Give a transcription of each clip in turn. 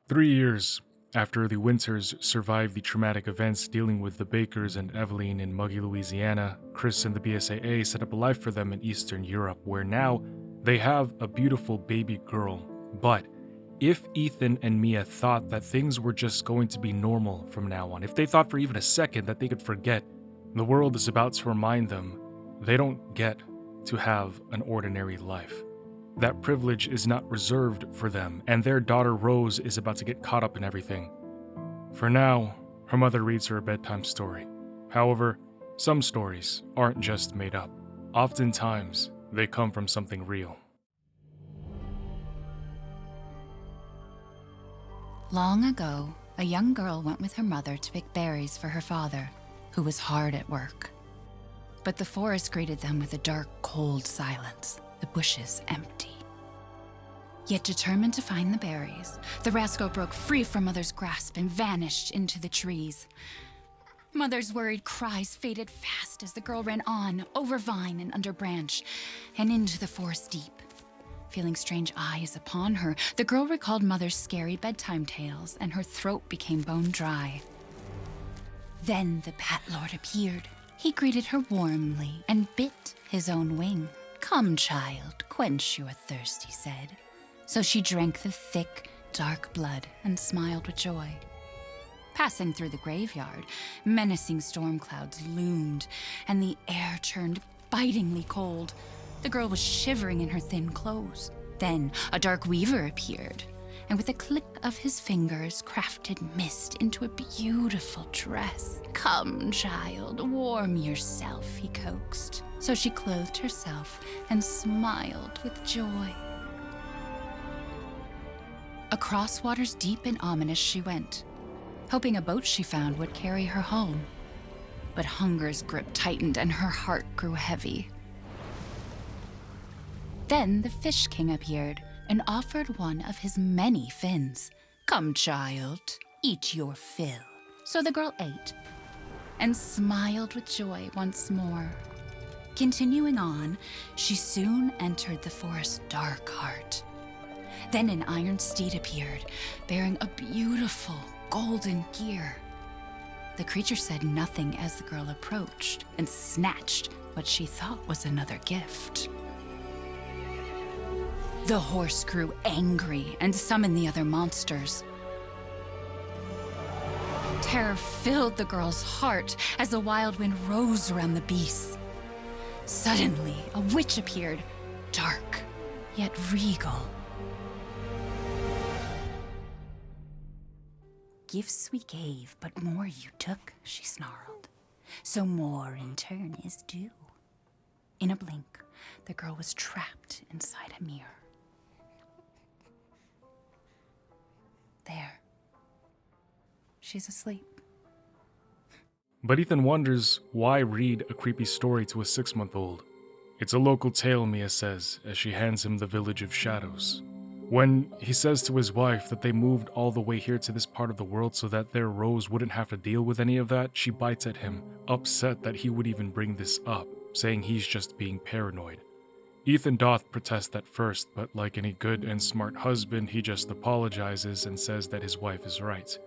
3 years after the Winters survived the traumatic events dealing with the Bakers and Evelyn in muggy Louisiana, Chris and the BSAA set up a life for them in Eastern Europe, where now they have a beautiful baby girl. But if Ethan and Mia thought that things were just going to be normal from now on, if they thought for even a second that they could forget, the world is about to remind them they don't get to have an ordinary life. That privilege is not reserved for them, and their daughter Rose is about to get caught up in everything. For now, her mother reads her a bedtime story. However, some stories aren't just made up. Oftentimes, they come from something real. Long ago, a young girl went with her mother to pick berries for her father, who was hard at work. But the forest greeted them with a dark, cold silence, the bushes empty. Yet determined to find the berries, the rascal broke free from Mother's grasp and vanished into the trees. Mother's worried cries faded fast as the girl ran on, over vine and under branch, and into the forest deep. Feeling strange eyes upon her, the girl recalled Mother's scary bedtime tales, and her throat became bone dry. Then the Bat Lord appeared. He greeted her warmly and bit his own wing. "Come, child, quench your thirst," he said. So she drank the thick, dark blood and smiled with joy. Passing through the graveyard, menacing storm clouds loomed, and the air turned bitingly cold. The girl was shivering in her thin clothes. Then a dark weaver appeared, and with a click of his fingers crafted mist into a beautiful dress. "Come, child, warm yourself," he coaxed. So she clothed herself and smiled with joy. Across waters deep and ominous she went, hoping a boat she found would carry her home. But hunger's grip tightened and her heart grew heavy. Then the Fish King appeared and offered one of his many fins. "Come, child, eat your fill." So the girl ate and smiled with joy once more. Continuing on, she soon entered the forest's dark heart. Then an iron steed appeared, bearing a beautiful golden gear. The creature said nothing as the girl approached and snatched what she thought was another gift. The horse grew angry and summoned the other monsters. Terror filled the girl's heart as the wild wind rose around the beasts. Suddenly, a witch appeared, dark yet regal. "Gifts we gave, but more you took," she snarled. "So more in turn is due." In a blink, the girl was trapped inside a mirror. There. She's asleep. But Ethan wonders why read a creepy story to a 6-month-old. It's a local tale, Mia says, as she hands him the Village of Shadows. When he says to his wife that they moved all the way here to this part of the world so that their Rose wouldn't have to deal with any of that, she bites at him, upset that he would even bring this up, saying he's just being paranoid. Ethan doth protest at first, but like any good and smart husband, he just apologizes and says that his wife is right.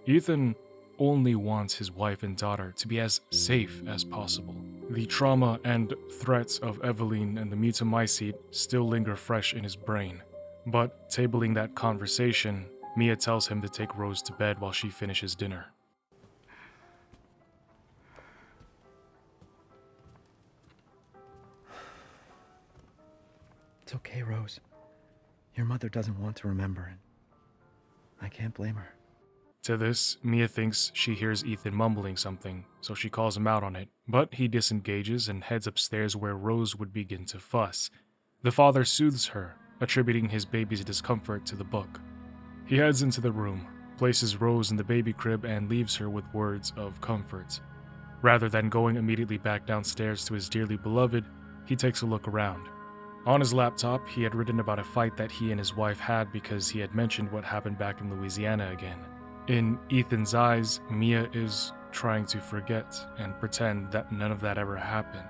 Ethan only wants his wife and daughter to be as safe as possible. The trauma and threats of Evelyn and the Mutamycete still linger fresh in his brain. But tabling that conversation, Mia tells him to take Rose to bed while she finishes dinner. It's okay, Rose. Your mother doesn't want to remember it. I can't blame her. To this, Mia thinks she hears Ethan mumbling something, so she calls him out on it, but he disengages and heads upstairs where Rose would begin to fuss. The father soothes her, attributing his baby's discomfort to the book. He heads into the room, places Rose in the baby crib, and leaves her with words of comfort. Rather than going immediately back downstairs to his dearly beloved, he takes a look around. On his laptop, he had written about a fight that he and his wife had because he had mentioned what happened back in Louisiana again. In Ethan's eyes, Mia is trying to forget and pretend that none of that ever happened.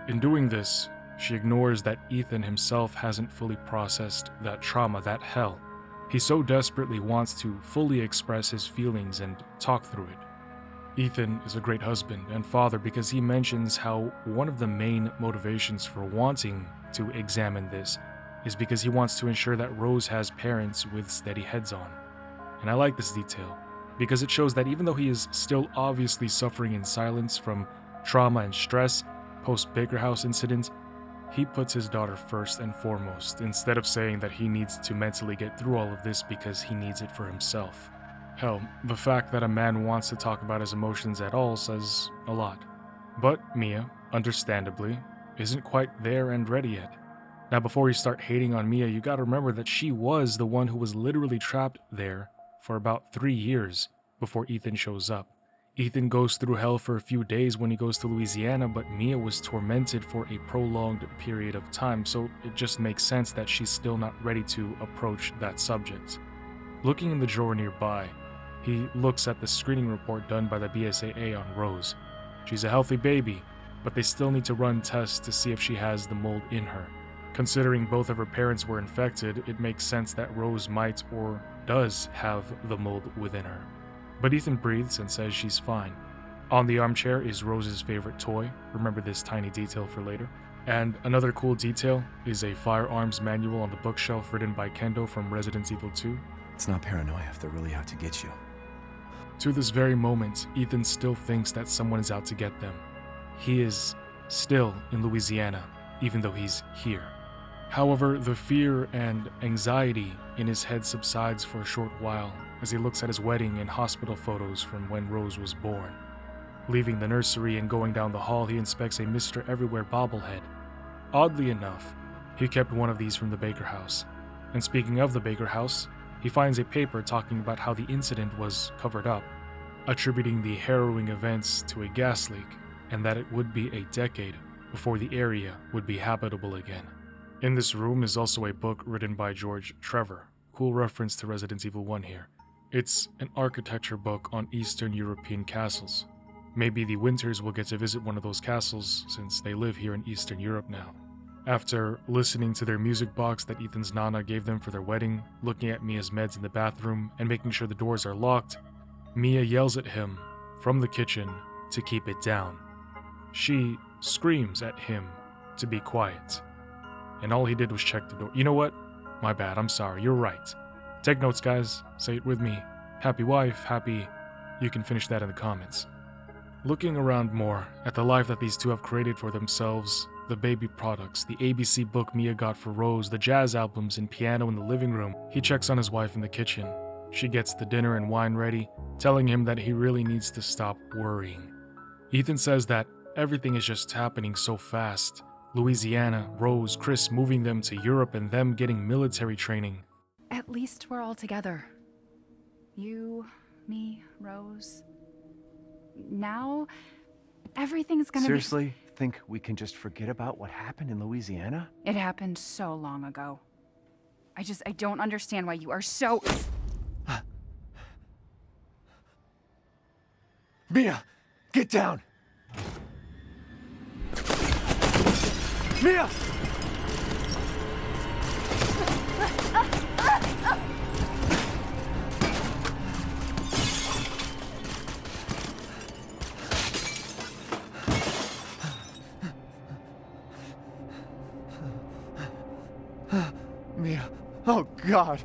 In doing this, she ignores that Ethan himself hasn't fully processed that trauma, that hell. He so desperately wants to fully express his feelings and talk through it. Ethan is a great husband and father because he mentions how one of the main motivations for wanting to examine this is because he wants to ensure that Rose has parents with steady heads on. And I like this detail because it shows that even though he is still obviously suffering in silence from trauma and stress post-Baker House incident, he puts his daughter first and foremost instead of saying that he needs to mentally get through all of this because he needs it for himself. Hell, the fact that a man wants to talk about his emotions at all says a lot. But Mia, understandably, isn't quite there and ready yet. Now, before you start hating on Mia, you gotta remember that she was the one who was literally trapped there for about 3 years before Ethan shows up. Ethan goes through hell for a few days when he goes to Louisiana, but Mia was tormented for a prolonged period of time, so it just makes sense that she's still not ready to approach that subject. Looking in the drawer nearby, he looks at the screening report done by the BSAA on Rose. She's a healthy baby, but they still need to run tests to see if she has the mold in her. Considering both of her parents were infected, it makes sense that Rose might or does have the mold within her. But Ethan breathes and says she's fine. On the armchair is Rose's favorite toy. Remember this tiny detail for later. And another cool detail is a firearms manual on the bookshelf written by Kendo from Resident Evil 2. It's not paranoia if they're really out to get you. To this very moment, Ethan still thinks that someone is out to get them. He is still in Louisiana, even though he's here. However, the fear and anxiety in his head subsides for a short while as he looks at his wedding and hospital photos from when Rose was born. Leaving the nursery and going down the hall, he inspects a Mr. Everywhere bobblehead. Oddly enough, he kept one of these from the Baker House. And speaking of the Baker House, he finds a paper talking about how the incident was covered up, attributing the harrowing events to a gas leak, and that it would be a decade before the area would be habitable again. In this room is also a book written by George Trevor. Cool reference to Resident Evil 1 here. It's an architecture book on Eastern European castles. Maybe the Winters will get to visit one of those castles since they live here in Eastern Europe now. After listening to their music box that Ethan's Nana gave them for their wedding, looking at Mia's meds in the bathroom, and making sure the doors are locked, Mia yells at him from the kitchen to keep it down. She screams at him to be quiet. And all he did was check the door. You know what? My bad, I'm sorry, you're right. Take notes, guys. Say it with me. Happy wife, happy... You can finish that in the comments. Looking around more at the life that these two have created for themselves, the baby products, the ABC book Mia got for Rose, the jazz albums and piano in the living room, he checks on his wife in the kitchen. She gets the dinner and wine ready, telling him that he really needs to stop worrying. Ethan says that everything is just happening so fast. Louisiana, Rose, Chris moving them to Europe and them getting military training. At least we're all together. You, me, Rose. Now, everything's gonna Seriously? Think we can just forget about what happened in Louisiana? It happened so long ago. I don't understand why you are so... Mia! Get down! Mia! Mia. Oh, God.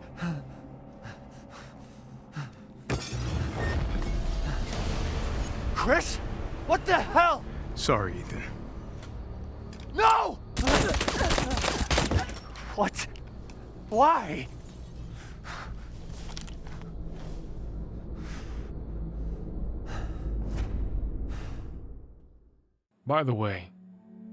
Chris? What the hell? Sorry, Ethan. No! What? Why? By the way,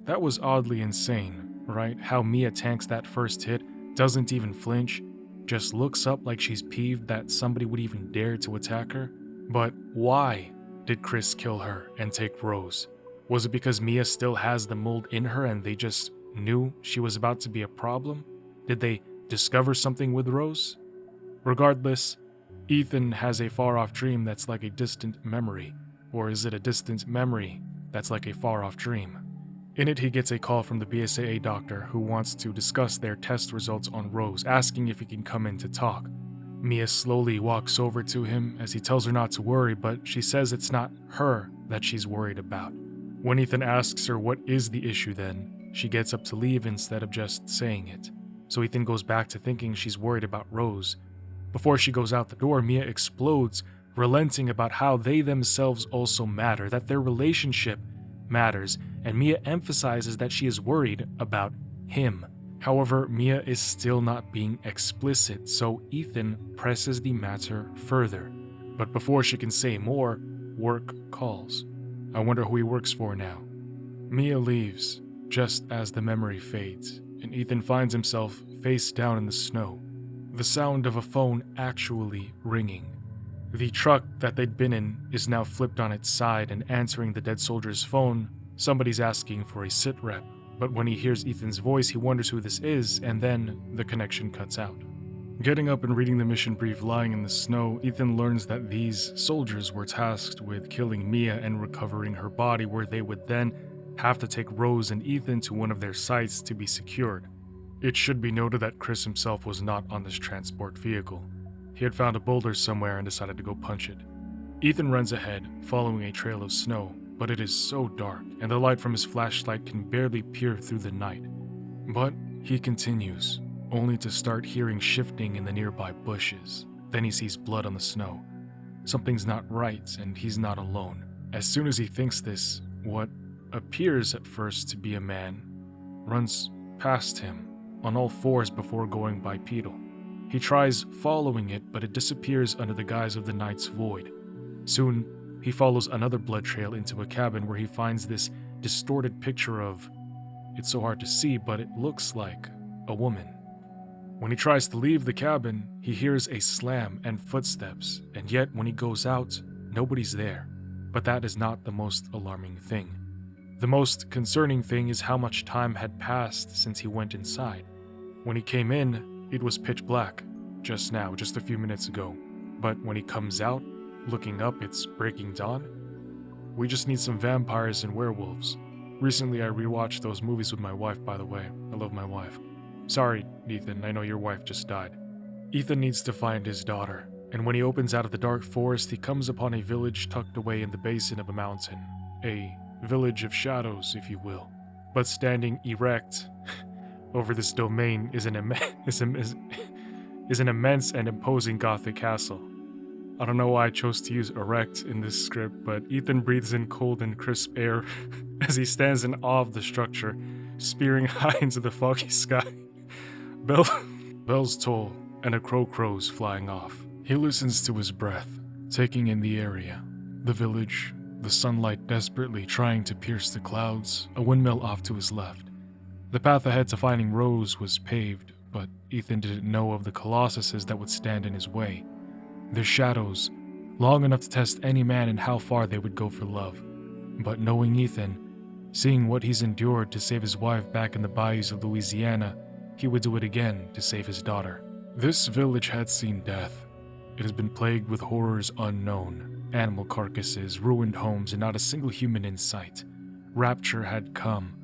that was oddly insane, right? How Mia tanks that first hit, doesn't even flinch, just looks up like she's peeved that somebody would even dare to attack her. But why did Chris kill her and take Rose? Was it because Mia still has the mold in her and they just knew she was about to be a problem? Did they discover something with Rose? Regardless, Ethan has a far-off dream that's like a distant memory. Or is it a distant memory that's like a far-off dream? In it, he gets a call from the BSAA doctor who wants to discuss their test results on Rose, asking if he can come in to talk. Mia slowly walks over to him as he tells her not to worry, but she says it's not her that she's worried about. When Ethan asks her what is the issue then, she gets up to leave instead of just saying it. So Ethan goes back to thinking she's worried about Rose. Before she goes out the door, Mia explodes, relenting about how they themselves also matter, that their relationship matters, and Mia emphasizes that she is worried about him. However, Mia is still not being explicit, so Ethan presses the matter further. But before she can say more, work calls. I wonder who he works for now. Mia leaves, just as the memory fades, and Ethan finds himself face down in the snow. The sound of a phone actually ringing. The truck that they'd been in is now flipped on its side, and answering the dead soldier's phone, somebody's asking for a sit rep. But when he hears Ethan's voice, he wonders who this is, and then the connection cuts out. Getting up and reading the mission brief lying in the snow, Ethan learns that these soldiers were tasked with killing Mia and recovering her body, where they would then have to take Rose and Ethan to one of their sites to be secured. It should be noted that Chris himself was not on this transport vehicle. He had found a boulder somewhere and decided to go punch it. Ethan runs ahead, following a trail of snow, but it is so dark, and the light from his flashlight can barely peer through the night. But he continues, only to start hearing shifting in the nearby bushes. Then he sees blood on the snow. Something's not right, and he's not alone. As soon as he thinks this, what appears at first to be a man runs past him on all fours before going bipedal. He tries following it, but it disappears under the guise of the night's void. Soon, he follows another blood trail into a cabin where he finds this distorted picture of, it's so hard to see, but it looks like a woman. When he tries to leave the cabin, he hears a slam and footsteps, and yet when he goes out, nobody's there. But that is not the most alarming thing. The most concerning thing is how much time had passed since he went inside. When he came in, it was pitch black, just now, just a few minutes ago. But when he comes out, looking up, it's breaking dawn. We just need some vampires and werewolves. Recently, I rewatched those movies with my wife, by the way. I love my wife. Sorry, Ethan, I know your wife just died. Ethan needs to find his daughter, and when he opens out of the dark forest, he comes upon a village tucked away in the basin of a mountain. A village of shadows, if you will. But standing erect over this domain is an immense and imposing Gothic castle. I don't know why I chose to use erect in this script, but Ethan breathes in cold and crisp air as he stands in awe of the structure, spearing high into the foggy sky. Bells toll, and a crow crows flying off. He listens to his breath, taking in the area, the village, the sunlight desperately trying to pierce the clouds, a windmill off to his left. The path ahead to finding Rose was paved, but Ethan didn't know of the colossuses that would stand in his way. Their shadows, long enough to test any man and how far they would go for love. But knowing Ethan, seeing what he's endured to save his wife back in the bayous of Louisiana, he would do it again to save his daughter. This village had seen death. It has been plagued with horrors unknown. Animal carcasses, ruined homes, and not a single human in sight. Rapture had come.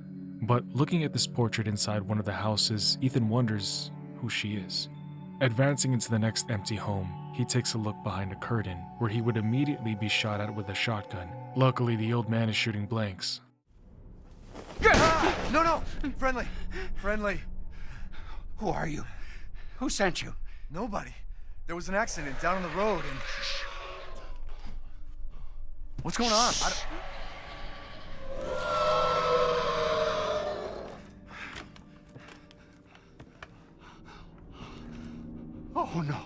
But looking at this portrait inside one of the houses, Ethan wonders who she is. Advancing into the next empty home, he takes a look behind a curtain, where he would immediately be shot at with a shotgun. Luckily, the old man is shooting blanks. No! Friendly. Who are you? Who sent you? Nobody. There was an accident down on the road and... What's going on? Oh, no.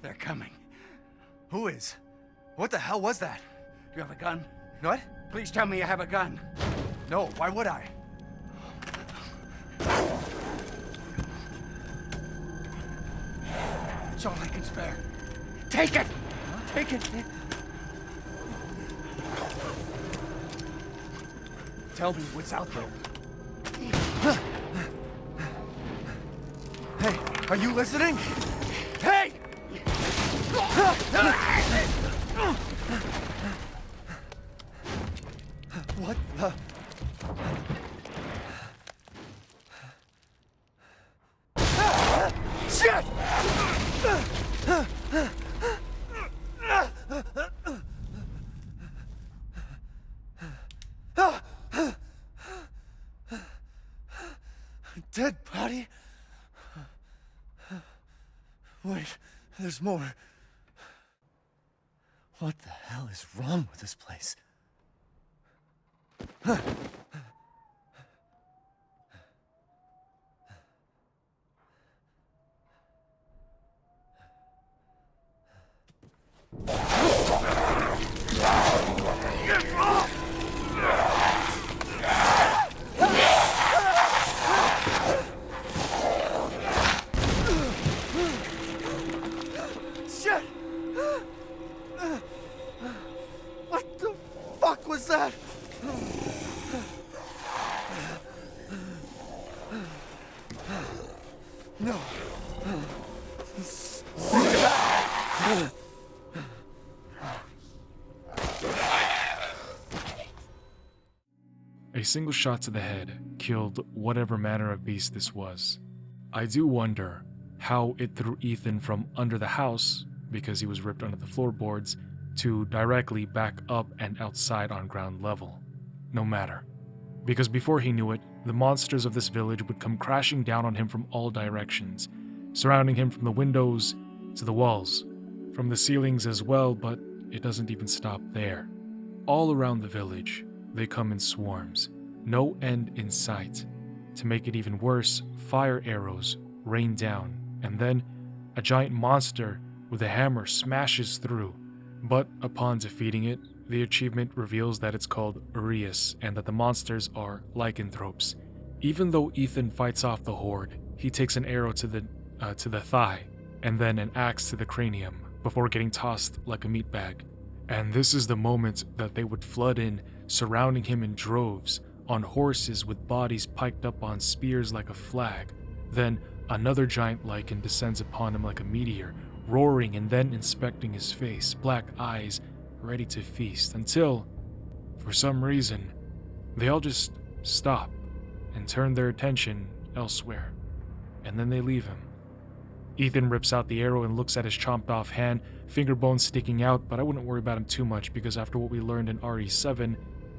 They're coming. Who is? What the hell was that? You have a gun? What? Please tell me you have a gun. No, why would I? It's all I can spare. Take it! Take it! Tell me what's out there. Hey, are you listening? Hey! What the... Shit! Dead body? Wait, there's more. What the hell is wrong with this place? Shit! What the fuck was that? No. A single shot to the head killed whatever manner of beast this was. I do wonder how it threw Ethan from under the house, because he was ripped under the floorboards, to directly back up and outside on ground level. No matter. Because before he knew it, the monsters of this village would come crashing down on him from all directions, surrounding him from the windows to the walls, from the ceilings as well, but it doesn't even stop there. All around the village, they come in swarms, no end in sight. To make it even worse, fire arrows rain down, and then a giant monster with a hammer smashes through. But upon defeating it, the achievement reveals that it's called Urias and that the monsters are lycanthropes. Even though Ethan fights off the horde, he takes an arrow to the thigh and then an axe to the cranium before getting tossed like a meat bag. And this is the moment that they would flood in, surrounding him in droves, on horses with bodies piked up on spears like a flag. Then another giant lichen descends upon him like a meteor, roaring and then inspecting his face, black eyes ready to feast, until, for some reason, they all just stop and turn their attention elsewhere, and then they leave him. Ethan rips out the arrow and looks at his chomped off hand, finger bones sticking out, but I wouldn't worry about him too much because after what we learned in RE7,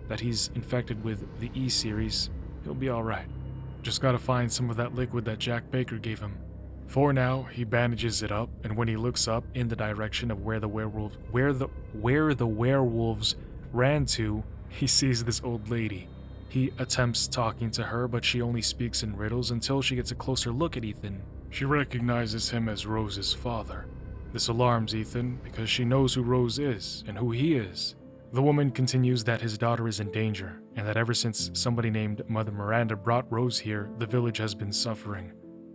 that he's infected with the E series, he'll be alright. Just gotta find some of that liquid that Jack Baker gave him. For now, he bandages it up, and when he looks up in the direction of where the werewolves ran to, he sees this old lady. He attempts talking to her, but she only speaks in riddles until she gets a closer look at Ethan. She recognizes him as Rose's father. This alarms Ethan because she knows who Rose is and who he is. The woman continues that his daughter is in danger, and that ever since somebody named Mother Miranda brought Rose here, the village has been suffering.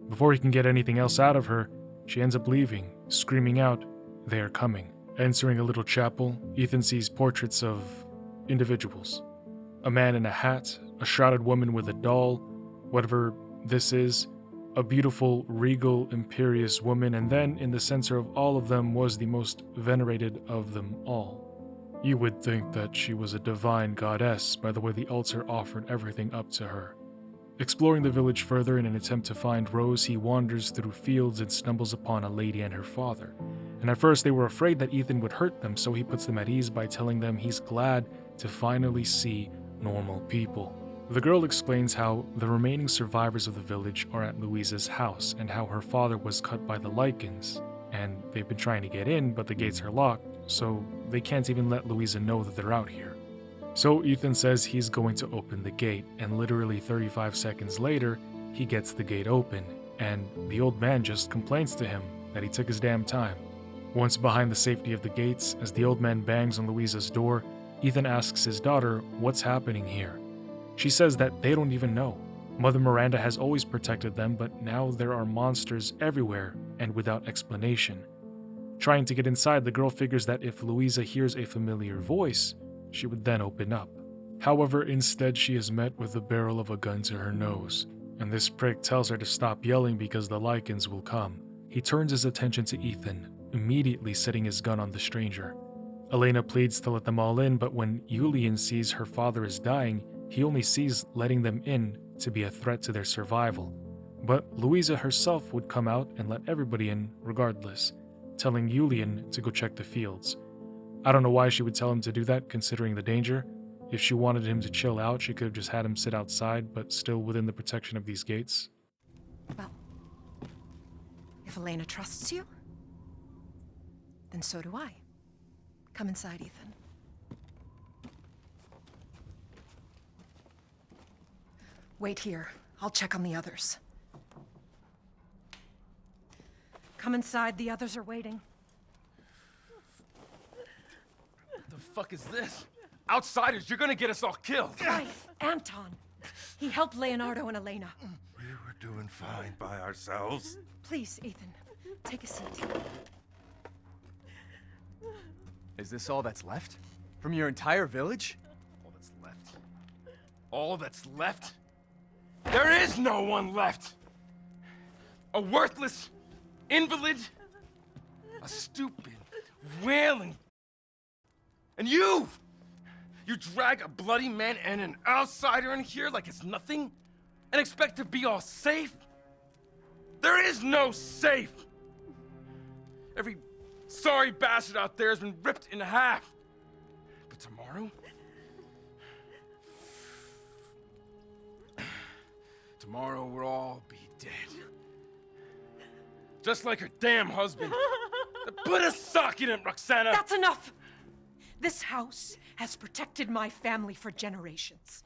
Before he can get anything else out of her, she ends up leaving, screaming out, "They are coming." Entering a little chapel, Ethan sees portraits of individuals. A man in a hat, a shrouded woman with a doll, whatever this is, a beautiful, regal, imperious woman, and then in the center of all of them was the most venerated of them all. You would think that she was a divine goddess by the way the altar offered everything up to her. Exploring the village further in an attempt to find Rose, he wanders through fields and stumbles upon a lady and her father. And at first they were afraid that Ethan would hurt them, so he puts them at ease by telling them he's glad to finally see normal people. The girl explains how the remaining survivors of the village are at Louisa's house and how her father was cut by the lichens, and they've been trying to get in, but the gates are locked, so they can't even let Louisa know that they're out here. So Ethan says he's going to open the gate, and literally 35 seconds later, he gets the gate open, and the old man just complains to him that he took his damn time. Once behind the safety of the gates, as the old man bangs on Louisa's door, Ethan asks his daughter what's happening here. She says that they don't even know. Mother Miranda has always protected them, but now there are monsters everywhere and without explanation. Trying to get inside, the girl figures that if Louisa hears a familiar voice, she would then open up. However, instead she is met with the barrel of a gun to her nose, and this prick tells her to stop yelling because the lichens will come. He turns his attention to Ethan, immediately setting his gun on the stranger. Elena pleads to let them all in, but when Julian sees her father is dying, he only sees letting them in to be a threat to their survival. But Louisa herself would come out and let everybody in regardless. telling Julian to go check the fields. I don't know why she would tell him to do that, considering the danger. If she wanted him to chill out, she could have just had him sit outside, but still within the protection of these gates. Well, if Elena trusts you, then so do I. Come inside, Ethan. Wait here. I'll check on the others. Come inside. The others are waiting. What the fuck is this? Outsiders, you're gonna get us all killed. Quiet. Anton. He helped Leonardo and Elena. We were doing fine by ourselves. Please, Ethan, take a seat. Is this all that's left? From your entire village? All that's left? All that's left? There is no one left! A worthless invalid, a stupid, wailing... And you! You drag a bloody man and an outsider in here like it's nothing? And expect to be all safe? There is no safe! Every sorry bastard out there has been ripped in half. But tomorrow? Tomorrow we'll all be dead. Just like her damn husband. Put a sock in it, Roxana! That's enough! This house has protected my family for generations.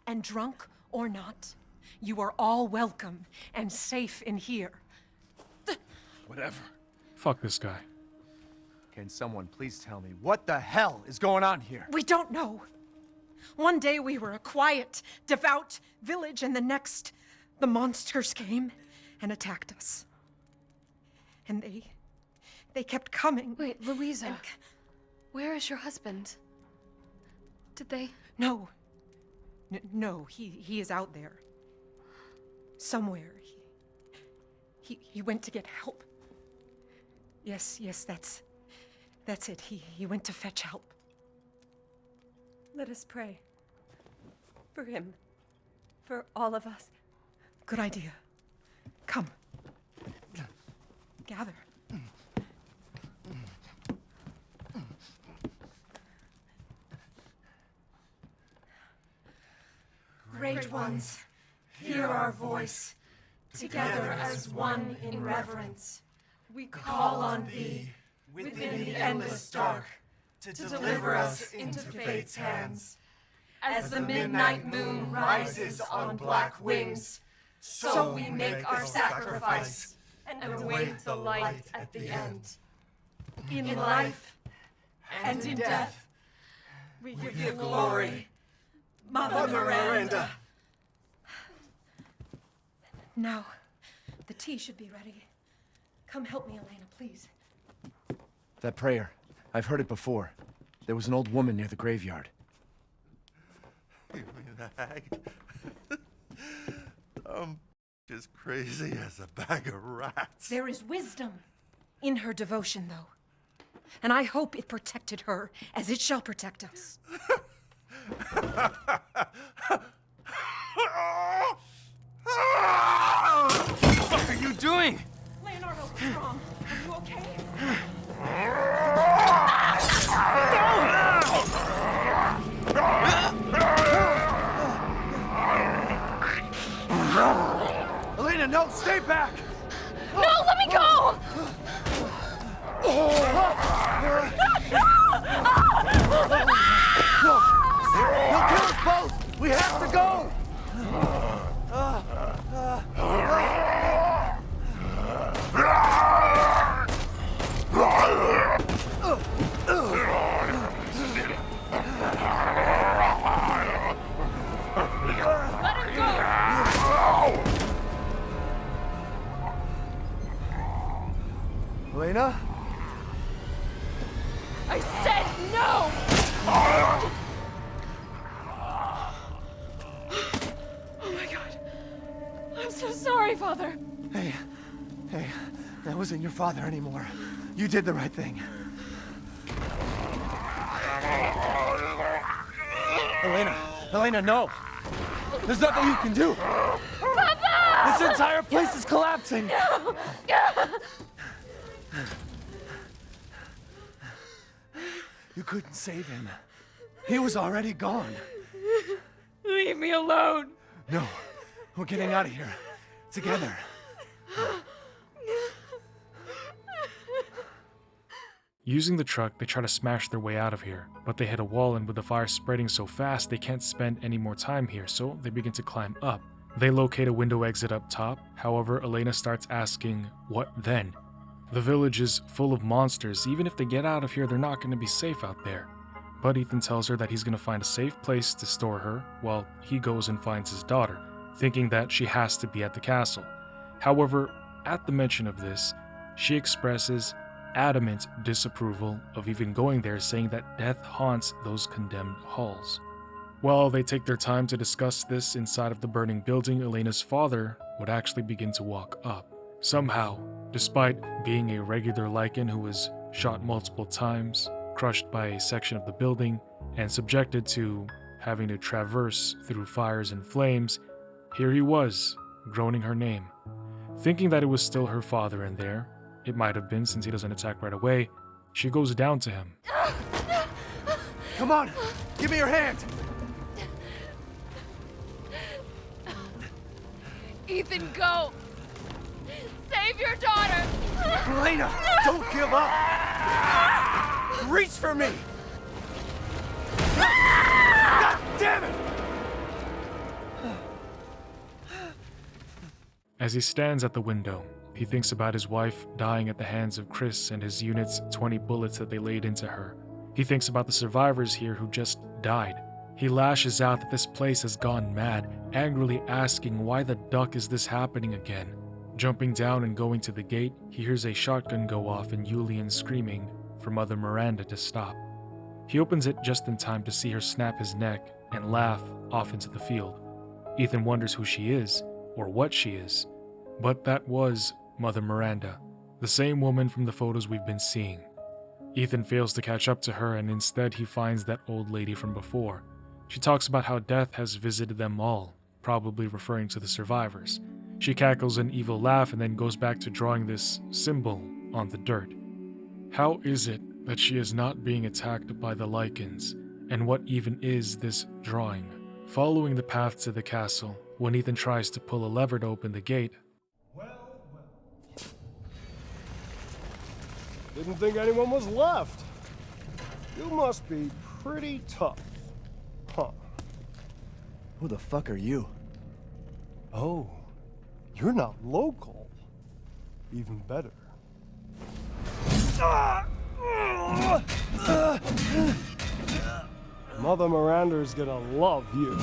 And drunk or not, you are all welcome and safe in here. Whatever. Fuck this guy. Can someone please tell me what the hell is going on here? We don't know. One day we were a quiet, devout village, and the next, the monsters came and attacked us. And they kept coming. Wait, Louisa. Where is your husband? Did they... No. No, he is out there. Somewhere. He went to get help. Yes, that's it. He went to fetch help. Let us pray. For him. For all of us. Good idea. Come. Gather. Great ones, hear our voice. Together as one in reverence, we call on thee within the endless dark to deliver us into fate's hands. As the midnight moon rises on black wings, so we make our sacrifice and await the light at the end. In life and in death, we give you glory, Mother Miranda. Now, the tea should be ready. Come help me, Elena, please. That prayer. I've heard it before. There was an old woman near the graveyard. You mean the hag? As crazy as a bag of rats. There is wisdom in her devotion, though. And I hope it protected her as it shall protect us. What the fuck are you doing? Leonardo, what's wrong? Are you okay? Elena, no! Stay back! No, let me go! He'll kill us both! We have to go! Let her go! Elena? I said no! Oh my God. I'm so sorry, Father. Hey, that wasn't your father anymore. You did the right thing. Elena, no! There's nothing you can do! Papa! This entire place is collapsing! couldn't save him. He was already gone. Leave me alone. No, we're getting out of here. Together. Using the truck, they try to smash their way out of here, but they hit a wall, and with the fire spreading so fast, they can't spend any more time here, so they begin to climb up. They locate a window exit up top. However, Elena starts asking, what then? The village is full of monsters. Even if they get out of here, they're not going to be safe out there. But Ethan tells her that he's going to find a safe place to store her while he goes and finds his daughter, thinking that she has to be at the castle. However, at the mention of this, she expresses adamant disapproval of even going there, saying that death haunts those condemned halls. While they take their time to discuss this inside of the burning building, Elena's father would actually begin to walk up. Somehow, despite being a regular Lycan who was shot multiple times, crushed by a section of the building, and subjected to having to traverse through fires and flames, here he was, groaning her name. Thinking that it was still her father in there, it might have been since he doesn't attack right away, she goes down to him. Come on, give me your hand. Ethan, go! Save your daughter! Elena, don't give up! Reach for me! God damn it! As he stands at the window, he thinks about his wife dying at the hands of Chris and his unit's 20 bullets that they laid into her. He thinks about the survivors here who just died. He lashes out that this place has gone mad, angrily asking why the duck is this happening again. Jumping down and going to the gate, he hears a shotgun go off and Julian screaming for Mother Miranda to stop. He opens it just in time to see her snap his neck and laugh off into the field. Ethan wonders who she is, or what she is, but that was Mother Miranda, the same woman from the photos we've been seeing. Ethan fails to catch up to her, and instead he finds that old lady from before. She talks about how death has visited them all, probably referring to the survivors. She cackles an evil laugh and then goes back to drawing this symbol on the dirt. How is it that she is not being attacked by the Lycans? And what even is this drawing? Following the path to the castle, when Ethan tries to pull a lever to open the gate, Didn't think anyone was left. You must be pretty tough. Huh. Who the fuck are you? Oh, you're not local. Even better. Mother Miranda's gonna love you.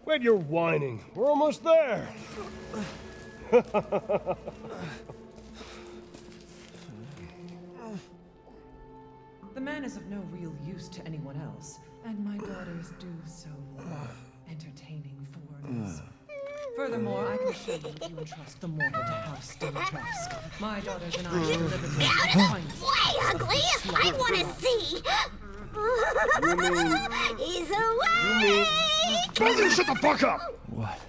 Quit your whining. We're almost there. The man is of no real use to anyone else, and my daughters do so love entertaining foreigners. Furthermore, I can assure you if you entrust the mortal to House Dimitrescu, my daughters and I will deliver to you. Way ugly! I want to see! You mean... He's away! Both of you shut the fuck up! What?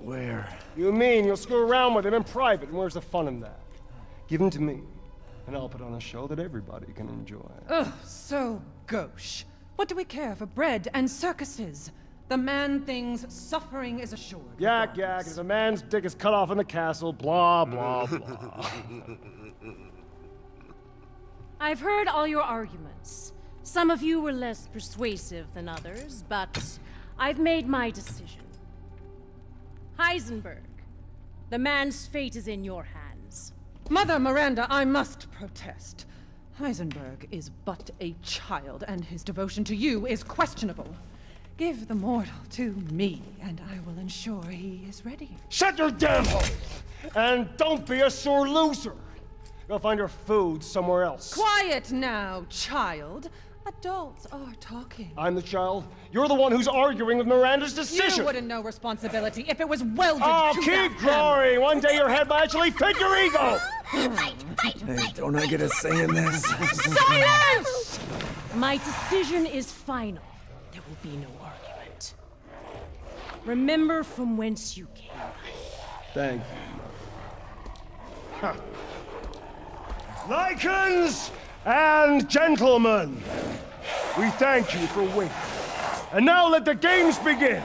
Where? You mean you'll screw around with him in private, and where's the fun in that? Give him to me, and I'll put on a show that everybody can enjoy. Ugh, so gauche. What do we care for bread and circuses? The man thinks suffering is assured. Yak, if a man's dick is cut off in the castle, blah, blah, blah. I've heard all your arguments. Some of you were less persuasive than others, but I've made my decision. Heisenberg, the man's fate is in your hands. Mother Miranda, I must protest. Heisenberg is but a child, and his devotion to you is questionable. Give the mortal to me, and I will ensure he is ready. Shut your damn hole! And don't be a sore loser! Go find your food somewhere else. Quiet now, child. Adults are talking. I'm the child. You're the one who's arguing with Miranda's decision. You wouldn't know responsibility if it was welded Oh, to keep that drawing! One day your head might actually fit your ego! Hey, don't I get a say in this? Silence! My decision is final. There will be no argument. Remember from whence you came. Thank you. Huh. Lycans and gentlemen, we thank you for waiting. And now let the games begin!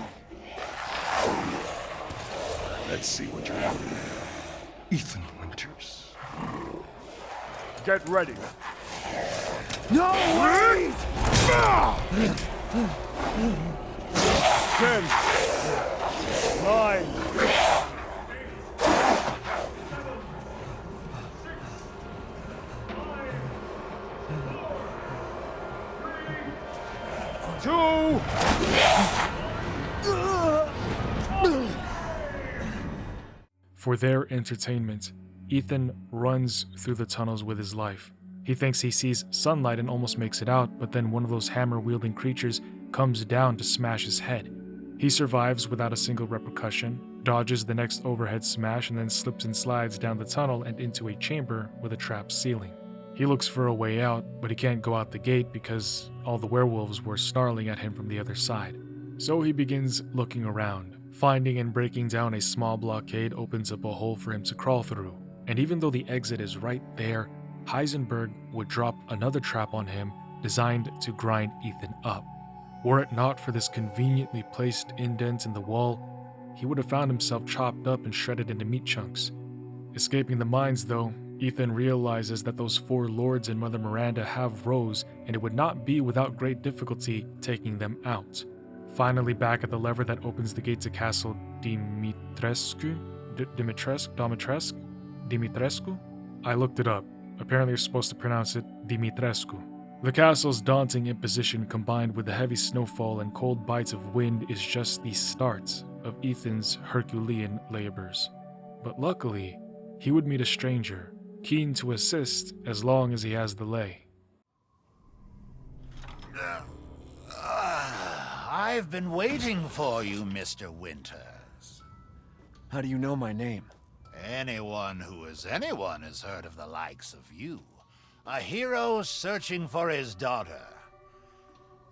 Let's see what you're doing. Ethan Winters. Get ready. No, wait! 10, 9, 2. For their entertainment, Ethan runs through the tunnels with his life. He thinks he sees sunlight and almost makes it out, but then one of those hammer-wielding creatures comes down to smash his head. He survives without a single repercussion, dodges the next overhead smash, and then slips and slides down the tunnel and into a chamber with a trapped ceiling. He looks for a way out, but he can't go out the gate because all the werewolves were snarling at him from the other side. So he begins looking around. Finding and breaking down a small blockade opens up a hole for him to crawl through. And even though the exit is right there, Heisenberg would drop another trap on him designed to grind Ethan up. Were it not for this conveniently placed indent in the wall, he would have found himself chopped up and shredded into meat chunks. Escaping the mines, though, Ethan realizes that those 4 lords and Mother Miranda have Rose, and it would not be without great difficulty taking them out. Finally back at the lever that opens the gate to Castle Dimitrescu? Dimitrescu? I looked it up. Apparently you're supposed to pronounce it Dimitrescu. The castle's daunting imposition combined with the heavy snowfall and cold bites of wind is just the start of Ethan's Herculean labors. But luckily, he would meet a stranger, keen to assist as long as he has the lay. I've been waiting for you, Mr. Winters. How do you know my name? Anyone who is anyone has heard of the likes of you. A hero searching for his daughter.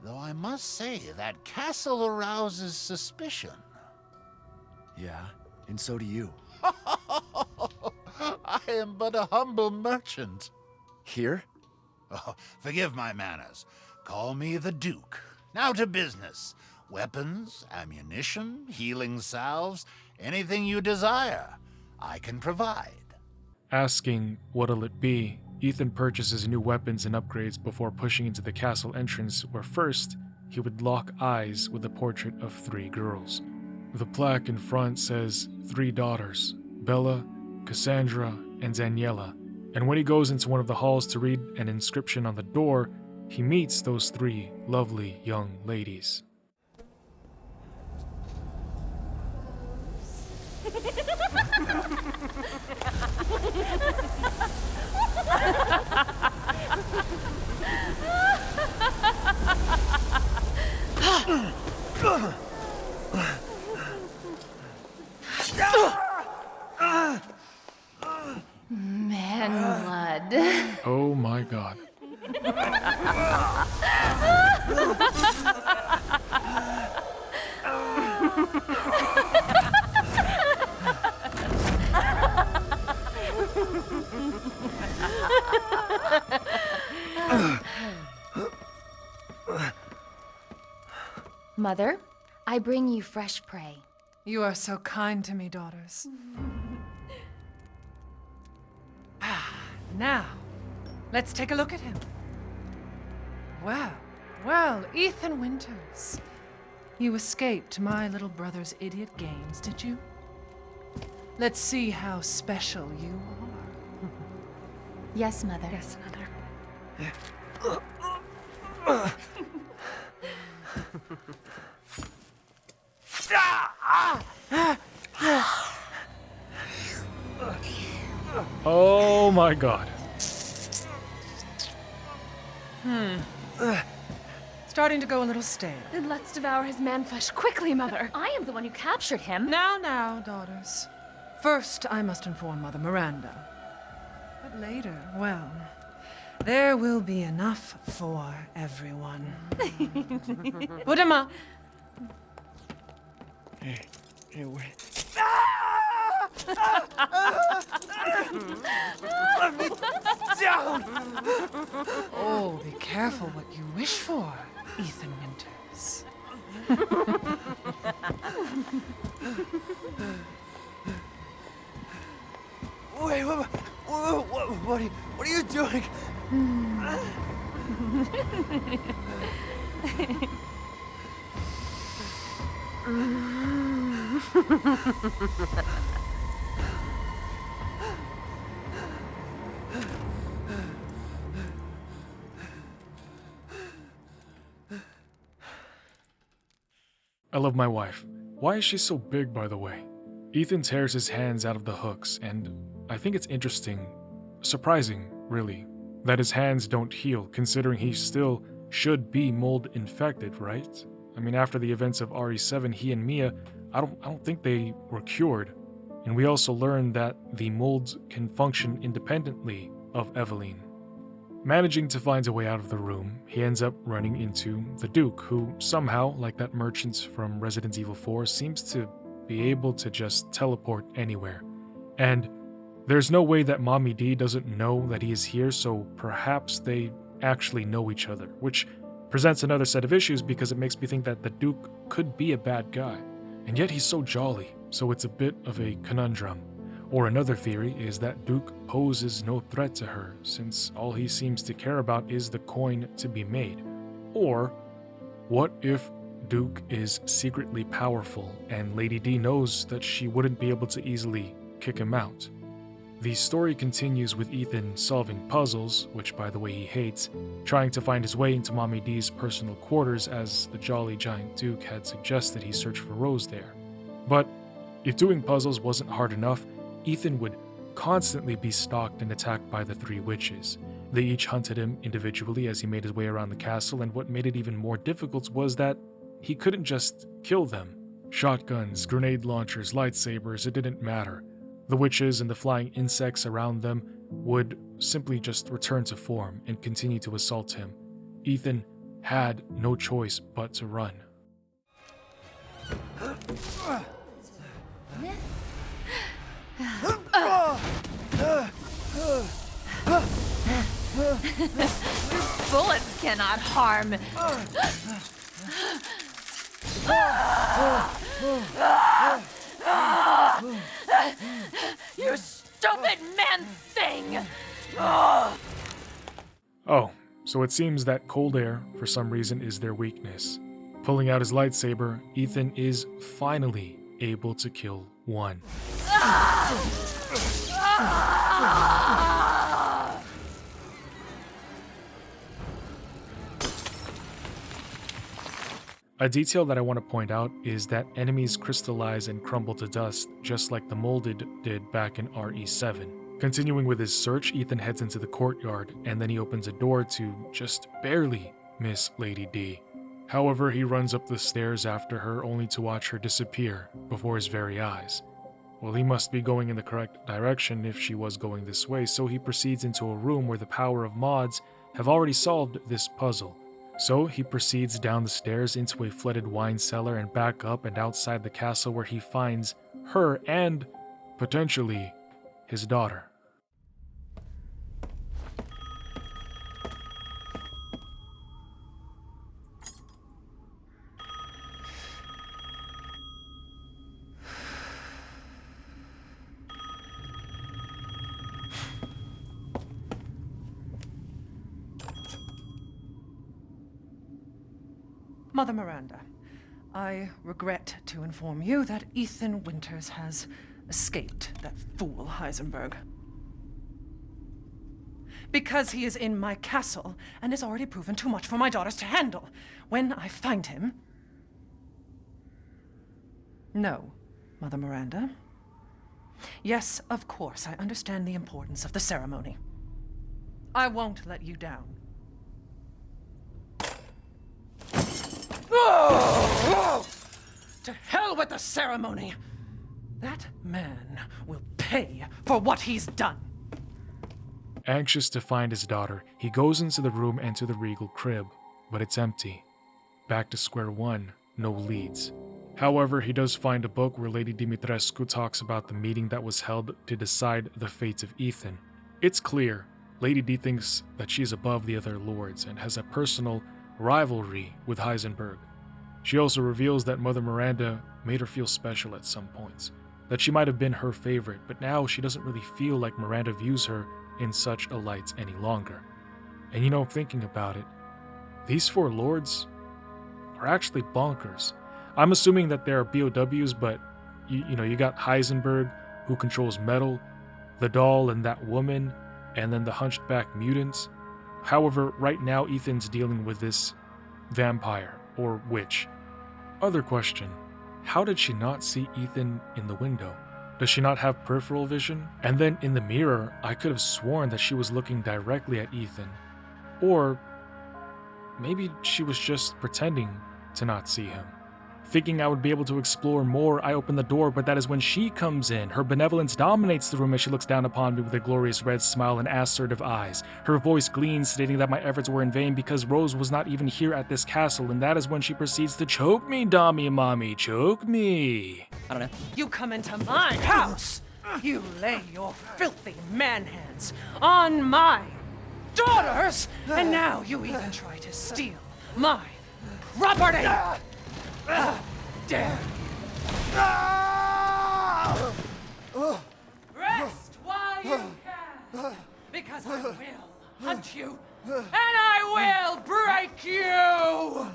Though I must say, that castle arouses suspicion. Yeah, and so do you. I am but a humble merchant. Here? Oh, forgive my manners. Call me the Duke. Now to business. Weapons, ammunition, healing salves, anything you desire, I can provide. Asking what'll it be, Ethan purchases new weapons and upgrades before pushing into the castle entrance, where first, he would lock eyes with the portrait of 3 girls. The plaque in front says 3 daughters, Bella, Cassandra, and Daniela, and when he goes into one of the halls to read an inscription on the door, he meets those 3 lovely young ladies. Man blood. Oh my god. Mother, I bring you fresh prey. You are so kind to me, daughters. Now, let's take a look at him. Well, Ethan Winters. You escaped my little brother's idiot games, did you? Let's see how special you are. Yes, Mother. Yes, Mother. Oh my god. starting to go a little stale. Then let's devour his man-flesh quickly, Mother. I am the one who captured him. Now, daughters. First, I must inform Mother Miranda. But later, well, there will be enough for everyone. Put him up. Hey, wait. Let me down! Oh, be careful what you wish for, Ethan Winters. Wait, what are you doing? I love my wife. Why is she so big, by the way? Ethan tears his hands out of the hooks, and I think it's interesting, surprising, really, that his hands don't heal, considering he still should be mold infected, right? I mean, after the events of RE7, he and Mia, I don't think they were cured. And we also learned that the molds can function independently of Eveline. Managing to find a way out of the room, he ends up running into the Duke, who somehow, like that merchant from Resident Evil 4, seems to be able to just teleport anywhere. And there's no way that Mommy D doesn't know that he is here, so perhaps they actually know each other, which presents another set of issues because it makes me think that the Duke could be a bad guy. And yet he's so jolly, so it's a bit of a conundrum. Or another theory is that Duke poses no threat to her, since all he seems to care about is the coin to be made. Or, what if Duke is secretly powerful and Lady D knows that she wouldn't be able to easily kick him out? The story continues with Ethan solving puzzles, which by the way he hates, trying to find his way into Mommy D's personal quarters as the jolly giant Duke had suggested he search for Rose there. But if doing puzzles wasn't hard enough, Ethan would constantly be stalked and attacked by the three witches. They each hunted him individually as he made his way around the castle, and what made it even more difficult was that he couldn't just kill them. Shotguns, grenade launchers, lightsabers, it didn't matter. The witches and the flying insects around them would simply just return to form and continue to assault him. Ethan had no choice but to run. Bullets cannot harm. You stupid man thing! Oh, so it seems that cold air, for some reason, is their weakness. Pulling out his lightsaber, Ethan is finally able to kill one. A detail that I want to point out is that enemies crystallize and crumble to dust, just like the molded did back in RE7. Continuing with his search, Ethan heads into the courtyard, and then he opens a door to just barely miss Lady D. However, he runs up the stairs after her, only to watch her disappear before his very eyes. Well, he must be going in the correct direction if she was going this way, so he proceeds into a room where the power of mods have already solved this puzzle. So he proceeds down the stairs into a flooded wine cellar and back up and outside the castle, where he finds her and, potentially, his daughter. Mother Miranda, I regret to inform you that Ethan Winters has escaped that fool Heisenberg. Because he is in my castle and has already proven too much for my daughters to handle. When I find him... No, Mother Miranda. Yes, of course, I understand the importance of the ceremony. I won't let you down. To hell with the ceremony! That man will pay for what he's done. Anxious to find his daughter, he goes into the room and to the regal crib, but it's empty. Back to square one, no leads. However, he does find a book where Lady Dimitrescu talks about the meeting that was held to decide the fate of Ethan. It's clear, Lady D thinks that she's above the other lords and has a personal rivalry with Heisenberg. She also reveals that Mother Miranda made her feel special at some points, that she might have been her favorite, but now she doesn't really feel like Miranda views her in such a light any longer. And you know, thinking about it, these four lords are actually bonkers. I'm assuming that there are BOWs, but you got Heisenberg, who controls metal, the doll and that woman, and then the hunchback mutants. However, right now Ethan's dealing with this vampire or witch. Other question, how did she not see Ethan in the window? Does she not have peripheral vision? And then in the mirror, I could have sworn that she was looking directly at Ethan. Or maybe she was just pretending to not see him. Thinking I would be able to explore more, I open the door, but that is when she comes in. Her benevolence dominates the room as she looks down upon me with a glorious red smile and assertive eyes. Her voice gleams, stating that my efforts were in vain because Rose was not even here at this castle, and that is when she proceeds to choke me, Dami Mommy, choke me. I don't know. You come into my house! You lay your filthy man hands on my daughters! And now you even try to steal my property! How dare you! Rest while you can, because I will hunt you, and I will break you!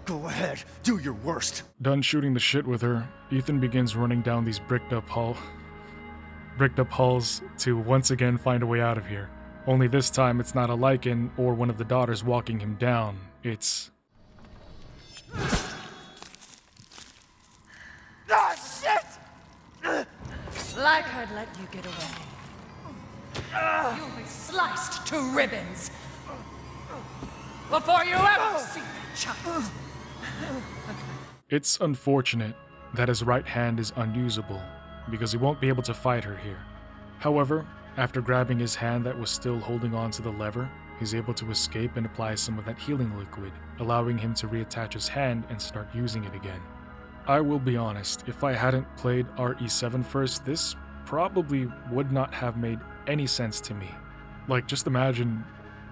Go ahead, do your worst. Done shooting the shit with her, Ethan begins running down these bricked up halls to once again find a way out of here. Only this time it's not a Lycan or one of the daughters walking him down, it's... Ah, shit! Like I'd let you get away. You'll be sliced to ribbons before you ever see the child. It's unfortunate that his right hand is unusable, because he won't be able to fight her here. However, after grabbing his hand that was still holding on to the lever, he's able to escape and apply some of that healing liquid, allowing him to reattach his hand and start using it again. I will be honest, if I hadn't played RE7 first, this probably would not have made any sense to me. Like, just imagine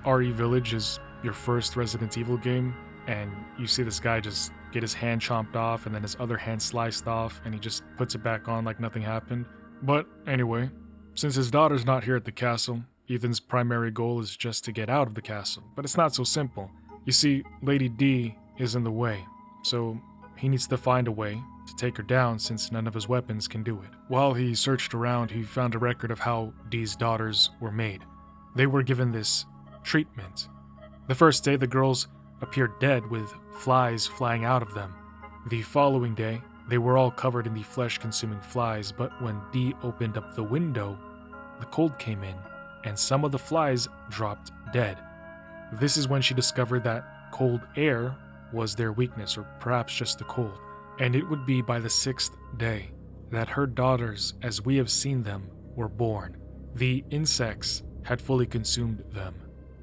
RE Village is your first Resident Evil game, and you see this guy just get his hand chomped off and then his other hand sliced off, and he just puts it back on like nothing happened. But anyway, since his daughter's not here at the castle, Ethan's primary goal is just to get out of the castle. But it's not so simple. You see, Lady D is in the way, so he needs to find a way to take her down since none of his weapons can do it. While he searched around, he found a record of how D's daughters were made. They were given this treatment. The first day, the girls appeared dead with flies flying out of them. The following day, they were all covered in the flesh-consuming flies, but when D opened up the window, the cold came in, and some of the flies dropped dead. This is when she discovered that cold air was their weakness, or perhaps just the cold. And it would be by the 6th day that her daughters, as we have seen them, were born. The insects had fully consumed them,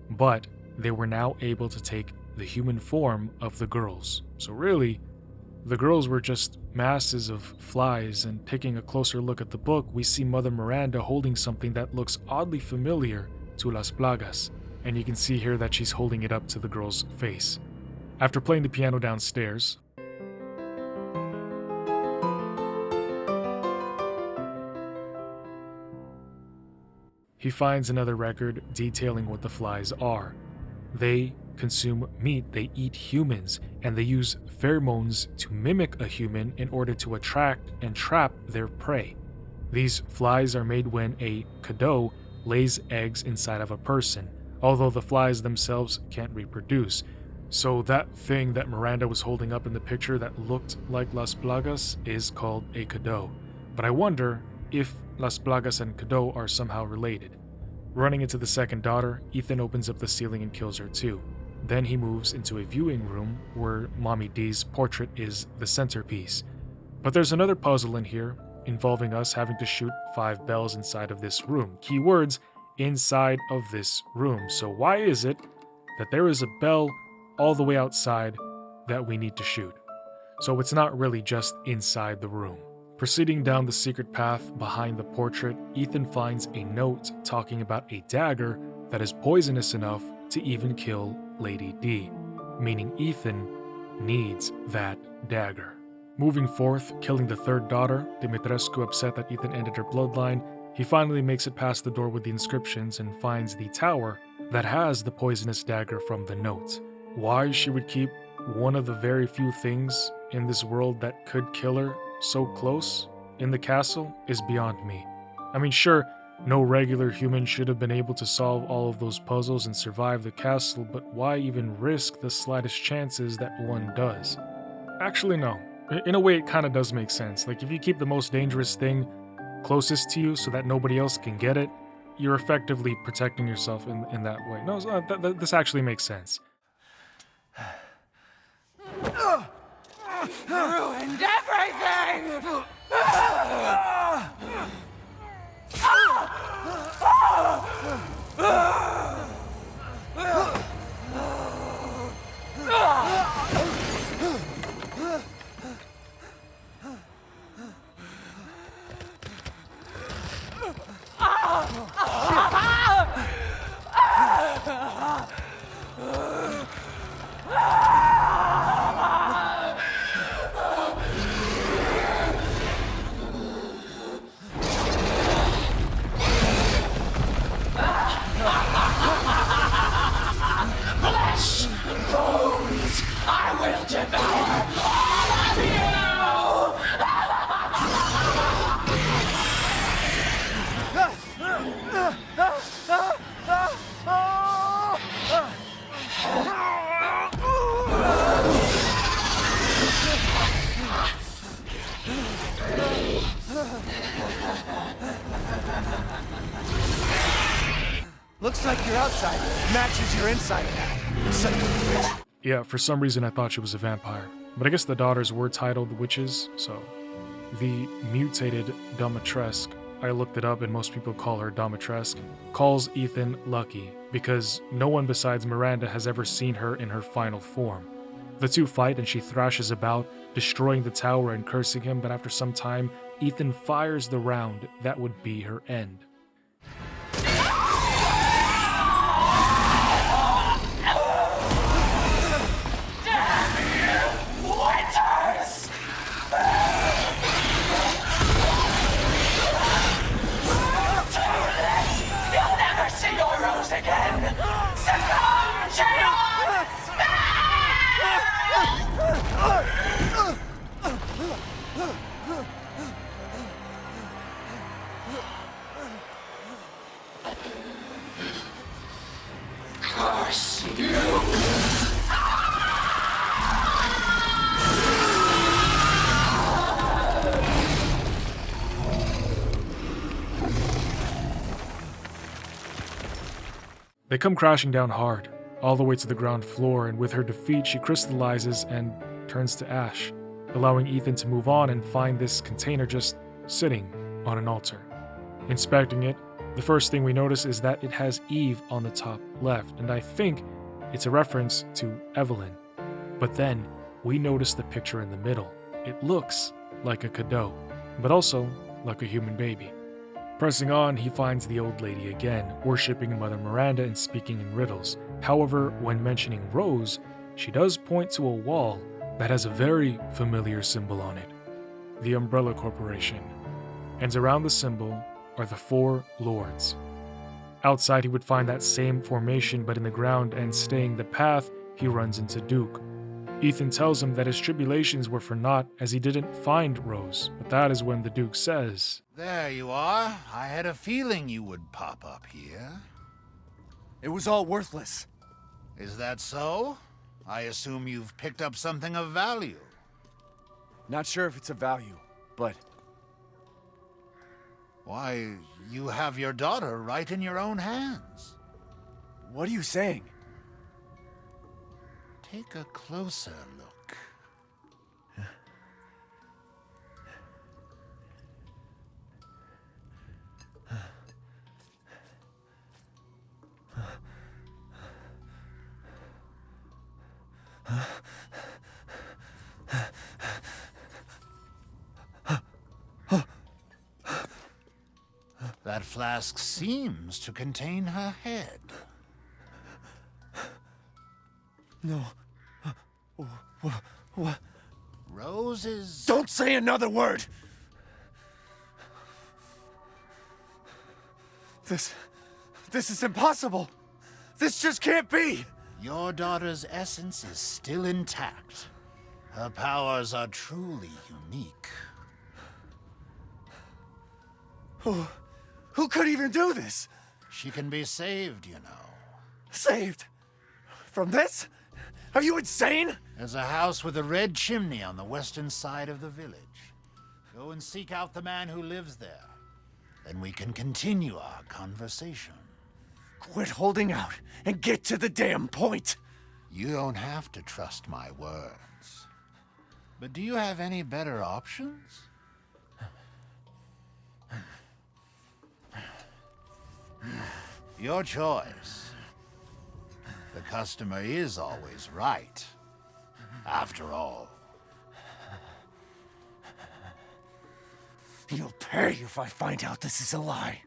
but they were now able to take the human form of the girls. So really, the girls were just masses of flies, and taking a closer look at the book, we see Mother Miranda holding something that looks oddly familiar to Las Plagas, and you can see here that she's holding it up to the girl's face. After playing the piano downstairs, he finds another record detailing what the flies are. They consume meat, they eat humans, and they use pheromones to mimic a human in order to attract and trap their prey. These flies are made when a cadeau lays eggs inside of a person, although the flies themselves can't reproduce. So that thing that Miranda was holding up in the picture that looked like Las Plagas is called a cadeau. But I wonder if Las Plagas and cadeau are somehow related. Running into the second daughter, Ethan opens up the ceiling and kills her too. Then he moves into a viewing room where Mommy D's portrait is the centerpiece. But there's another puzzle in here involving us having to shoot 5 bells inside of this room. Keywords, inside of this room. So why is it that there is a bell all the way outside that we need to shoot? So it's not really just inside the room. Proceeding down the secret path behind the portrait, Ethan finds a note talking about a dagger that is poisonous enough to even kill Lady D, meaning Ethan needs that dagger. Moving forth, killing the third daughter, Dimitrescu, upset that Ethan ended her bloodline, he finally makes it past the door with the inscriptions and finds the tower that has the poisonous dagger from the note. Why she would keep one of the very few things in this world that could kill her so close in the castle is beyond me. I mean, sure, no regular human should have been able to solve all of those puzzles and survive the castle, but why even risk the slightest chances that one does? Actually, no. In a way, it kind of does make sense. Like, if you keep the most dangerous thing closest to you so that nobody else can get it, you're effectively protecting yourself in that way. No, this actually makes sense. Ruined everything! Looks like your outside matches your inside now. Son of a bitch. Yeah, for some reason I thought she was a vampire. But I guess the daughters were titled witches, so... The mutated Dimitrescu, I looked it up and most people call her Dimitrescu, calls Ethan lucky, because no one besides Miranda has ever seen her in her final form. The two fight and she thrashes about, destroying the tower and cursing him, but after some time, Ethan fires the round that would be her end. They come crashing down hard, all the way to the ground floor, and with her defeat, she crystallizes and turns to ash, allowing Ethan to move on and find this container just sitting on an altar. Inspecting it, the first thing we notice is that it has Eve on the top left, and I think it's a reference to Evelyn. But then, we notice the picture in the middle. It looks like a cadeau, but also like a human baby. Pressing on, he finds the old lady again, worshipping Mother Miranda and speaking in riddles. However, when mentioning Rose, she does point to a wall that has a very familiar symbol on it, the Umbrella Corporation. And around the symbol are the 4 lords. Outside, he would find that same formation, but in the ground, and staying the path, he runs into Duke. Ethan tells him that his tribulations were for naught as he didn't find Rose, but that is when the Duke says, "There you are. I had a feeling you would pop up here." It was all worthless. Is that so? I assume you've picked up something of value. Not sure if it's of value, but... Why, you have your daughter right in your own hands. What are you saying? take a closer look. That flask seems to contain her head. No. What? Roses. Don't say another word! This is impossible! This just can't be! Your daughter's essence is still intact. Her powers are truly unique. Who could even do this? She can be saved, you know. Saved? From this? Are you insane? There's a house with a red chimney on the western side of the village. Go and seek out the man who lives there. Then we can continue our conversation. Quit holding out and get to the damn point! You don't have to trust my words. But do you have any better options? Your choice. The customer is always right. After all. You'll pay if I find out this is a lie.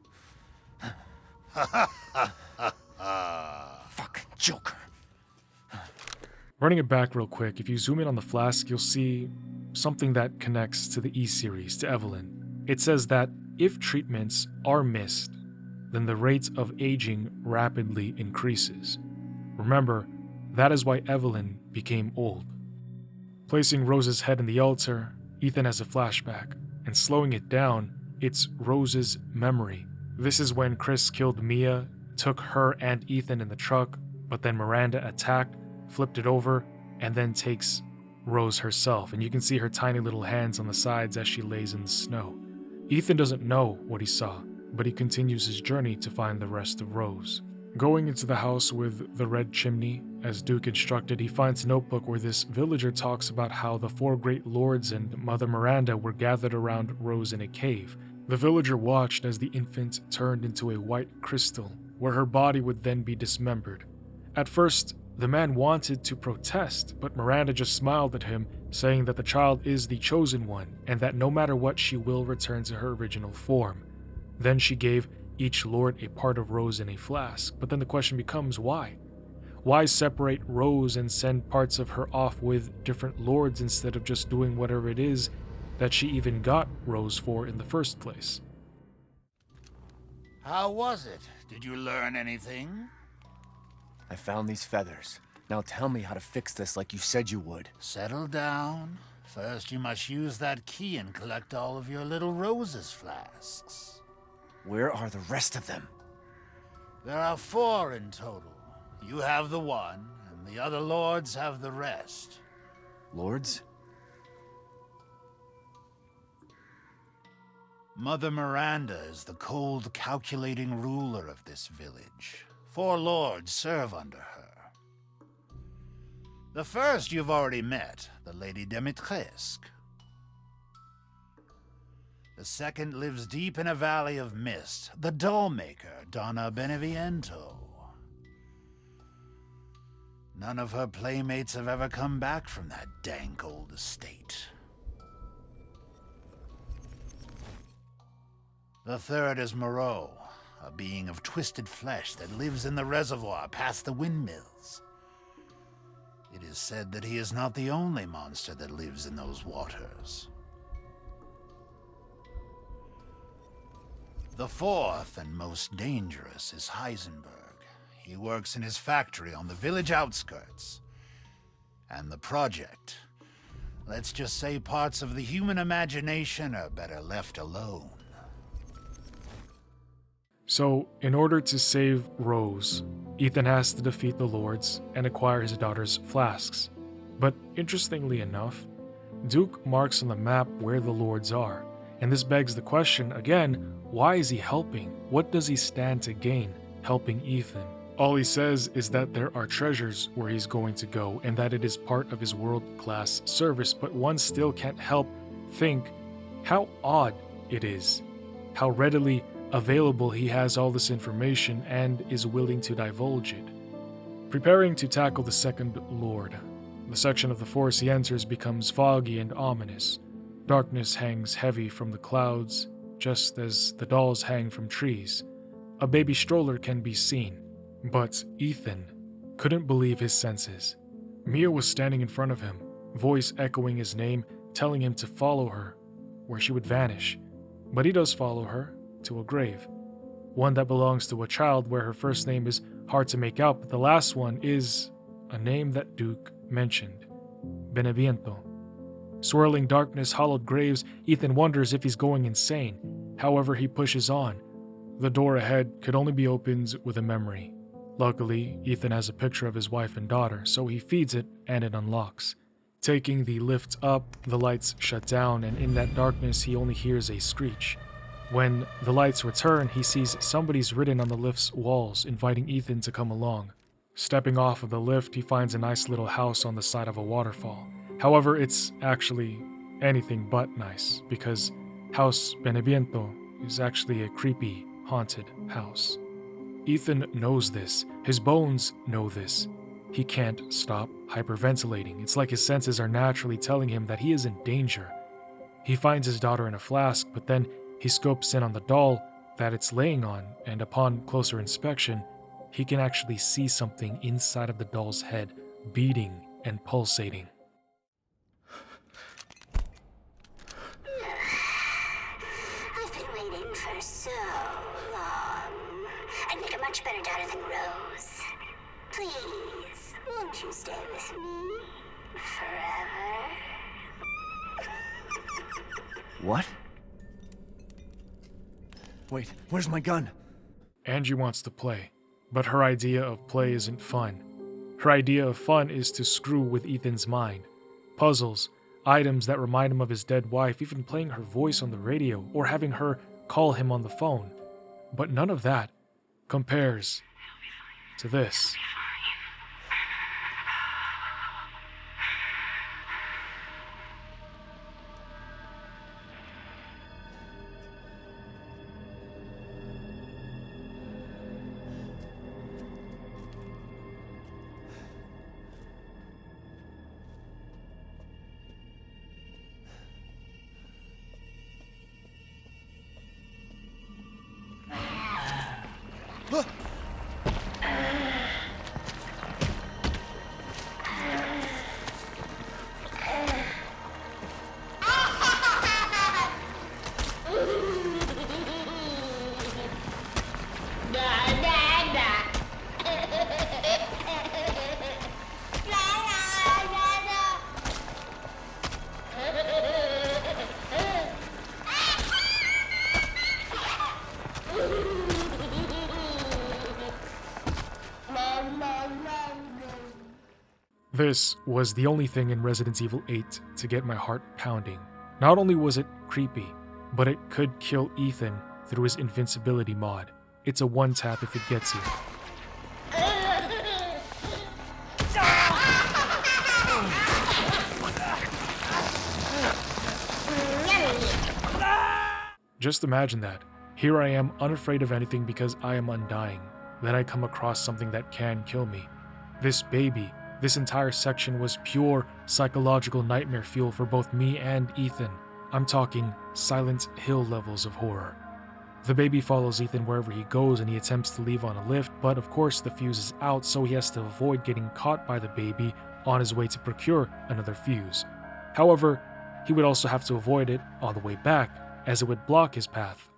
Fucking joker. Running it back real quick, if you zoom in on the flask, you'll see something that connects to the E-series, to Evelyn. It says that if treatments are missed, then the rate of aging rapidly increases. Remember, that is why Evelyn became old. Placing Rose's head in the altar, Ethan has a flashback, and slowing it down, it's Rose's memory. This is when Chris killed Mia, took her and Ethan in the truck, but then Miranda attacked, flipped it over, and then takes Rose herself, and you can see her tiny little hands on the sides as she lays in the snow. Ethan doesn't know what he saw, but he continues his journey to find the rest of Rose. Going into the house with the red chimney, as Duke instructed, he finds a notebook where this villager talks about how the 4 great lords and Mother Miranda were gathered around Rose in a cave. The villager watched as the infant turned into a white crystal, where her body would then be dismembered. At first, the man wanted to protest, but Miranda just smiled at him, saying that the child is the chosen one, and that no matter what, she will return to her original form. Then she gave each lord a part of Rose in a flask, but then the question becomes why? Why separate Rose and send parts of her off with different lords instead of just doing whatever it is that she even got Rose for in the first place? How was it? Did you learn anything? I found these feathers. Now tell me how to fix this like you said you would. Settle down. First, you must use that key and collect all of your little Rose's flasks. Where are the rest of them? There are 4 in total. You have the one, and the other lords have the rest. Lords? Mother Miranda is the cold, calculating ruler of this village. 4 lords serve under her. The first you've already met, the Lady Dimitrescu. The second lives deep in a valley of mist, the doll-maker, Donna Beneviento. None of her playmates have ever come back from that dank old estate. The third is Moreau, a being of twisted flesh that lives in the reservoir past the windmills. It is said that he is not the only monster that lives in those waters. The fourth and most dangerous is Heisenberg. He works in his factory on the village outskirts. And the project. Let's just say parts of the human imagination are better left alone. So, in order to save Rose, Ethan has to defeat the lords and acquire his daughter's flasks. But interestingly enough, Duke marks on the map where the lords are. And this begs the question, again, why is he helping? What does he stand to gain helping Ethan? All he says is that there are treasures where he's going to go and that it is part of his world-class service, but one still can't help think how odd it is, how readily available he has all this information and is willing to divulge it. Preparing to tackle the second Lord, the section of the forest he enters becomes foggy and ominous. Darkness hangs heavy from the clouds, just as the dolls hang from trees. A baby stroller can be seen. But Ethan couldn't believe his senses. Mia was standing in front of him, voice echoing his name, telling him to follow her, where she would vanish. But he does follow her to a grave, one that belongs to a child where her first name is hard to make out, but the last one is a name that Duke mentioned, Beneviento. Swirling darkness, hollowed graves, Ethan wonders if he's going insane. However, he pushes on. The door ahead could only be opened with a memory. Luckily, Ethan has a picture of his wife and daughter, so he feeds it and it unlocks. Taking the lift up, the lights shut down, and in that darkness he only hears a screech. When the lights return, he sees somebody's written on the lift's walls, inviting Ethan to come along. Stepping off of the lift, he finds a nice little house on the side of a waterfall. However, it's actually anything but nice, because House Beneviento is actually a creepy, haunted house. Ethan knows this. His bones know this. He can't stop hyperventilating. It's like his senses are naturally telling him that he is in danger. He finds his daughter in a flask, but then he scopes in on the doll that it's laying on, and upon closer inspection, he can actually see something inside of the doll's head, beating and pulsating. I've been waiting for so long. I'd make a much better daughter than Rose. Please, won't you stay with me forever? What? Wait, where's my gun? Angie wants to play, but her idea of play isn't fun. Her idea of fun is to screw with Ethan's mind. Puzzles, items that remind him of his dead wife, even playing her voice on the radio or having her call him on the phone. But none of that compares to this. This was the only thing in Resident Evil 8 to get my heart pounding. Not only was it creepy, but it could kill Ethan through his invincibility mod. It's a one-tap if it gets you. Just imagine that. Here I am, unafraid of anything because I am undying. Then I come across something that can kill me. This baby, this entire section was pure psychological nightmare fuel for both me and Ethan. I'm talking Silent Hill levels of horror. The baby follows Ethan wherever he goes and he attempts to leave on a lift, but of course the fuse is out, so he has to avoid getting caught by the baby on his way to procure another fuse. However, he would also have to avoid it on the way back, as it would block his path.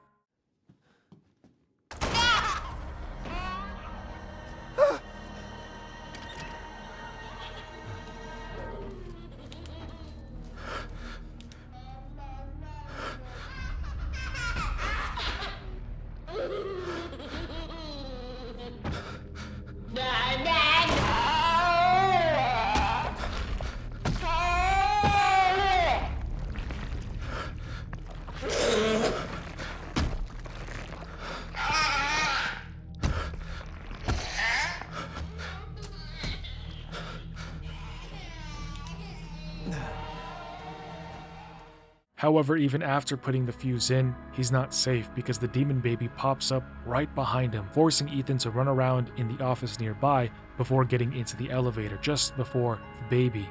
However, even after putting the fuse in, he's not safe because the demon baby pops up right behind him, forcing Ethan to run around in the office nearby before getting into the elevator just before the baby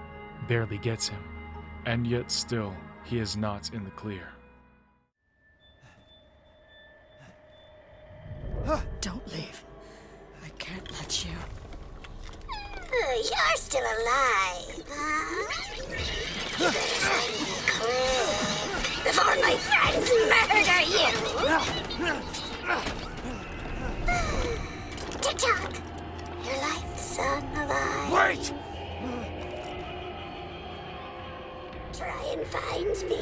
barely gets him. And yet still, he is not in the clear. Don't leave. I can't let you. You're still alive, huh? You better find me quick before my friends murder you! Tick-tock! Your life's on the line. Wait! Try and find me.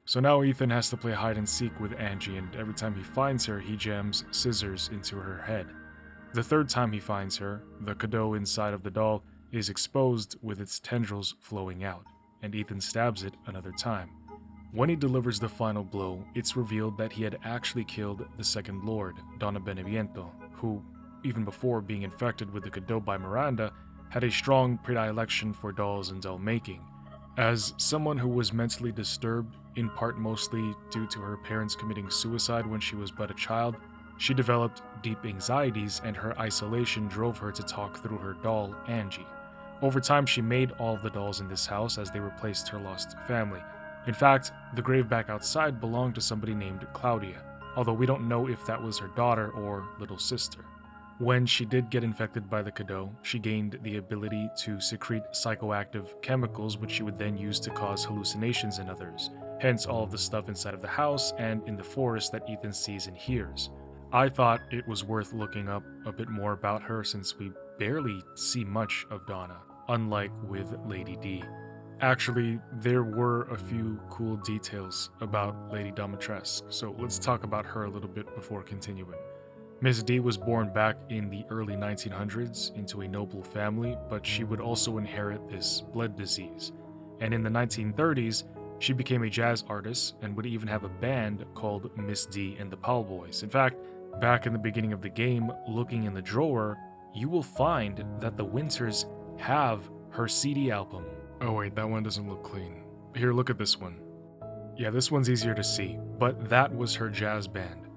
So now Ethan has to play hide and seek with Angie, and every time he finds her, he jams scissors into her head. The third time he finds her, the cadeau inside of the doll is exposed with its tendrils flowing out, and Ethan stabs it another time. When he delivers the final blow, it's revealed that he had actually killed the second lord, Donna Beneviento, who, even before being infected with the cadeau by Miranda, had a strong predilection for dolls and doll making. As someone who was mentally disturbed, in part mostly due to her parents committing suicide when she was but a child, she developed deep anxieties, and her isolation drove her to talk through her doll, Angie. Over time, she made all of the dolls in this house as they replaced her lost family. In fact, the grave back outside belonged to somebody named Claudia, although we don't know if that was her daughter or little sister. When she did get infected by the cadeau, she gained the ability to secrete psychoactive chemicals, which she would then use to cause hallucinations in others, hence all of the stuff inside of the house and in the forest that Ethan sees and hears. I thought it was worth looking up a bit more about her since we barely see much of Donna, unlike with Lady D. Actually, there were a few cool details about Lady Dimitrescu, so let's talk about her a little bit before continuing. Miss D was born back in the early 1900s into a noble family, but she would also inherit this blood disease. And in the 1930s, she became a jazz artist and would even have a band called Miss D and the Powell Boys. In fact, back in the beginning of the game, looking in the drawer, you will find that the Winters have her CD album. Oh wait, that one doesn't look clean. Here, look at this one. Yeah, this one's easier to see, but that was her jazz band.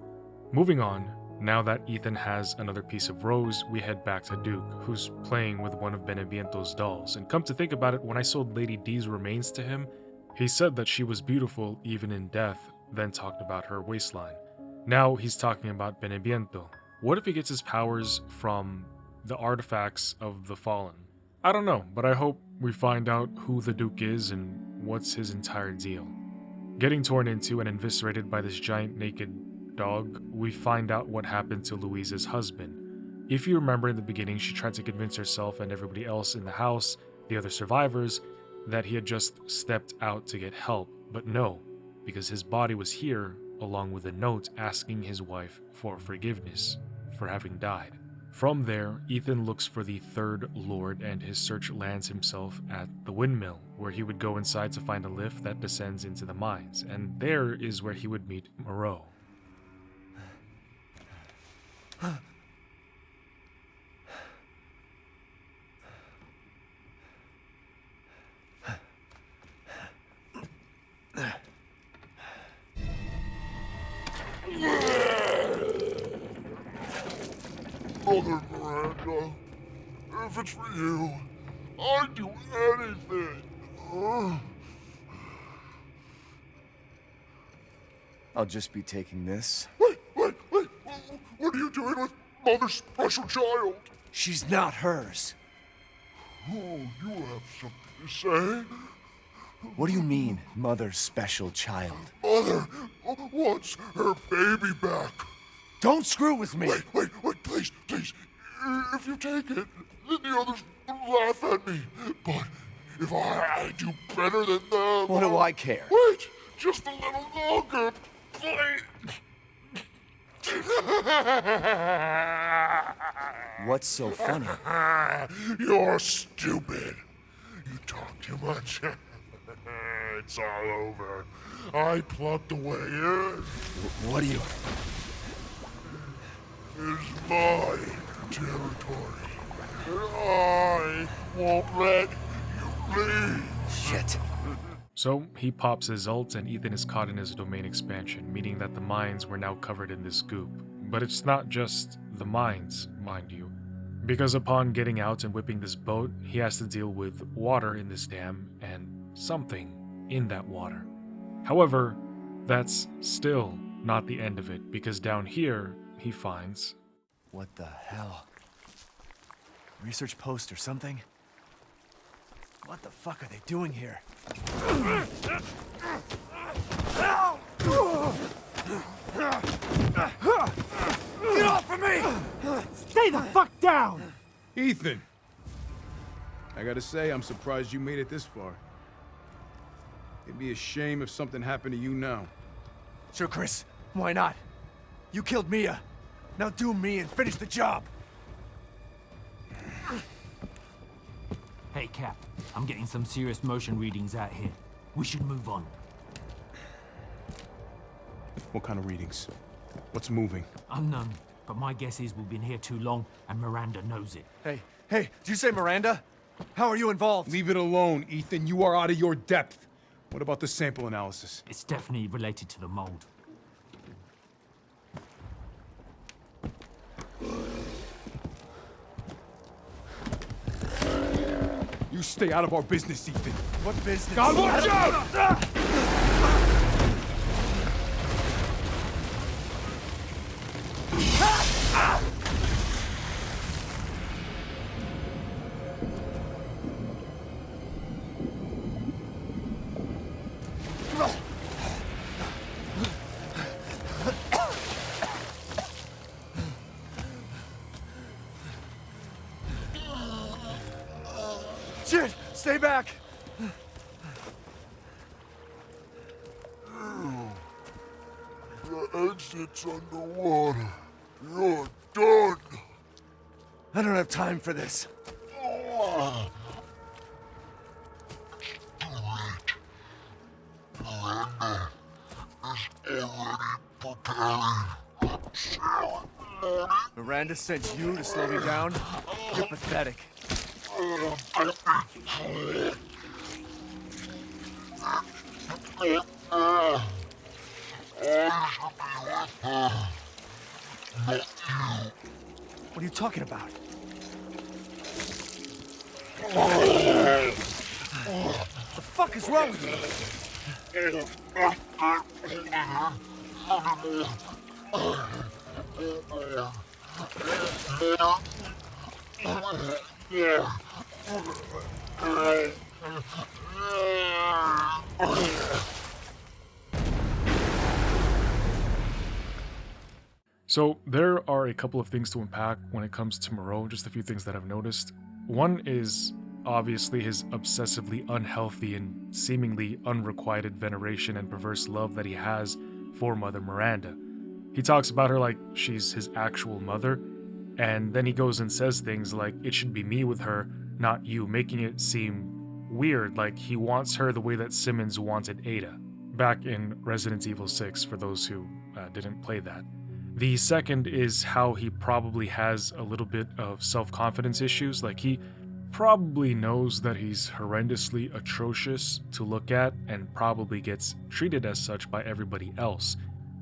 Moving on, now that Ethan has another piece of Rose, we head back to Duke, who's playing with one of Beneviento's dolls. And come to think about it, when I sold Lady D's remains to him, he said that she was beautiful even in death, then talked about her waistline. Now he's talking about Beneviento. What if he gets his powers from the artifacts of the Fallen? I don't know, but I hope we find out who the Duke is and what's his entire deal. Getting torn into and eviscerated by this giant naked dog, we find out what happened to Louise's husband. If you remember in the beginning, she tried to convince herself and everybody else in the house, the other survivors, that he had just stepped out to get help, but no, because his body was here along with a note asking his wife for forgiveness for having died. From there, Ethan looks for the third lord and his search lands himself at the windmill, where he would go inside to find a lift that descends into the mines, and there is where he would meet Moreau. Brother Miranda, if it's for you, I'd do anything. I'll just be taking this. Wait! What are you doing with Mother's special child? She's not hers. Oh, you have something to say? What do you mean, Mother's special child? Mother wants her baby back. Don't screw with me! Wait, please. If you take it, then the others will laugh at me. But if I do better than them... What do I care? Wait, just a little longer, please. What's so funny? You're stupid. You talk too much. It's all over. I plugged away in. What do you... It's my territory. And I won't let you leave. Shit. What? So he pops his ult and Ethan is caught in his domain expansion, meaning that the mines were now covered in this goop. But it's not just the mines, mind you, because upon getting out and whipping this boat, he has to deal with water in this dam and something in that water. However, that's still not the end of it, because down here he finds... What the hell? Research post or something? What the fuck are they doing here? Get off of me! Stay the fuck down! Ethan! I gotta say, I'm surprised you made it this far. It'd be a shame if something happened to you now. Sure, Chris. Why not? You killed Mia. Now do me and finish the job! Hey, Cap. I'm getting some serious motion readings out here. We should move on. What kind of readings? What's moving? Unknown, but my guess is we've been here too long, and Miranda knows it. Hey, did you say Miranda? How are you involved? Leave it alone, Ethan. You are out of your depth. What about the sample analysis? It's definitely related to the mold. You stay out of our business, Ethan. What business? God, watch out! Shit! Stay back! The exit's underwater. You're done. I don't have time for this. Miranda is already preparing. Miranda sent you to slow me down? You're pathetic. What are you talking about? What the fuck is wrong with you? So there are a couple of things to unpack when it comes to Moreau, just a few things that I've noticed. One is obviously his obsessively unhealthy and seemingly unrequited veneration and perverse love that he has for Mother Miranda. He talks about her like she's his actual mother, and then he goes and says things like, it should be me with her, not you, making it seem weird, like he wants her the way that Simmons wanted Ada, back in Resident Evil 6, for those who didn't play that. The second is how he probably has a little bit of self-confidence issues, like he probably knows that he's horrendously atrocious to look at and probably gets treated as such by everybody else.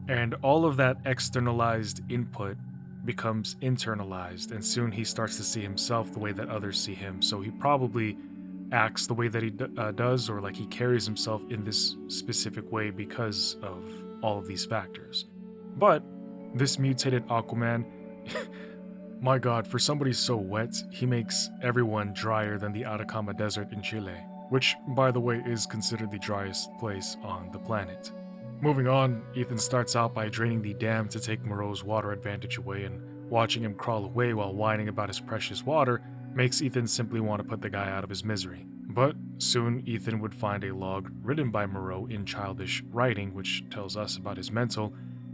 And all of that externalized input becomes internalized, and soon he starts to see himself the way that others see him, so he probably acts the way that he does, or like he carries himself in this specific way because of all of these factors. But this mutated Aquaman, my god, for somebody so wet, he makes everyone drier than the Atacama Desert in Chile, which, by the way, is considered the driest place on the planet. Moving on, Ethan starts out by draining the dam to take Moreau's water advantage away, and watching him crawl away while whining about his precious water makes Ethan simply want to put the guy out of his misery. But soon, Ethan would find a log written by Moreau in childish writing, which tells us about his mental,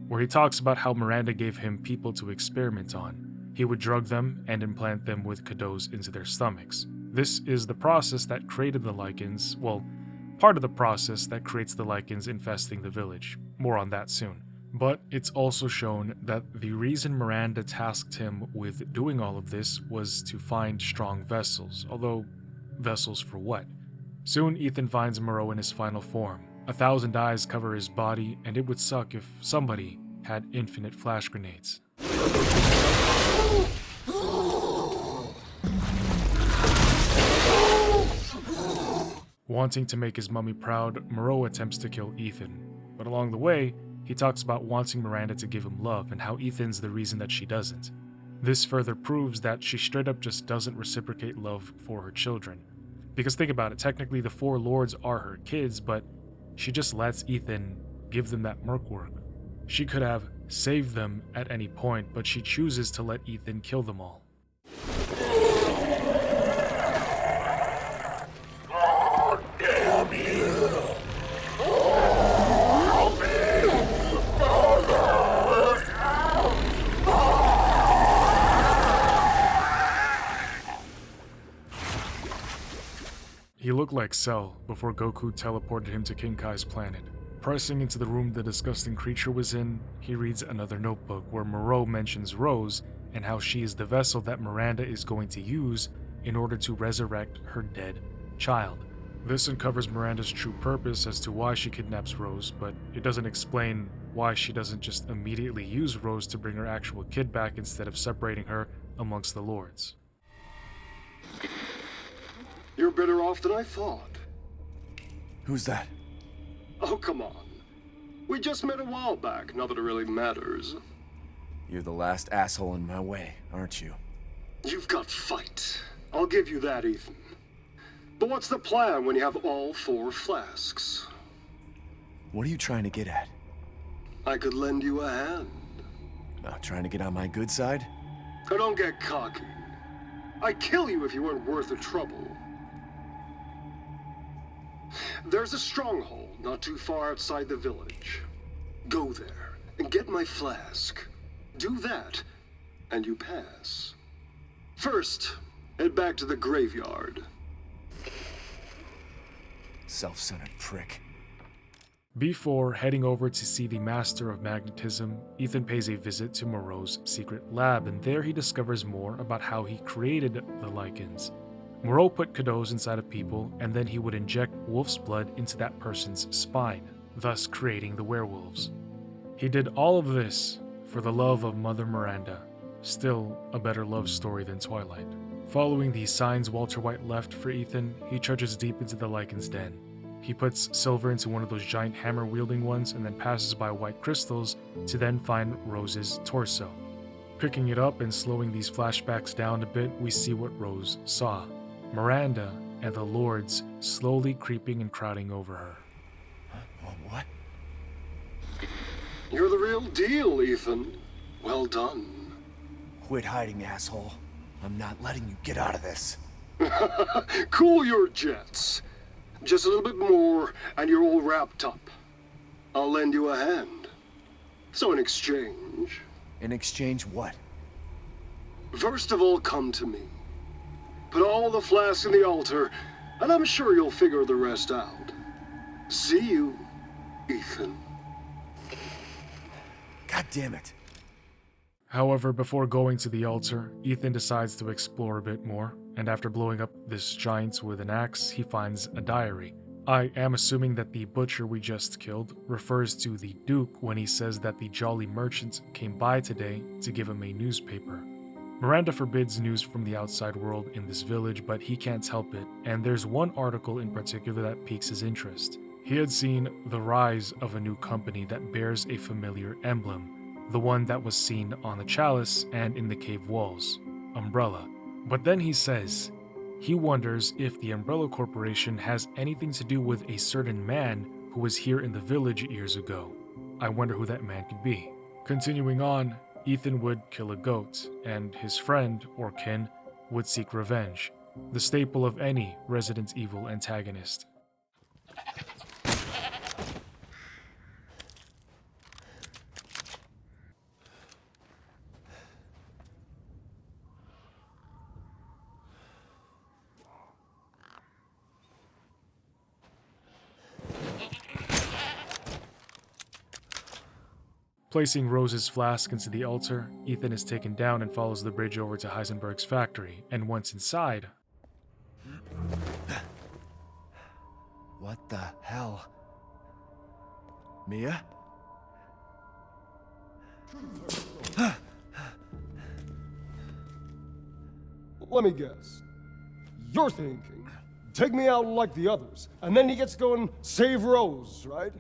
where he talks about how Miranda gave him people to experiment on. He would drug them and implant them with cadeaux into their stomachs. This is the process that created the lichens, well, part of the process that creates the lichens infesting the village. More on that soon. But it's also shown that the reason Miranda tasked him with doing all of this was to find strong vessels, although vessels for what? Soon, Ethan finds Moreau in his final form. 1,000 eyes cover his body, and it would suck if somebody had infinite flash grenades. Wanting to make his mummy proud, Moreau attempts to kill Ethan. But along the way, he talks about wanting Miranda to give him love and how Ethan's the reason that she doesn't. This further proves that she straight up just doesn't reciprocate love for her children. Because think about it, technically the 4 lords are her kids, but she just lets Ethan give them that merc work. She could have saved them at any point, but she chooses to let Ethan kill them all. God damn you! Help me! Father! He looked like Cell before Goku teleported him to King Kai's planet. Pressing into the room the disgusting creature was in, he reads another notebook where Moreau mentions Rose and how she is the vessel that Miranda is going to use in order to resurrect her dead child. This uncovers Miranda's true purpose as to why she kidnaps Rose, but it doesn't explain why she doesn't just immediately use Rose to bring her actual kid back instead of separating her amongst the lords. You're better off than I thought. Who's that? Oh, come on. We just met a while back, not that it really matters. You're the last asshole in my way, aren't you? You've got fight. I'll give you that, Ethan. But what's the plan when you have all 4 flasks? What are you trying to get at? I could lend you a hand. Trying to get on my good side? Oh, don't get cocky. I'd kill you if you weren't worth the trouble. There's a stronghold not too far outside the village. Go there and get my flask. Do that, and you pass. First, head back to the graveyard. Self-centered prick. Before heading over to see the Master of Magnetism, Ethan pays a visit to Moreau's secret lab, and there he discovers more about how he created the Lycans. Moreau put Cadeaux inside of people, and then he would inject wolf's blood into that person's spine, thus creating the werewolves. He did all of this for the love of Mother Miranda, still a better love story than Twilight. Following the signs Walter White left for Ethan, he trudges deep into the Lycan's den. He puts Silver into one of those giant hammer-wielding ones and then passes by white crystals to then find Rose's torso. Picking it up and slowing these flashbacks down a bit, we see what Rose saw. Miranda and the Lords slowly creeping and crowding over her. What? You're the real deal, Ethan. Well done. Quit hiding, asshole. I'm not letting you get out of this. Cool your jets. Just a little bit more, and you're all wrapped up. I'll lend you a hand. So in exchange... In exchange what? First of all, come to me. Put all the flasks in the altar, and I'm sure you'll figure the rest out. See you, Ethan. God damn it. However, before going to the altar, Ethan decides to explore a bit more, and after blowing up this giant with an axe, he finds a diary. I am assuming that the butcher we just killed refers to the Duke when he says that the jolly merchant came by today to give him a newspaper. Miranda forbids news from the outside world in this village, but he can't help it, and there's one article in particular that piques his interest. He had seen the rise of a new company that bears a familiar emblem, the one that was seen on the chalice and in the cave walls, Umbrella. But then he says he wonders if the Umbrella Corporation has anything to do with a certain man who was here in the village years ago. I wonder who that man could be. Continuing on, Ethan would kill a goat, and his friend, or kin, would seek revenge, the staple of any Resident Evil antagonist. Placing Rose's flask into the altar, Ethan is taken down and follows the bridge over to Heisenberg's factory, and once inside... What the hell? Mia? Let me guess. You're thinking, take me out like the others, and then he gets to go and save Rose, right?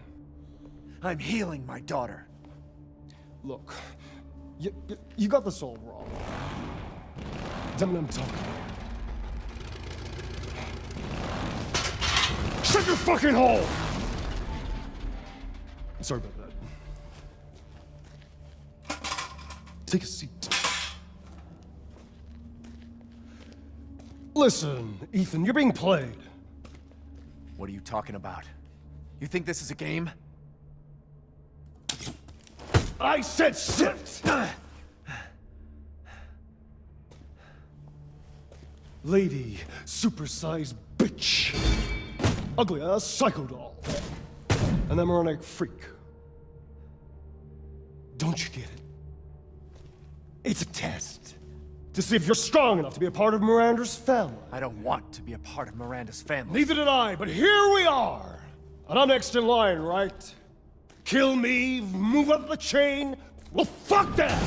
I'm healing my daughter. Look, you got this all wrong. Damn it, I'm talking. Shut your fucking hole! Sorry about that. Take a seat. Listen, Ethan, you're being played. What are you talking about? You think this is a game? I said sit! Lady, supersized bitch. Ugly ass psycho doll. An moronic freak. Don't you get it? It's a test. To see if you're strong enough to be a part of Miranda's family. I don't want to be a part of Miranda's family. Neither did I, but here we are. And I'm next in line, right? Kill me, move up the chain? Well, fuck that!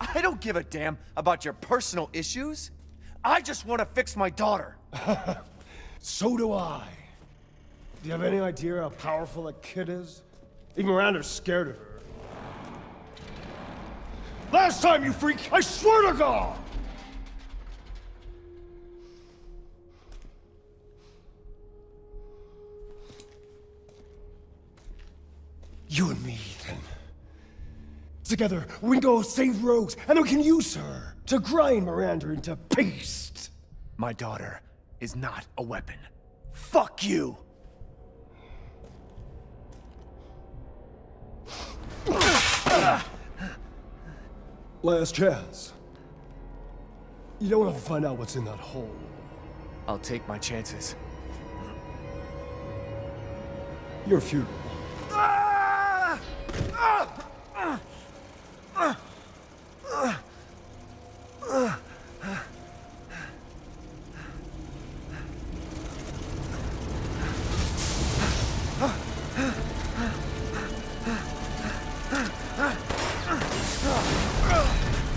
I don't give a damn about your personal issues. I just want to fix my daughter. So do I. Do you have any idea how powerful that kid is? Even Miranda's scared of her. Last time, you freak, I swear to God! You and me, Ethan. Together, we can go save Rose, and then we can use her to grind Miranda into paste. My daughter is not a weapon. Fuck you! Last chance. You don't want to find out what's in that hole. I'll take my chances. You're futile.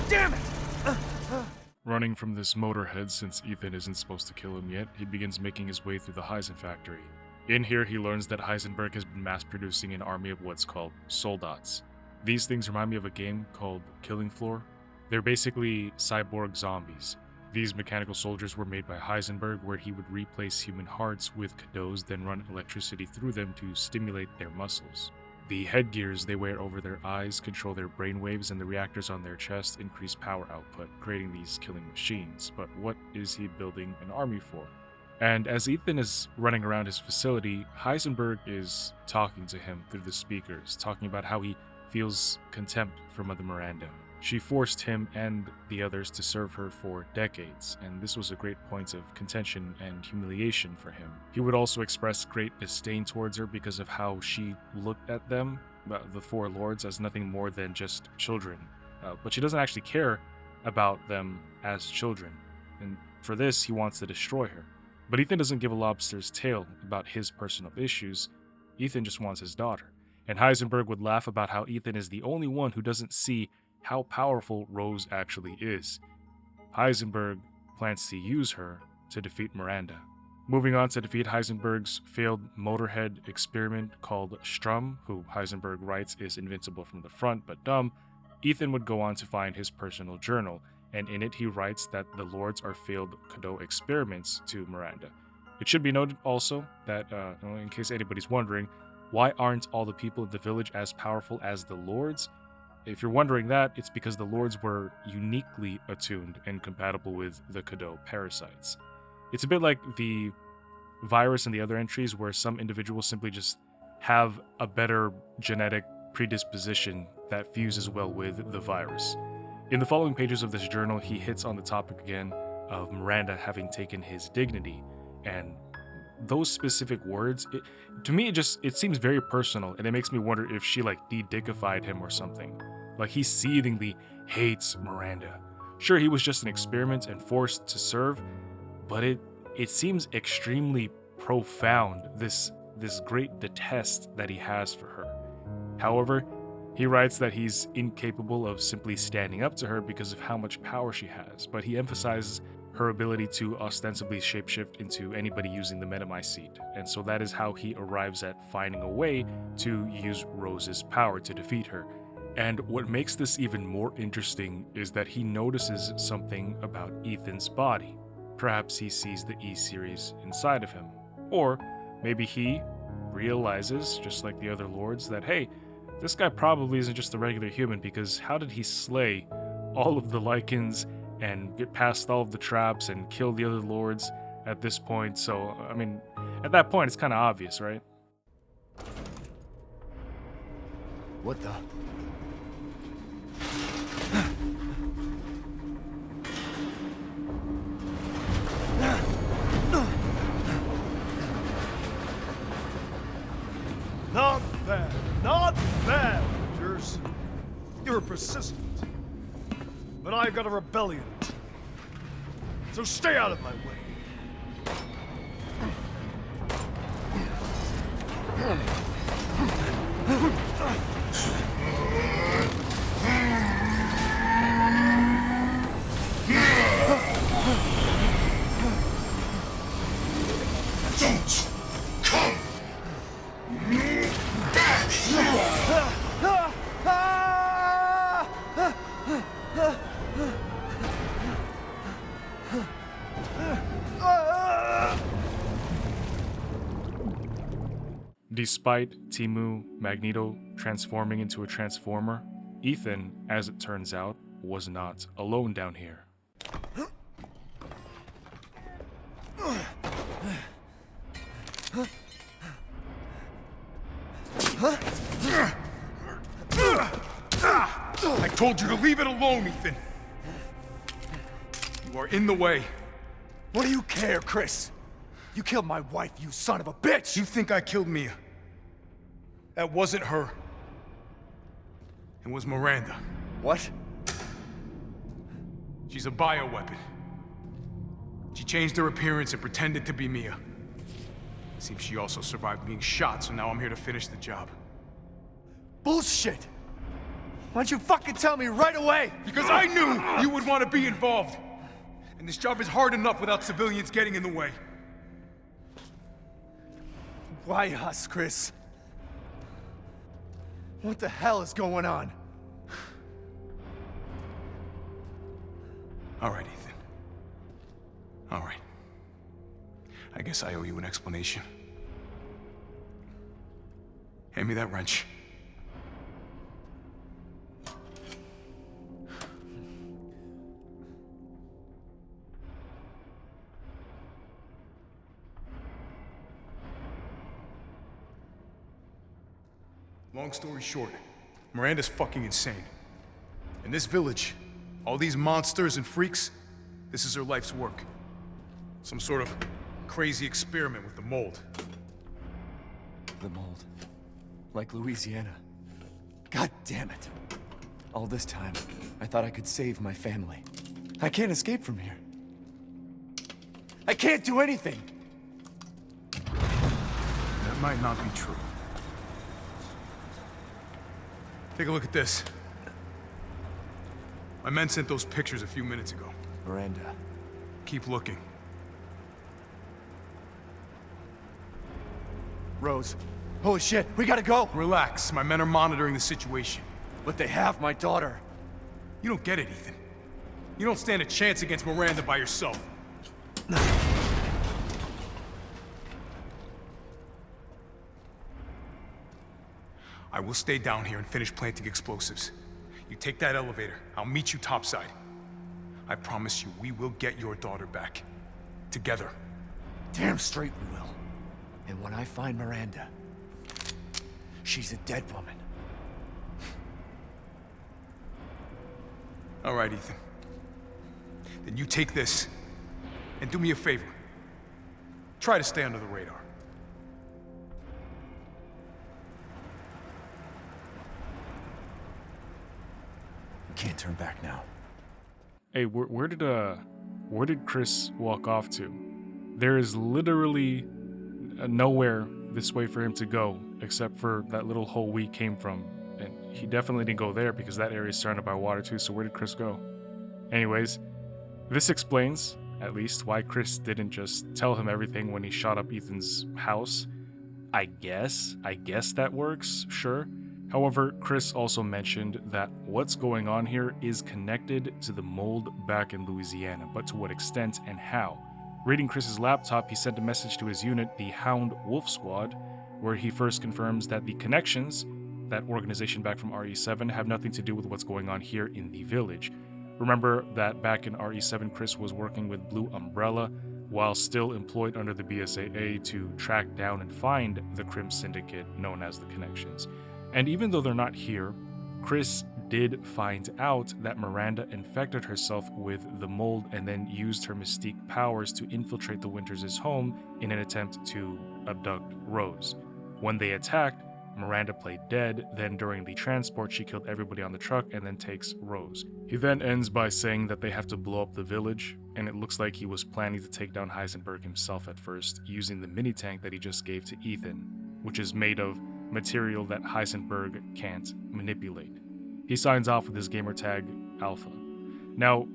Damn it! Running from this motorhead since Ethan isn't supposed to kill him yet, he begins making his way through the Heisenberg factory. In here, he learns that Heisenberg has been mass-producing an army of what's called soldats. These things remind me of a game called Killing Floor. They're basically cyborg zombies. These mechanical soldiers were made by Heisenberg, where he would replace human hearts with cadeaux, then run electricity through them to stimulate their muscles. The headgears they wear over their eyes control their brainwaves, and the reactors on their chest increase power output, creating these killing machines. But what is he building an army for? And as Ethan is running around his facility, Heisenberg is talking to him through the speakers, talking about how he feels contempt for Mother Miranda. She forced him and the others to serve her for decades, and this was a great point of contention and humiliation for him. He would also express great disdain towards her because of how she looked at them, the four lords, as nothing more than just children. But she doesn't actually care about them as children, and for this, he wants to destroy her. But Ethan doesn't give a lobster's tail about his personal issues. Ethan just wants his daughter. And Heisenberg would laugh about how Ethan is the only one who doesn't see how powerful Rose actually is. Heisenberg plans to use her to defeat Miranda. Moving on to defeat Heisenberg's failed motorhead experiment called Strum, who Heisenberg writes is invincible from the front but dumb, Ethan would go on to find his personal journal, and in it he writes that the Lords are failed cadeau experiments to Miranda. It should be noted also that, in case anybody's wondering, why aren't all the people in the village as powerful as the Lords? If you're wondering that, it's because the Lords were uniquely attuned and compatible with the cadeau parasites. It's a bit like the virus and the other entries where some individuals simply just have a better genetic predisposition that fuses well with the virus. In the following pages of this journal, he hits on the topic again of Miranda having taken his dignity, and those specific words, to me, it seems very personal, and it makes me wonder if she de-dickified him or something. Like, he seethingly hates Miranda. Sure, he was just an experiment and forced to serve, but it seems extremely profound, this this great detest that he has for her. However, he writes that he's incapable of simply standing up to her because of how much power she has, but he emphasizes her ability to ostensibly shapeshift into anybody using the Metamai seed, and so that is how he arrives at finding a way to use Rose's power to defeat her. And what makes this even more interesting is that he notices something about Ethan's body. Perhaps he sees the E-series inside of him. Or maybe he realizes, just like the other lords, that hey, this guy probably isn't just a regular human, because how did he slay all of the Lycans and get past all of the traps and kill the other lords at this point? So, I mean, at that point it's kind of obvious, right? What the? Not bad. Not bad, Rangers. You're persistent. But I've got a rebellion. So stay out of my way. Don't come Despite Timu Magneto transforming into a Transformer, Ethan, as it turns out, was not alone down here. I told you to leave it alone, Ethan. You are in the way. What do you care, Chris? You killed my wife, you son of a bitch! You think I killed Mia? That wasn't her. It was Miranda. What? She's a bioweapon. She changed her appearance and pretended to be Mia. It seems she also survived being shot, so now I'm here to finish the job. Bullshit! Why don't you fucking tell me right away? Because I knew you would want to be involved. And this job is hard enough without civilians getting in the way. Why us, Chris? What the hell is going on? All right, Ethan. All right. I guess I owe you an explanation. Hand me that wrench. Long story short, Miranda's fucking insane. In this village, all these monsters and freaks, this is her life's work. Some sort of crazy experiment with the mold. The mold. Like Louisiana. God damn it. All this time, I thought I could save my family. I can't escape from here. I can't do anything! That might not be true. Take a look at this. My men sent those pictures a few minutes ago. Miranda. Keep looking. Rose. Holy shit, we gotta go! Relax, my men are monitoring the situation. But they have my daughter. You don't get it, Ethan. You don't stand a chance against Miranda by yourself. I will stay down here and finish planting explosives. You take that elevator. I'll meet you topside. I promise you, we will get your daughter back. Together. Damn straight we will. And when I find Miranda, she's a dead woman. All right, Ethan. Then you take this, and do me a favor. Try to stay under the radar. Can't turn back now. Hey, where did Chris walk off to? There is literally nowhere this way for him to go, except for that little hole we came from. And he definitely didn't go there because that area is surrounded by water too, so where did Chris go? Anyways, this explains, at least, why Chris didn't just tell him everything when he shot up Ethan's house. I guess that works, sure. However, Chris also mentioned that what's going on here is connected to the mold back in Louisiana, but to what extent and how. Reading Chris's laptop, he sent a message to his unit, the Hound Wolf Squad, where he first confirms that the connections, that organization back from RE7, have nothing to do with what's going on here in the village. Remember that back in RE7, Chris was working with Blue Umbrella while still employed under the BSAA to track down and find the Crim Syndicate known as the Connections. And even though they're not here, Chris did find out that Miranda infected herself with the mold and then used her mystique powers to infiltrate the Winters' home in an attempt to abduct Rose. When they attacked, Miranda played dead, then during the transport she killed everybody on the truck and then takes Rose. He then ends by saying that they have to blow up the village, and it looks like he was planning to take down Heisenberg himself at first, using the mini-tank that he just gave to Ethan, which is made of material that Heisenberg can't manipulate. He signs off with his gamertag Alpha. Now,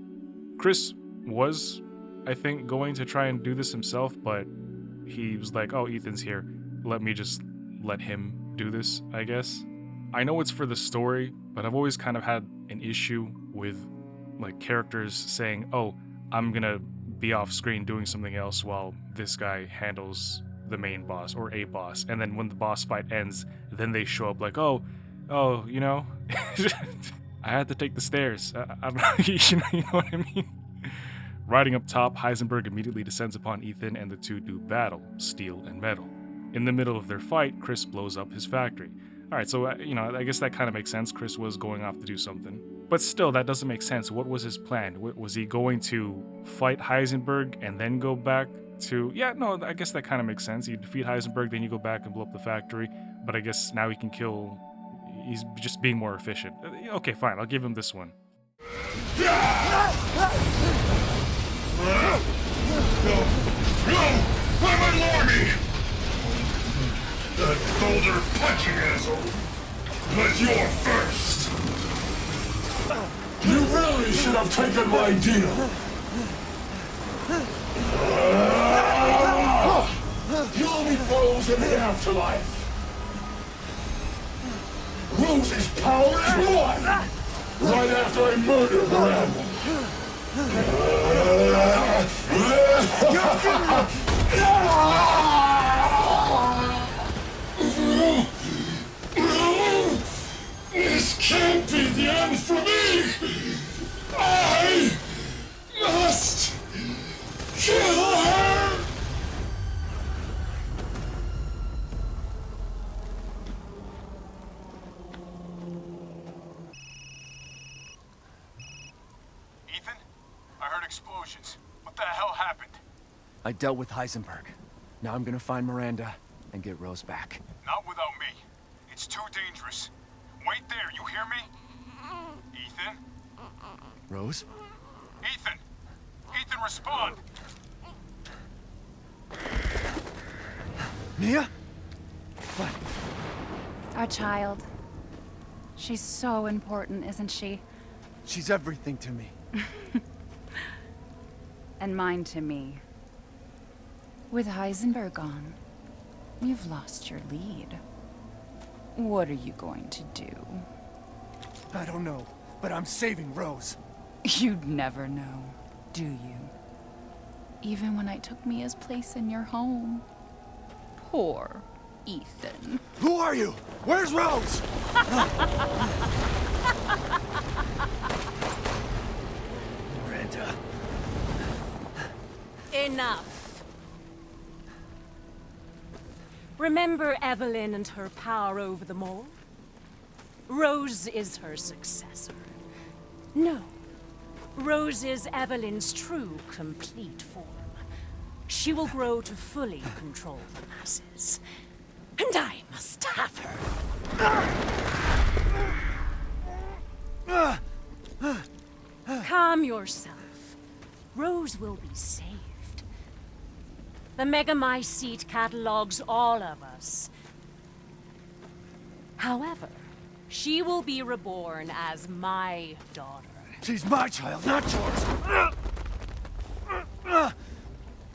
Chris was, I think, going to try and do this himself, but he was like, oh, Ethan's here, let me just let him do this, I guess. I know it's for the story, but I've always kind of had an issue with like characters saying, oh, I'm gonna be off screen doing something else while this guy handles the main boss or a boss, and then when the boss fight ends, then they show up like, oh, you know, I had to take the stairs. I don't know, you know what I mean? Riding up top, Heisenberg immediately descends upon Ethan and the two do battle, steel and metal. In the middle of their fight, Chris blows up his factory. Alright, so, I guess that kind of makes sense. Chris was going off to do something. But still, that doesn't make sense. What was his plan? Was he going to fight Heisenberg and then go back to... Yeah, no, I guess that kind of makes sense. You defeat Heisenberg, then you go back and blow up the factory. But I guess now he can kill... He's just being more efficient. Okay, fine, I'll give him this one. No! I'm an army! That boulder punching asshole! But you're first! You really should have taken my deal! You'll be frozen in the afterlife! Rose's power is one! Right after I murder Miranda! This can't be the end for me! I must kill her! Ethan? I heard explosions. What the hell happened? I dealt with Heisenberg. Now I'm gonna find Miranda and get Rose back. Not without me. It's too dangerous. Wait there, you hear me? Ethan? Rose? Ethan! Ethan, respond! Mia? What? Our child. She's so important, isn't she? She's everything to me. And mine to me. With Heisenberg gone, you've lost your lead. What are you going to do? I don't know, but I'm saving Rose. You'd never know, do you? Even when I took Mia's place in your home. Poor Ethan. Who are you? Where's Rose? Miranda. Enough. Remember Evelyn and her power over them all? Rose is her successor. No. Rose is Evelyn's true, complete form. She will grow to fully control the masses. And I must have her. Calm yourself. Rose will be saved. The Megamycete catalogs all of us. However, she will be reborn as my daughter. She's my child, not yours.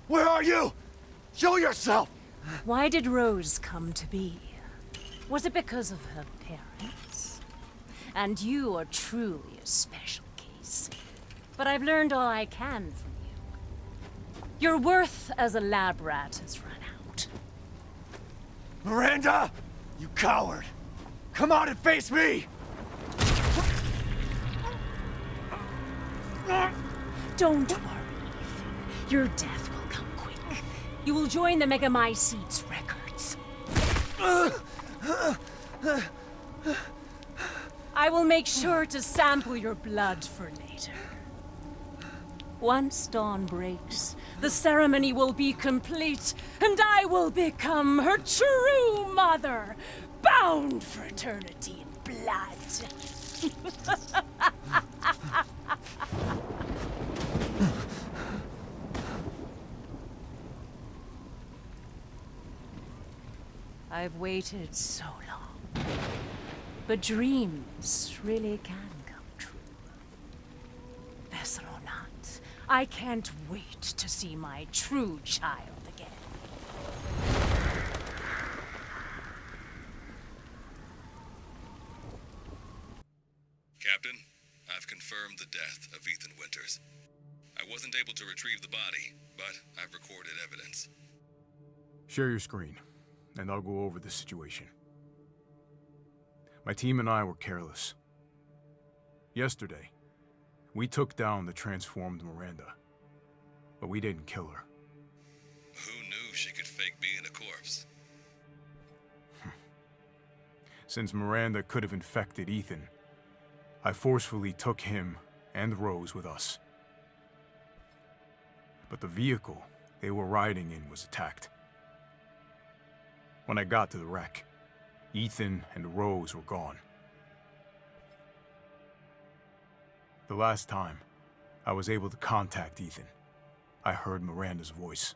Where are you? Show yourself! Why did Rose come to be? Was it because of her parents? And you are truly a special case. But I've learned all I can from you. Your worth as a lab rat has run out. Miranda! You coward! Come out and face me! Don't worry, Ethan. Your death will come quick. You will join the Megamycete's records. I will make sure to sample your blood for later. Once dawn breaks, the ceremony will be complete, and I will become her true mother, bound for eternity in blood. I've waited so long. But dreams really can come true. Vessel or not, I can't wait to see my true child again. Captain, I've confirmed the death of Ethan Winters. I wasn't able to retrieve the body, but I've recorded evidence. Share your screen, and I'll go over the situation. My team and I were careless. Yesterday, we took down the transformed Miranda, but we didn't kill her. Who knew she could fake being a corpse? Since Miranda could have infected Ethan, I forcefully took him and Rose with us. But the vehicle they were riding in was attacked. When I got to the wreck, Ethan and Rose were gone. The last time I was able to contact Ethan, I heard Miranda's voice.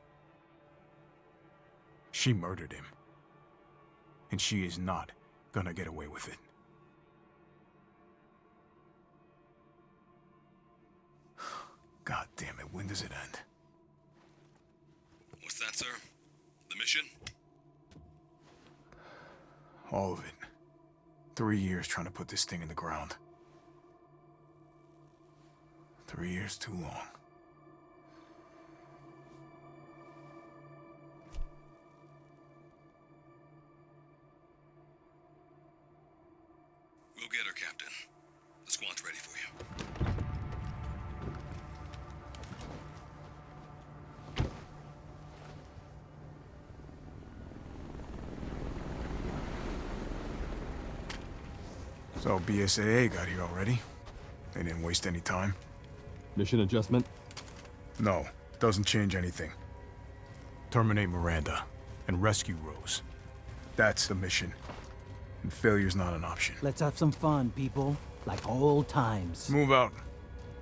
She murdered him, and she is not gonna get away with it. God damn it, when does it end? What's that, sir? The mission? All of it. 3 years trying to put this thing in the ground. 3 years too long. We'll get her, Captain. The squad's ready for you. So BSAA got here already? They didn't waste any time? Mission adjustment? No, doesn't change anything. Terminate Miranda and rescue Rose. That's the mission. And failure's not an option. Let's have some fun, people. Like old times. Move out.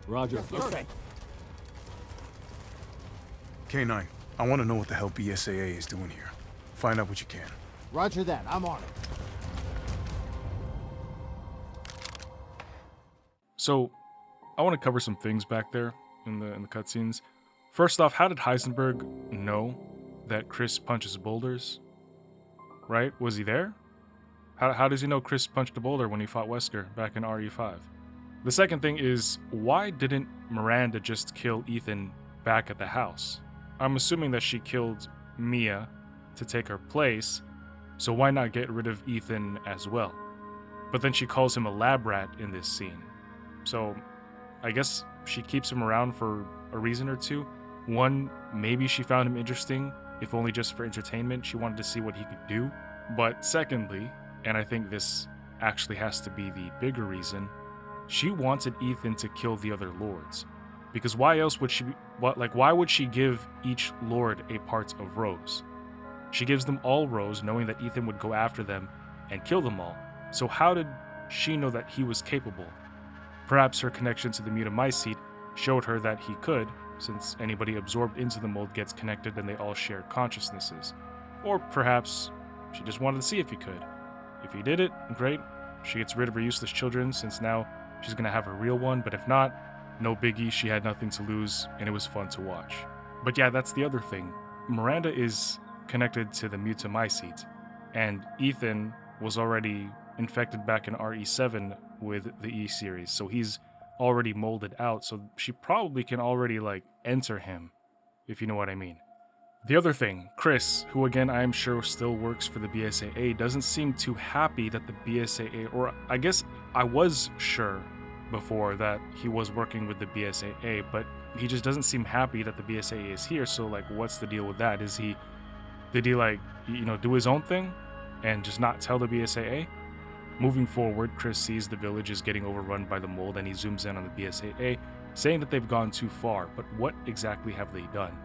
Roger. Yes, sir. K9, I want to know what the hell BSAA is doing here. Find out what you can. Roger that. I'm on it. So, I want to cover some things back there in the cutscenes. First off, how did Heisenberg know that Chris punches boulders? Right? Was he there? How does he know Chris punched a boulder when he fought Wesker back in RE5? The second thing is, why didn't Miranda just kill Ethan back at the house? I'm assuming that she killed Mia to take her place, so why not get rid of Ethan as well? But then she calls him a lab rat in this scene. So, I guess she keeps him around for a reason or two. One, maybe she found him interesting, if only just for entertainment. She wanted to see what he could do. But secondly, and I think this actually has to be the bigger reason, she wanted Ethan to kill the other lords. Because why else would she, why would she give each lord a part of Rose? She gives them all Rose, knowing that Ethan would go after them and kill them all. So how did she know that he was capable? Perhaps her connection to the Mutamycete showed her that he could, since anybody absorbed into the mold gets connected and they all share consciousnesses. Or perhaps she just wanted to see if he could. If he did it, great. She gets rid of her useless children, since now she's gonna have a real one, but if not, no biggie, she had nothing to lose, and it was fun to watch. But yeah, that's the other thing. Miranda is connected to the mutamycete, and Ethan was already infected back in RE7 with the E-series, so he's already molded out, so she probably can already, enter him, if you know what I mean. The other thing, Chris, who again I am sure still works for the BSAA, doesn't seem too happy that the BSAA, or I guess I was sure before that he was working with the BSAA, but he just doesn't seem happy that the BSAA is here, so what's the deal with that? Did he do his own thing and just not tell the BSAA? Moving forward, Chris sees the village is getting overrun by the mold and he zooms in on the BSAA, saying that they've gone too far, but what exactly have they done?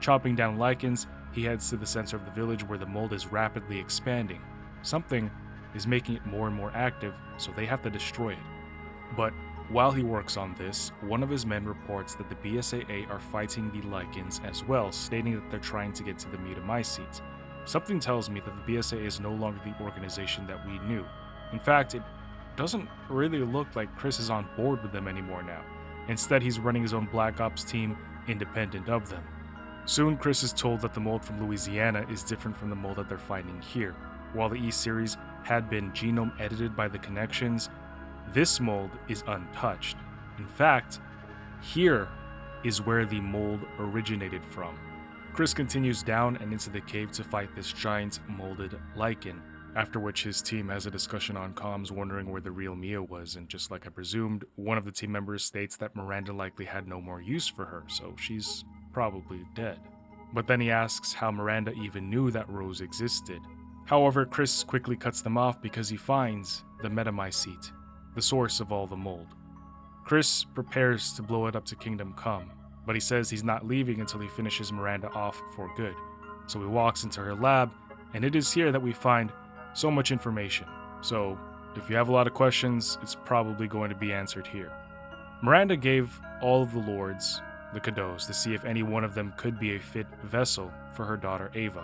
Chopping down lichens, he heads to the center of the village where the mold is rapidly expanding. Something is making it more and more active, so they have to destroy it. But while he works on this, one of his men reports that the BSAA are fighting the lichens as well, stating that they're trying to get to the mutamycete. Something tells me that the BSAA is no longer the organization that we knew. In fact, it doesn't really look like Chris is on board with them anymore now. Instead, he's running his own Black Ops team independent of them. Soon, Chris is told that the mold from Louisiana is different from the mold that they're finding here. While the E-series had been genome edited by the connections, this mold is untouched. In fact, here is where the mold originated from. Chris continues down and into the cave to fight this giant molded lichen, after which his team has a discussion on comms wondering where the real Mia was, and just like I presumed, one of the team members states that Miranda likely had no more use for her, so she's probably dead. But then he asks how Miranda even knew that Rose existed. However, Chris quickly cuts them off because he finds the metamycete, the source of all the mold. Chris prepares to blow it up to Kingdom Come, but he says he's not leaving until he finishes Miranda off for good. So he walks into her lab, and it is here that we find so much information. So if you have a lot of questions, it's probably going to be answered here. Miranda gave all of the lords the Cadeaux to see if any one of them could be a fit vessel for her daughter Ava.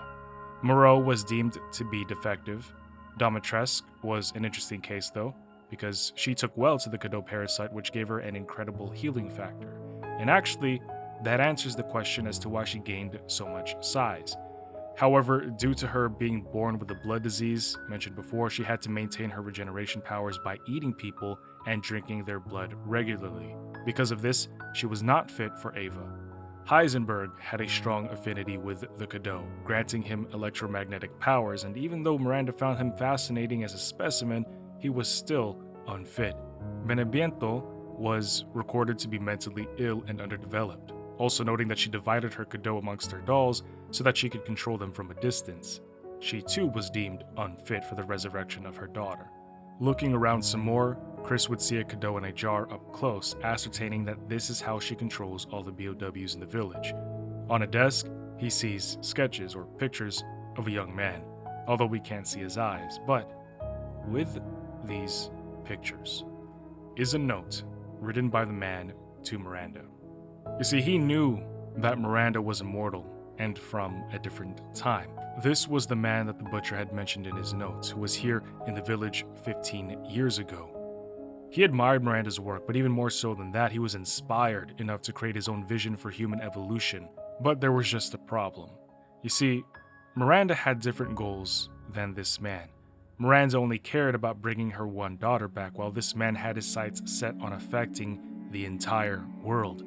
Moreau was deemed to be defective. Dimitrescu was an interesting case though, because she took well to the Cadeaux parasite, which gave her an incredible healing factor. And actually, that answers the question as to why she gained so much size. However, due to her being born with a blood disease mentioned before, she had to maintain her regeneration powers by eating people and drinking their blood regularly. Because of this, she was not fit for Ava. Heisenberg had a strong affinity with the Cadeaux, granting him electromagnetic powers, and even though Miranda found him fascinating as a specimen, he was still unfit. Beneviento was recorded to be mentally ill and underdeveloped, also noting that she divided her Cadeaux amongst her dolls so that she could control them from a distance. She too was deemed unfit for the resurrection of her daughter. Looking around some more, Chris would see a Cadeaux in a jar up close, ascertaining that this is how she controls all the BOWs in the village. On a desk, he sees sketches or pictures of a young man, although we can't see his eyes, but with these pictures is a note written by the man to Miranda. You see, he knew that Miranda was immortal and from a different time. This was the man that the butcher had mentioned in his notes, who was here in the village 15 years ago. He admired Miranda's work, but even more so than that, he was inspired enough to create his own vision for human evolution. But there was just a problem. You see, Miranda had different goals than this man. Miranda only cared about bringing her one daughter back, while this man had his sights set on affecting the entire world.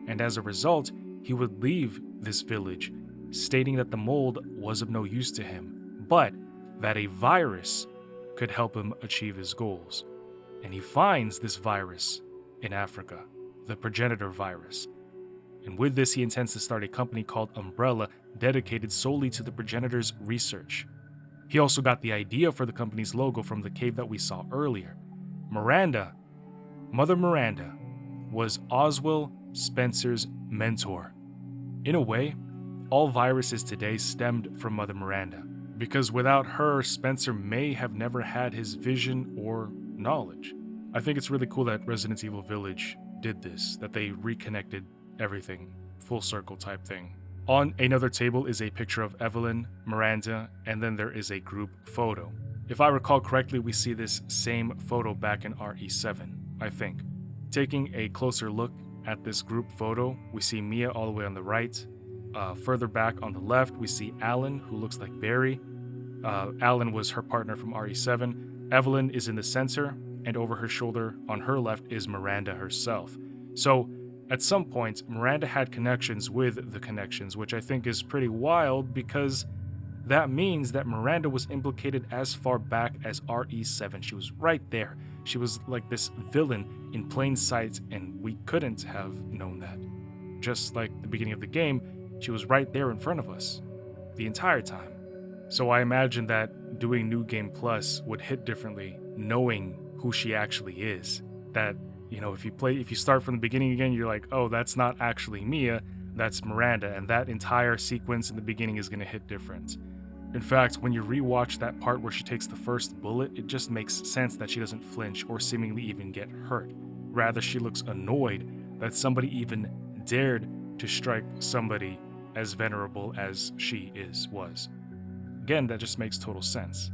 And as a result, he would leave this village, stating that the mold was of no use to him, but that a virus could help him achieve his goals. And he finds this virus in Africa, the progenitor virus. And with this, he intends to start a company called Umbrella, dedicated solely to the progenitor's research. He also got the idea for the company's logo from the cave that we saw earlier. Miranda, Mother Miranda, was Oswell Spencer's mentor. In a way, all viruses today stemmed from Mother Miranda, because without her, Spencer may have never had his vision or knowledge. I think it's really cool that Resident Evil Village did this, that they reconnected everything full circle type thing. On another table is a picture of Evelyn, Miranda, and then there is a group photo. If I recall correctly, we see this same photo back in RE7, I think. Taking a closer look at this group photo, we see Mia all the way on the right. Further back on the left, we see Alan, who looks like Barry. Alan was her partner from RE7. Evelyn is in the center, and over her shoulder on her left is Miranda herself. So, at some point, Miranda had connections with the connections, which I think is pretty wild because that means that Miranda was implicated as far back as RE7. She was right there. She was like this villain in plain sight, and we couldn't have known that. Just like the beginning of the game, she was right there in front of us the entire time. So I imagine that doing New Game Plus would hit differently, knowing who she actually is. That, you know, if you start from the beginning again, you're like, oh, that's not actually Mia, that's Miranda, and that entire sequence in the beginning is going to hit different. In fact, when you rewatch that part where she takes the first bullet, it just makes sense that she doesn't flinch or seemingly even get hurt. Rather, she looks annoyed that somebody even dared to strike somebody as venerable as she was. Again, that just makes total sense.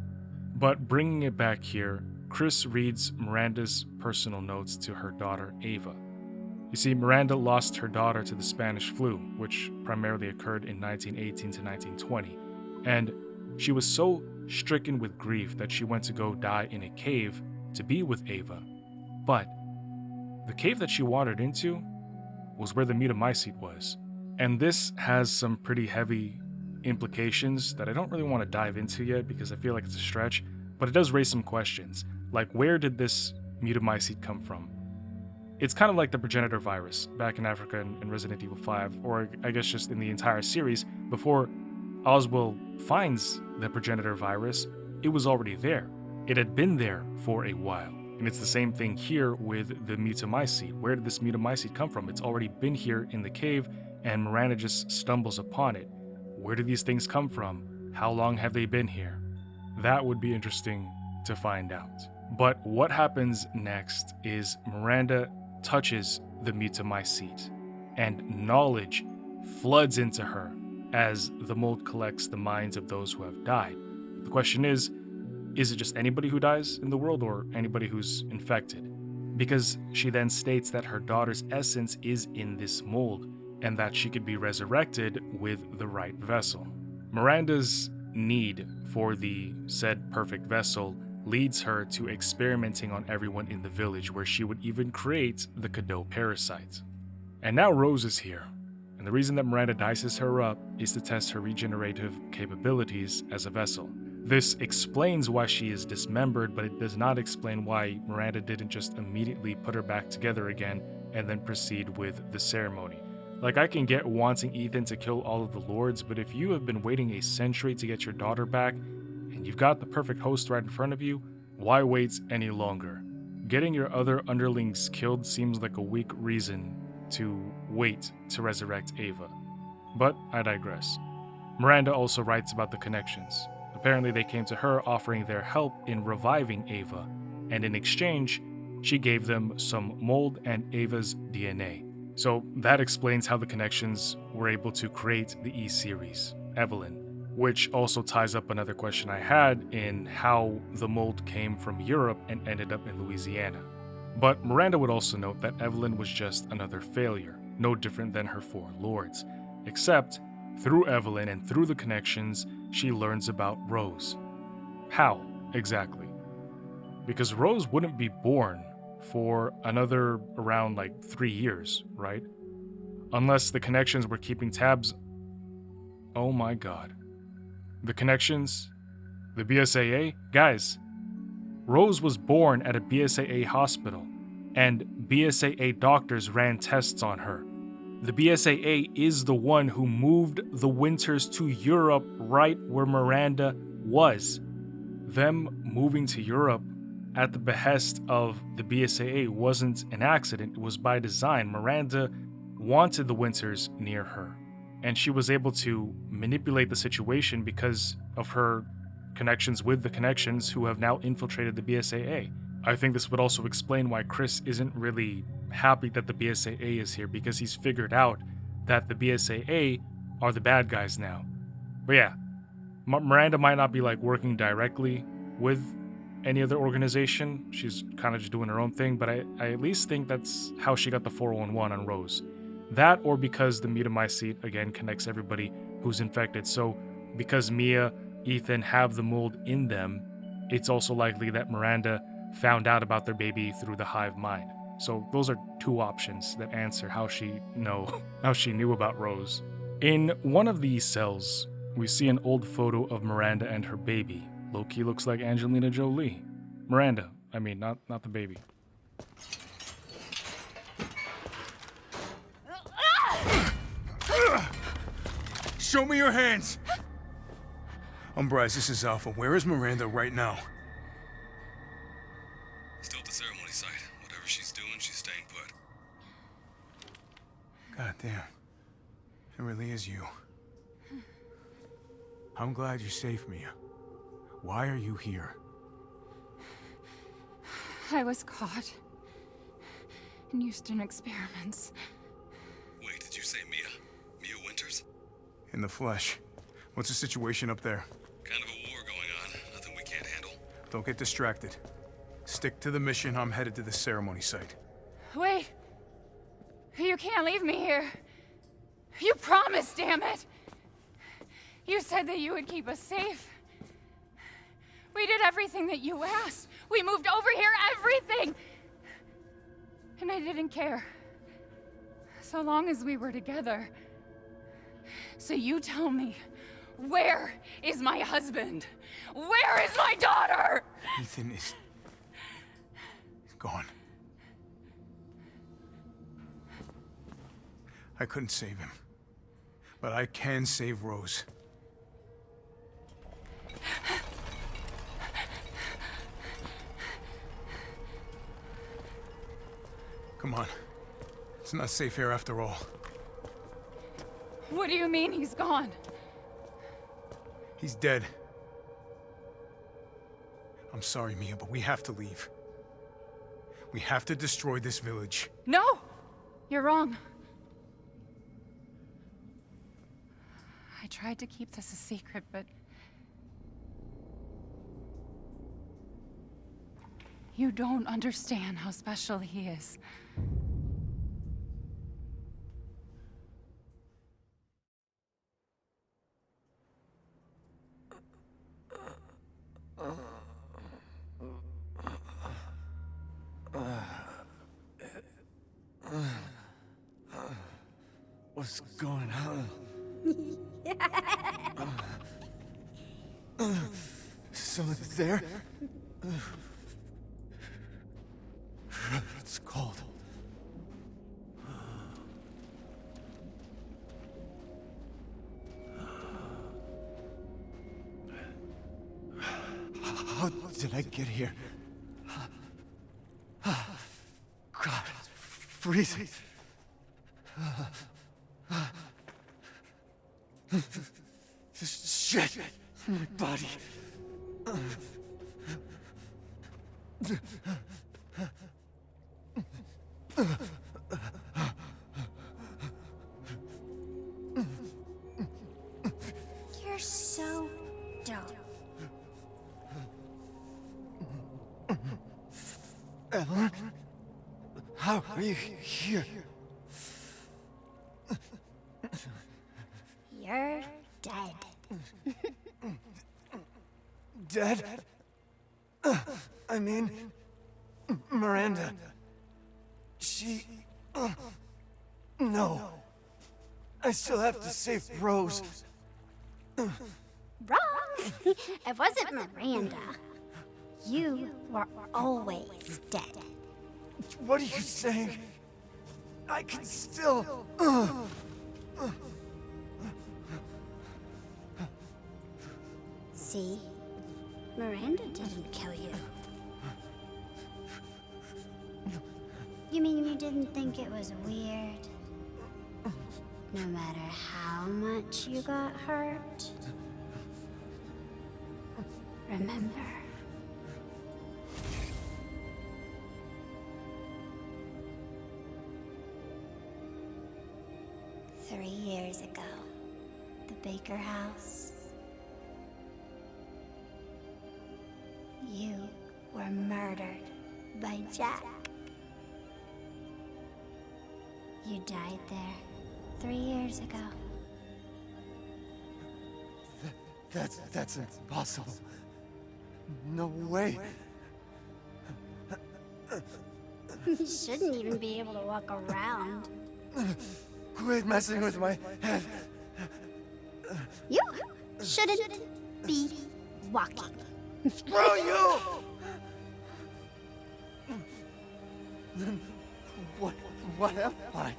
But bringing it back here, Chris reads Miranda's personal notes to her daughter, Ava. You see, Miranda lost her daughter to the Spanish flu, which primarily occurred in 1918 to 1920, and she was so stricken with grief that she went to go die in a cave to be with Ava. But the cave that she wandered into was where the Metamycete was. And this has some pretty heavy implications that I don't really want to dive into yet because I feel like it's a stretch, but it does raise some questions. Like, where did this Metamycete come from? It's kind of like the progenitor virus back in Africa in Resident Evil 5, or I guess just in the entire series. Before Oswald finds the progenitor virus, it was already there. It had been there for a while. And it's the same thing here with the Metamycete. Where did this Metamycete come from? It's already been here in the cave, and Miranda just stumbles upon it. Where do these things come from? How long have they been here? That would be interesting to find out. But what happens next is Miranda touches the Metamycete, and knowledge floods into her as the mold collects the minds of those who have died. The question is it just anybody who dies in the world or anybody who's infected? Because she then states that her daughter's essence is in this mold and that she could be resurrected with the right vessel. Miranda's need for the said perfect vessel leads her to experimenting on everyone in the village, where she would even create the Cadeau parasite. And now Rose is here, and the reason that Miranda dices her up is to test her regenerative capabilities as a vessel. This explains why she is dismembered, but it does not explain why Miranda didn't just immediately put her back together again and then proceed with the ceremony. Like, I can get wanting Ethan to kill all of the lords, but if you have been waiting a century to get your daughter back, and you've got the perfect host right in front of you, why wait any longer? Getting your other underlings killed seems like a weak reason to wait to resurrect Ava. But I digress. Miranda also writes about the connections. Apparently they came to her offering their help in reviving Ava, and in exchange, she gave them some mold and Ava's DNA. So that explains how the connections were able to create the E-series, Evelyn, which also ties up another question I had in how the mold came from Europe and ended up in Louisiana. But Miranda would also note that Evelyn was just another failure, no different than her four lords, except through Evelyn and through the connections, she learns about Rose. How, exactly? Because Rose wouldn't be born for another around 3 years, right? Unless the connections were keeping tabs. Oh my god. The connections? The BSAA? Guys, Rose was born at a BSAA hospital, and BSAA doctors ran tests on her. The BSAA is the one who moved the Winters to Europe, right where Miranda was. Them moving to Europe at the behest of the BSAA wasn't an accident, it was by design. Miranda wanted the Winters near her, and she was able to manipulate the situation because of her connections with the connections who have now infiltrated the BSAA. I think this would also explain why Chris isn't really happy that the BSAA is here, because he's figured out that the BSAA are the bad guys now. But yeah, Miranda might not be like working directly with any other organization. She's kind of just doing her own thing, but I at least think that's how she got the 411 on Rose. That, or because the metamycete again connects everybody who's infected. So because Mia, Ethan have the mold in them, it's also likely that Miranda found out about their baby through the hive mind. So those are two options that answer how she knew about Rose. In one of these cells, we see an old photo of Miranda and her baby. Low-key looks like Angelina Jolie. Miranda, I mean, not the baby. Show me your hands! Umbrise, this is Alpha. Where is Miranda right now? Still at the ceremony site. Whatever she's doing, she's staying put. God damn. It really is you. I'm glad you're safe, Mia. Why are you here? I was caught in Houston experiments. Wait, did you say Mia? Mia Winters? In the flesh. What's the situation up there? Kind of a war going on. Nothing we can't handle. Don't get distracted. Stick to the mission. I'm headed to the ceremony site. Wait! You can't leave me here. You promised, damn it! You said that you would keep us safe. We did everything that you asked. We moved over here, everything! And I didn't care. So long as we were together. So you tell me, where is my husband? Where is my daughter? Ethan is gone. I couldn't save him. But I can save Rose. Come on. It's not safe here after all. What do you mean he's gone? He's dead. I'm sorry, Mia, but we have to leave. We have to destroy this village. No! You're wrong. I tried to keep this a secret, but... you don't understand how special he is. What's going on? Someone there? It's cold. How did I get here? God, it's freezing. This shit in my body. You're so dumb. Evelyn? How are you here? You're dead. Dead? I mean, Miranda. She... no. I still have to save Rose. Wrong! It wasn't Miranda. You were always dead. What are you saying? I can still... See? Miranda didn't kill you. You mean you didn't think it was weird? No matter how much you got hurt? Remember. 3 years ago, the Baker house. You were murdered by Jack. You died there 3 years ago. That's impossible. No way. You shouldn't even be able to walk around. Quit messing with my head. You shouldn't be walking. Screw you! Then what am I?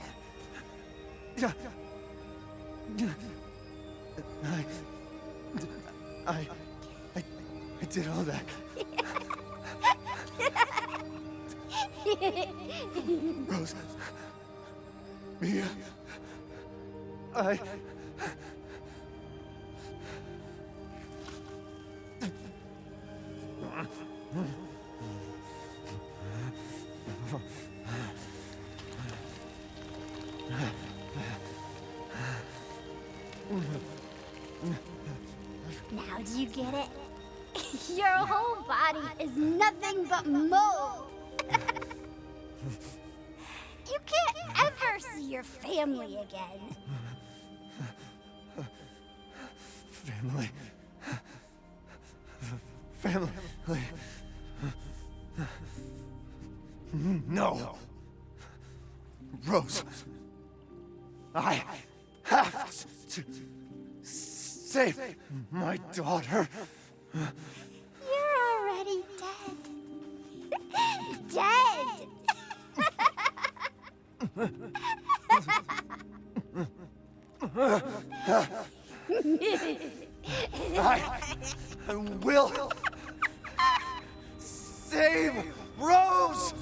I did all that. Rose. Mia. Now do you get it? Your whole body is nothing but mold. You can't ever see your family again. Family. No. Rose. I have to save my daughter. You're already dead. Dead. I will save Rose!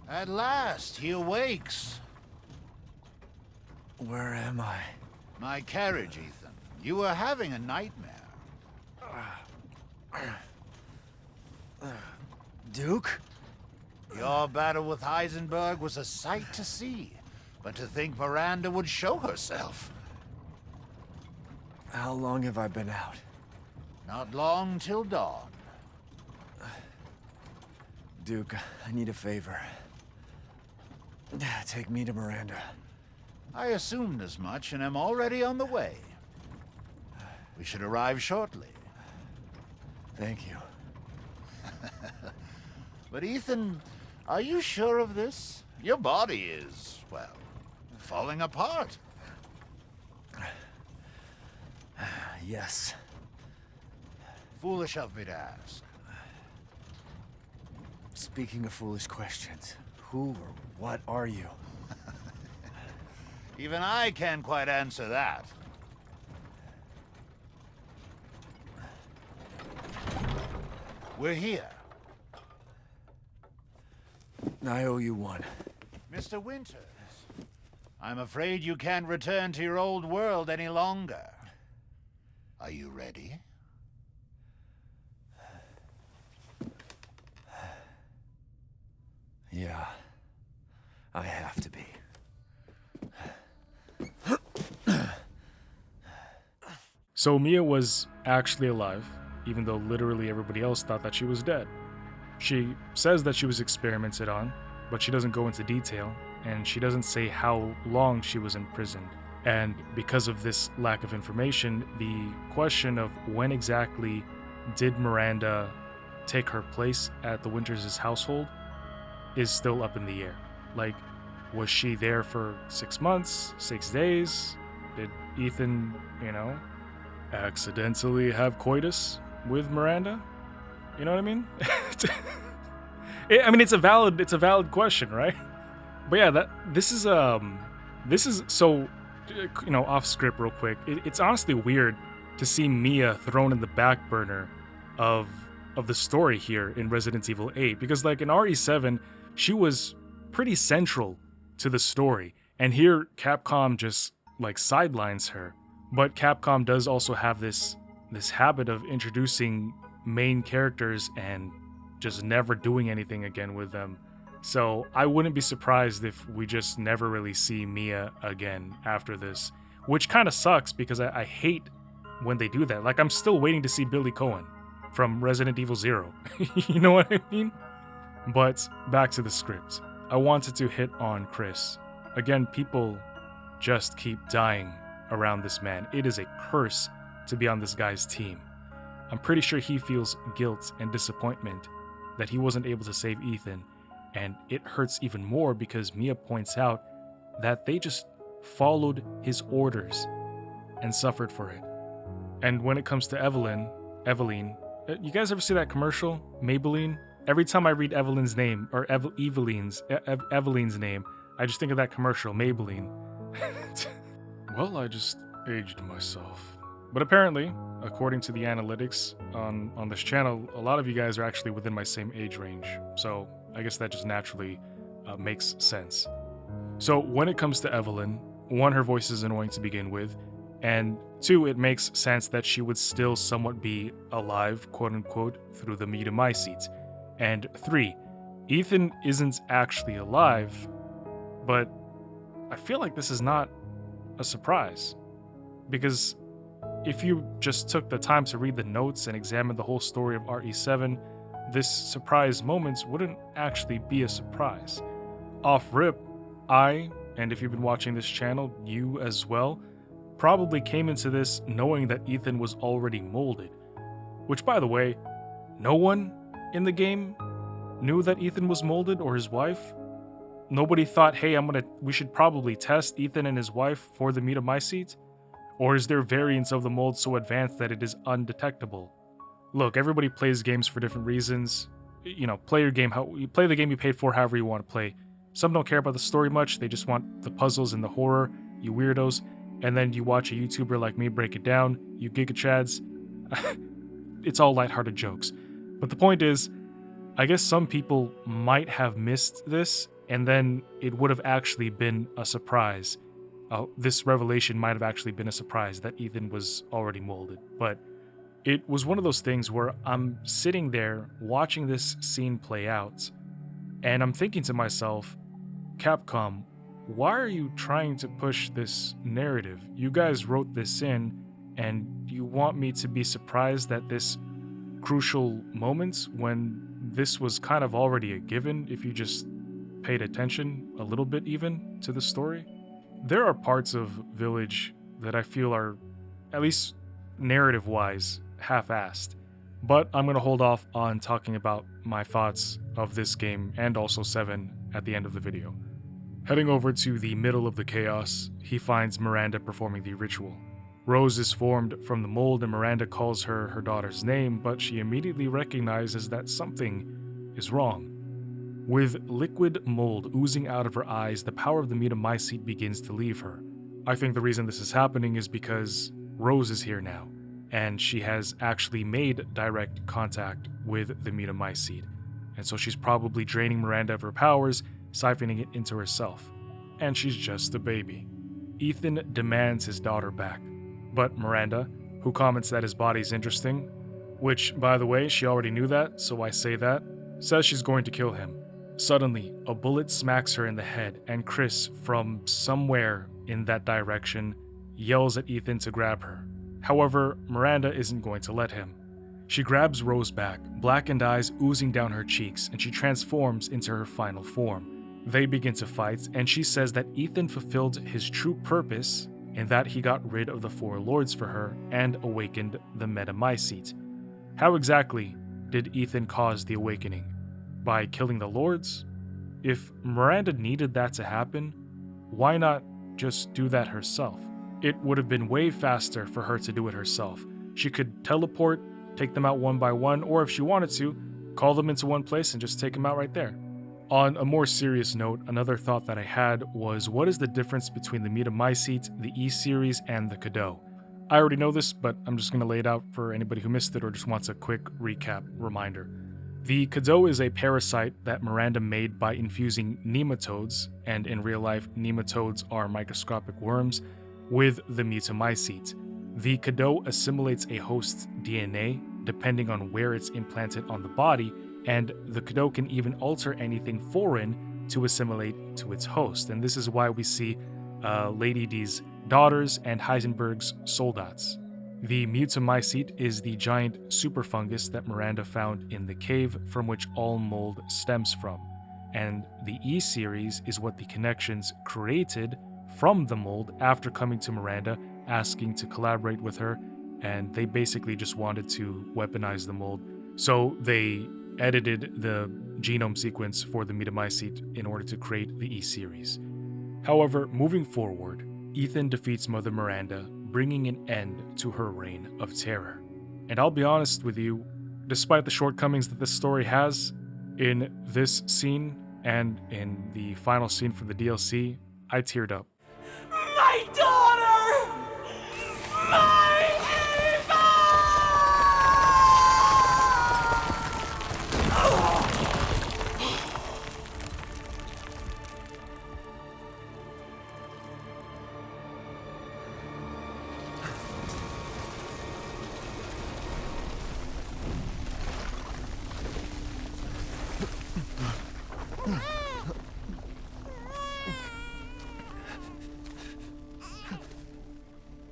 At last, he awakes. Where am I? My carriage, Ethan. You were having a nightmare. Duke? Your battle with Heisenberg was a sight to see, but to think Miranda would show herself. How long have I been out? Not long till dawn. Duke, I need a favor. Take me to Miranda. I assumed as much and am already on the way. We should arrive shortly. Thank you. But Ethan, are you sure of this? Your body is, well, falling apart. Yes. Foolish of me to ask. Speaking of foolish questions, who or what are you? Even I can't quite answer that. We're here. I owe you one. Mr. Winters, I'm afraid you can't return to your old world any longer. Are you ready? Yeah, I have to be. So Mia was actually alive, even though literally everybody else thought that she was dead. She says that she was experimented on, but she doesn't go into detail, and she doesn't say how long she was imprisoned. And because of this lack of information, the question of when exactly did Miranda take her place at the Winters' household is still up in the air. Like, was she there for 6 months, 6 days? Did Ethan, accidentally have coitus with Miranda? You know what I mean? It's a valid question, right? But yeah, this is so, off script real quick. It's honestly weird to see Mia thrown in the back burner of the story here in Resident Evil 8, because like in RE7, she was pretty central to the story, And here, Capcom just, like, sidelines her. But Capcom does also have this habit of introducing main characters and just never doing anything again with them. So I wouldn't be surprised if we just never really see Mia again after this, which kind of sucks because I hate when they do that. Like, I'm still waiting to see Billy Cohen from Resident Evil 0. You know what I mean? But back to the script. I wanted to hit on Chris. Again, people just keep dying around this man. It is a curse to be on this guy's team. I'm pretty sure he feels guilt and disappointment that he wasn't able to save Ethan, and it hurts even more because Mia points out that they just followed his orders and suffered for it. And when it comes to Evelyn, you guys ever see that commercial, Maybelline? Every time I read Evelyn's name, or Evelyn's name, I just think of that commercial, Maybelline. Well, I just aged myself. But apparently, according to the analytics on this channel, a lot of you guys are actually within my same age range. So I guess that just naturally makes sense. So when it comes to Evelyn, one, her voice is annoying to begin with, and two, it makes sense that she would still somewhat be alive, quote unquote, through the Metamycetes. And three, Ethan isn't actually alive, but I feel like this is not a surprise. Because if you just took the time to read the notes and examine the whole story of RE7, this surprise moments wouldn't actually be a surprise. Off rip, I, and if you've been watching this channel, you as well, probably came into this knowing that Ethan was already molded. Which, by the way, no one in the game knew that Ethan was molded, or his wife. Nobody thought, hey, we should probably test Ethan and his wife for the Metamycetes? Or is their variance of the mold so advanced that it is undetectable? Look, everybody plays games for different reasons. You know, play your game, you play the game you paid for however you want to play. Some don't care about the story much, they just want the puzzles and the horror, you weirdos. And then you watch a YouTuber like me break it down, you gigachads. It's all lighthearted jokes. But the point is, I guess some people might have missed this, and then it would have actually been a surprise. This revelation might have actually been a surprise that Ethan was already molded. But it was one of those things where I'm sitting there watching this scene play out, and I'm thinking to myself, Capcom, why are you trying to push this narrative? You guys wrote this in, and you want me to be surprised at this crucial moment when this was kind of already a given if you just paid attention a little bit even to the story? There are parts of Village that I feel are, at least narrative-wise, half-assed. But I'm going to hold off on talking about my thoughts of this game and also 7 at the end of the video. Heading over to the middle of the chaos, he finds Miranda performing the ritual. Rose is formed from the mold and Miranda calls her her daughter's name, but she immediately recognizes that something is wrong. With liquid mold oozing out of her eyes, the power of the Metamycete begins to leave her. I think the reason this is happening is because Rose is here now, and she has actually made direct contact with the Metamycete, and so she's probably draining Miranda of her powers, siphoning it into herself. And she's just a baby. Ethan demands his daughter back, but Miranda, who comments that his body's interesting, which, by the way, she already knew that, so I say that, says she's going to kill him. Suddenly, a bullet smacks her in the head, and Chris, from somewhere in that direction, yells at Ethan to grab her. However, Miranda isn't going to let him. She grabs Rose back, blackened eyes oozing down her cheeks, and she transforms into her final form. They begin to fight, and she says that Ethan fulfilled his true purpose in that he got rid of the 4 lords for her and awakened the Metamycete. How exactly did Ethan cause the awakening? By killing the lords? If Miranda needed that to happen, why not just do that herself? It would have been way faster for her to do it herself. She could teleport, take them out one by one, or if she wanted to, call them into one place and just take them out right there. On a more serious note, another thought that I had was, what is the difference between the Metamycete, the E-Series, and the Cadeau? I already know this, but I'm just going to lay it out for anybody who missed it or just wants a quick recap reminder. The Cadeau is a parasite that Miranda made by infusing nematodes, and in real life, nematodes are microscopic worms, with the mutamycete. The Cadeau assimilates a host's DNA depending on where it's implanted on the body, and the Cadeau can even alter anything foreign to assimilate to its host. And this is why we see Lady D's daughters and Heisenberg's soldats. The mutamycete is the giant superfungus that Miranda found in the cave from which all mold stems from. And the E-series is what the connections created from the mold after coming to Miranda, asking to collaborate with her, and they basically just wanted to weaponize the mold. So they edited the genome sequence for the mutamycete in order to create the E-series. However, moving forward, Ethan defeats Mother Miranda, bringing an end to her reign of terror. And I'll be honest with you, despite the shortcomings that this story has, in this scene and in the final scene for the DLC, I teared up. My daughter! My Eva!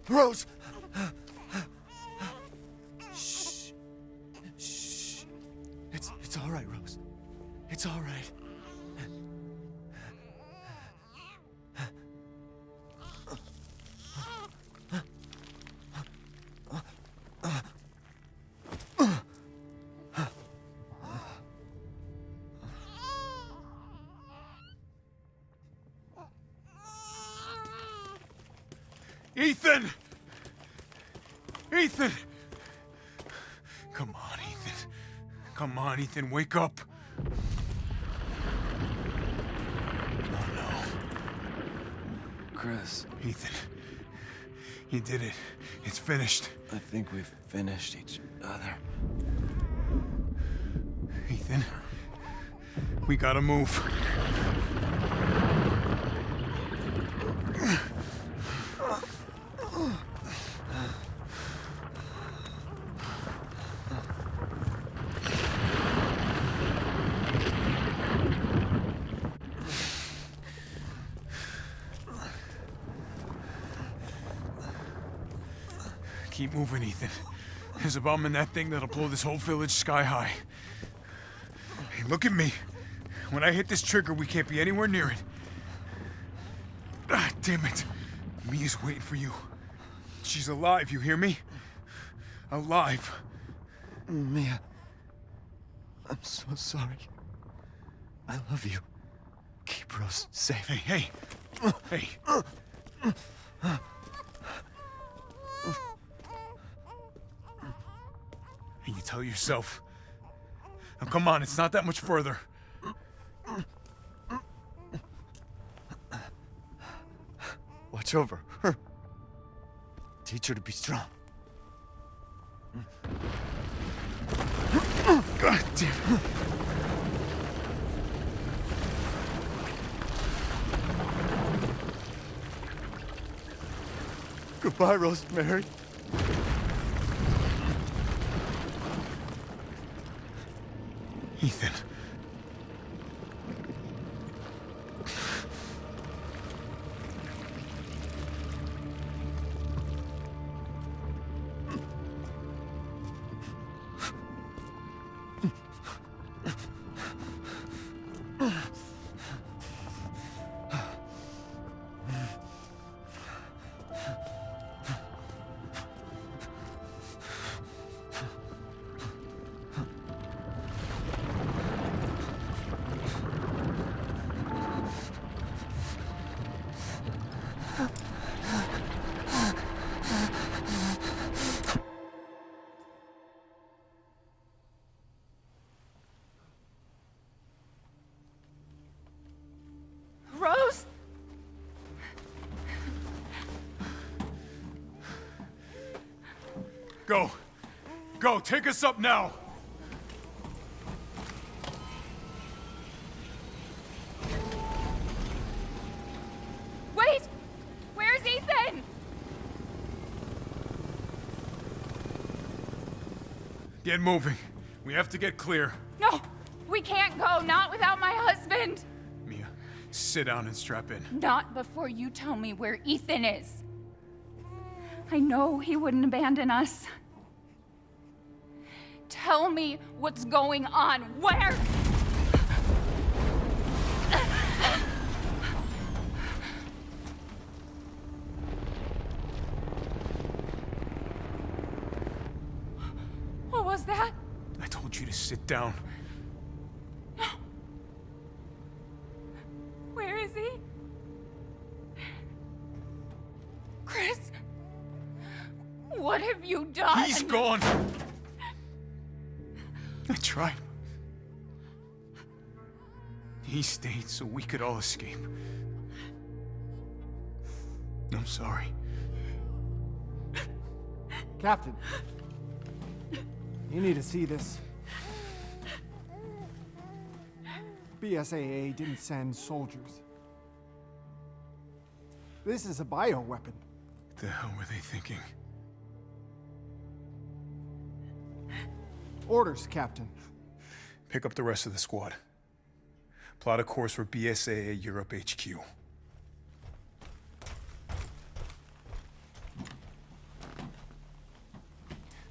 Rose! Shh. Shh. It's all right, Rose. It's all right. Ethan! Ethan! Come on, Ethan. Come on, Ethan, wake up. Oh, no. Chris. Ethan. You did it. It's finished. I think we've finished each other. Ethan. We gotta move. Keep moving, Ethan. There's a bomb in that thing that'll blow this whole village sky high. Hey, look at me. When I hit this trigger, we can't be anywhere near it. Ah, damn it. Mia's waiting for you. She's alive, you hear me? Alive. Mia, I'm so sorry. I love you. Keep Rose safe. Hey, hey. Hey. And you tell yourself. Now come on, it's not that much further. Watch over her. Teach her to be strong. God damn it. Goodbye, Rosemary. Ethan. Rose? Go. Go, take us up now. Get moving. We have to get clear. No, we can't go, not without my husband. Mia, sit down and strap in. Not before you tell me where Ethan is. I know he wouldn't abandon us. Tell me what's going on. Where? What was that? I told you to sit down. Where is he? Chris? What have you done? He's gone! I tried. He stayed so we could all escape. I'm sorry. Captain, you need to see this. BSAA didn't send soldiers. This is a bioweapon. What the hell were they thinking? Orders, Captain. Pick up the rest of the squad. Plot a course for BSAA Europe HQ.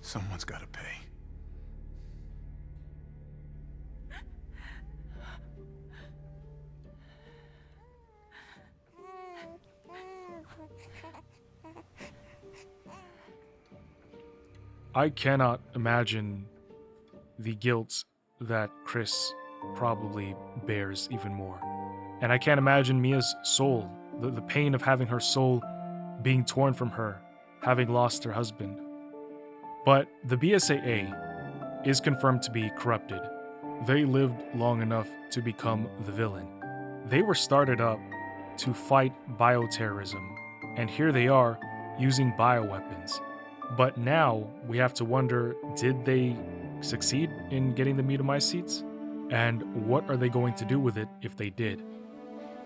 Someone's gotta pay. I cannot imagine the guilt that Chris probably bears even more. And I can't imagine Mia's soul, the pain of having her soul being torn from her, having lost her husband. But the BSAA is confirmed to be corrupted. They lived long enough to become the villain. They were started up to fight bioterrorism, and here they are using bioweapons. But now we have to wonder, did they succeed in getting the Mutamycetes? And what are they going to do with it if they did?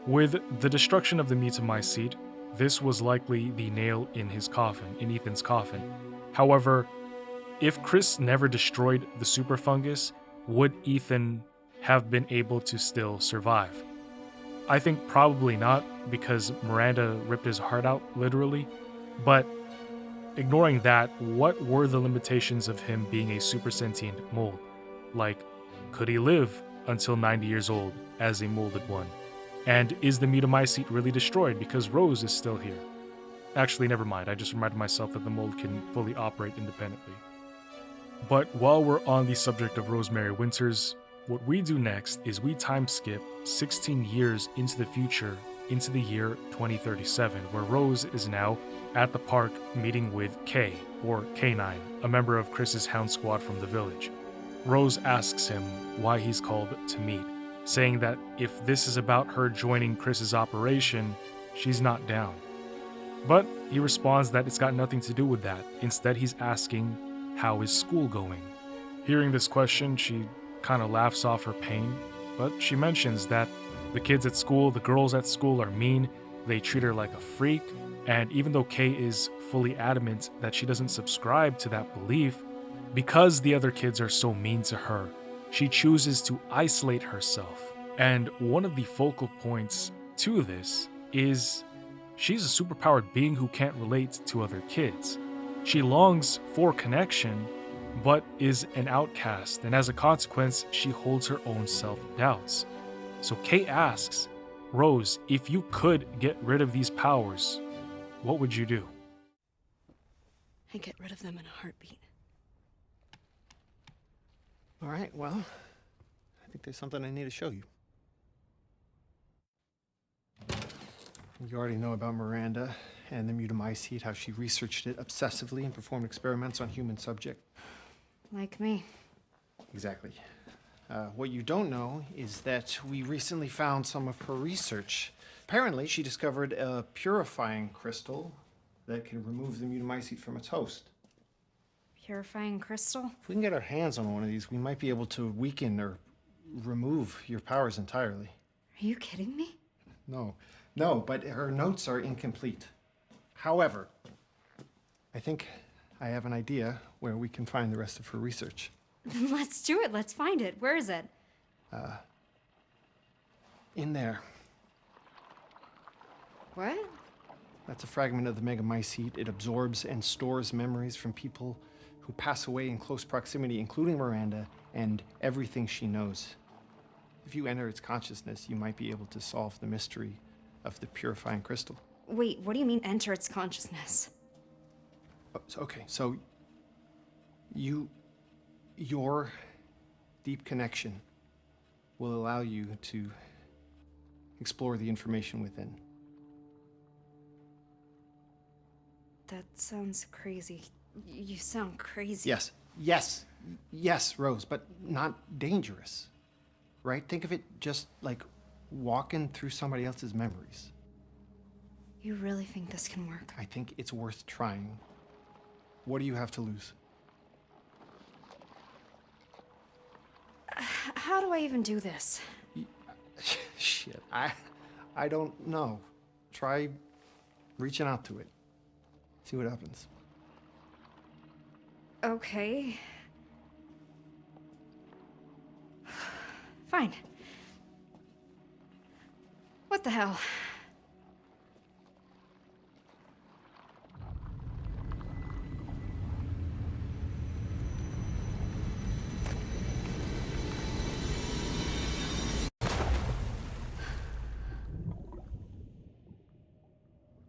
With the destruction of the Mutamycete, this was likely the nail in his coffin, in Ethan's coffin. However, if Chris never destroyed the super fungus, would Ethan have been able to still survive? I think probably not, because Miranda ripped his heart out, literally. But ignoring that, what were the limitations of him being a super sentient mold? Like, could he live until 90 years old as a molded one? And is the Mutamycete really destroyed because Rose is still here? Actually, never mind, I just reminded myself that the mold can fully operate independently. But while we're on the subject of Rosemary Winters, what we do next is we time skip 16 years into the future, into the year 2037, where Rose is now at the park meeting with K, or K9, a member of Chris's Hound squad from the village. Rose asks him why he's called to meet, saying that if this is about her joining Chris's operation, she's not down. But he responds that it's got nothing to do with that. Instead, he's asking, how is school going? Hearing this question, she kind of laughs off her pain, but she mentions that the kids at school, the girls at school are mean, they treat her like a freak, and even though Kay is fully adamant that she doesn't subscribe to that belief, because the other kids are so mean to her, she chooses to isolate herself. And one of the focal points to this is she's a superpowered being who can't relate to other kids. She longs for connection, but is an outcast, and as a consequence, she holds her own self-doubts. So Kay asks, Rose, if you could get rid of these powers, what would you do? I'd get rid of them in a heartbeat. All right, well, I think there's something I need to show you. You already know about Miranda and the Mutamycete, how she researched it obsessively and performed experiments on human subjects. Like me. Exactly. What you don't know is that we recently found some of her research. Apparently, she discovered a purifying crystal that can remove the Mutamycete from its host. Purifying crystal? If we can get our hands on one of these, we might be able to weaken or remove your powers entirely. Are you kidding me? No, but her notes are incomplete. However, I think I have an idea where we can find the rest of her research. Let's do it. Let's find it. Where is it? In there. What? That's a fragment of the megamycete. It absorbs and stores memories from people who pass away in close proximity, including Miranda, and everything she knows. If you enter its consciousness, you might be able to solve the mystery of the purifying crystal. Wait, what do you mean enter its consciousness? So your deep connection will allow you to explore the information within. That sounds crazy. You sound crazy. Yes, Rose, but not dangerous, right? Think of it just like walking through somebody else's memories. You really think this can work? I think it's worth trying. What do you have to lose? How do I even do this? Shit, I don't know. Try reaching out to it. See what happens. Okay. Fine. What the hell?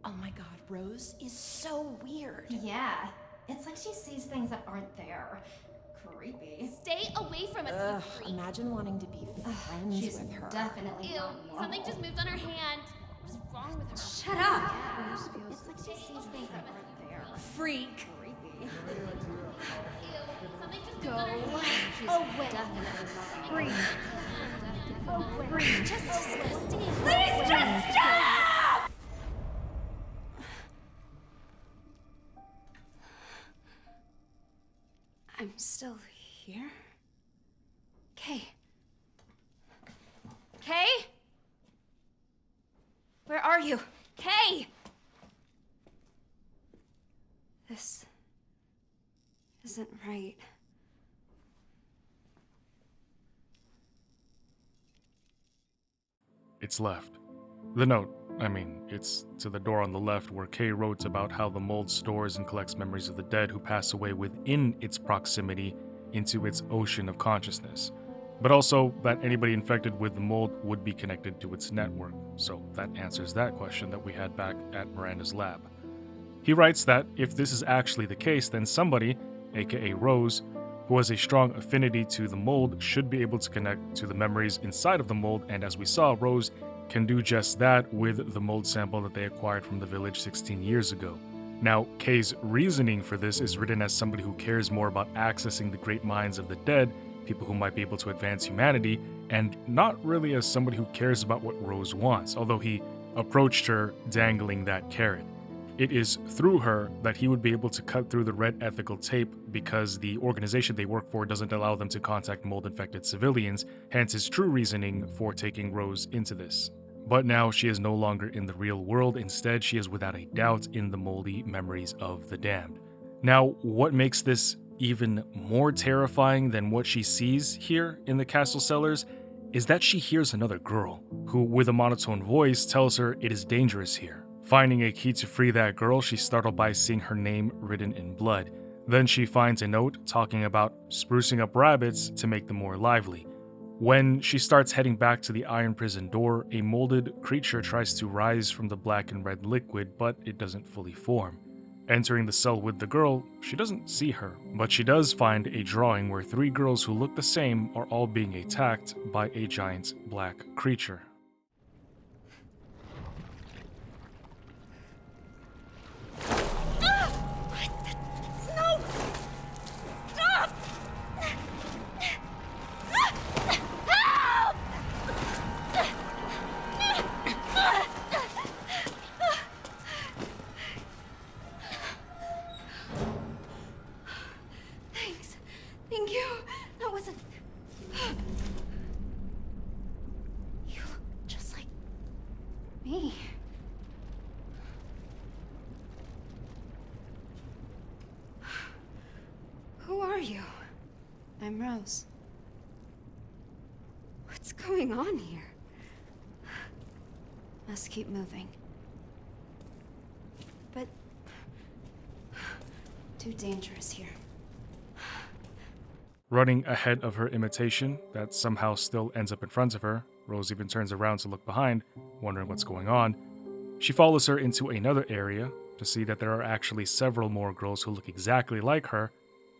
Oh my god, Rose is so weird. Yeah. It's like she sees things that aren't there. Creepy. Stay away from us, Ugh, you freak. imagine wanting to be friends She's with her. definitely Ew, not normal. something just moved on her hand. What's wrong with her? Shut up! It's like she sees things that aren't there. Freak. Creepy. Ew, something just moved Go on her hand. She's away. definitely not Freak. normal. Freak. Just disgusting. Please just stop! I'm still here? Kay. Kay? Where are you? Kay! This isn't right. It's left. The note, it's to the door on the left where Kay wrote about how the mold stores and collects memories of the dead who pass away within its proximity into its ocean of consciousness, but also that anybody infected with the mold would be connected to its network, so that answers that question that we had back at Miranda's lab. He writes that if this is actually the case, then somebody, aka Rose, who has a strong affinity to the mold should be able to connect to the memories inside of the mold, and as we saw, Rose can do just that with the mold sample that they acquired from the village 16 years ago. Now, Kay's reasoning for this is written as somebody who cares more about accessing the great minds of the dead, people who might be able to advance humanity, and not really as somebody who cares about what Rose wants, although he approached her dangling that carrot. It is through her that he would be able to cut through the red ethical tape because the organization they work for doesn't allow them to contact mold-infected civilians, hence his true reasoning for taking Rose into this. But now she is no longer in the real world, instead she is without a doubt in the moldy memories of the damned. Now, what makes this even more terrifying than what she sees here in the castle cellars is that she hears another girl, who with a monotone voice tells her it is dangerous here. Finding a key to free that girl, she's startled by seeing her name written in blood. Then she finds a note talking about sprucing up rabbits to make them more lively. When she starts heading back to the iron prison door, a molded creature tries to rise from the black and red liquid, but it doesn't fully form. Entering the cell with the girl, she doesn't see her, but she does find a drawing where 3 girls who look the same are all being attacked by a giant black creature. No! Stop! Help! Thanks. Thank you. That wasn't... You look just like me. Who are you? I'm Rose. Rose. What's going on here? Must keep moving. But... too dangerous here. Running ahead of her imitation, that somehow still ends up in front of her, Rose even turns around to look behind, wondering what's going on. She follows her into another area to see that there are actually several more girls who look exactly like her,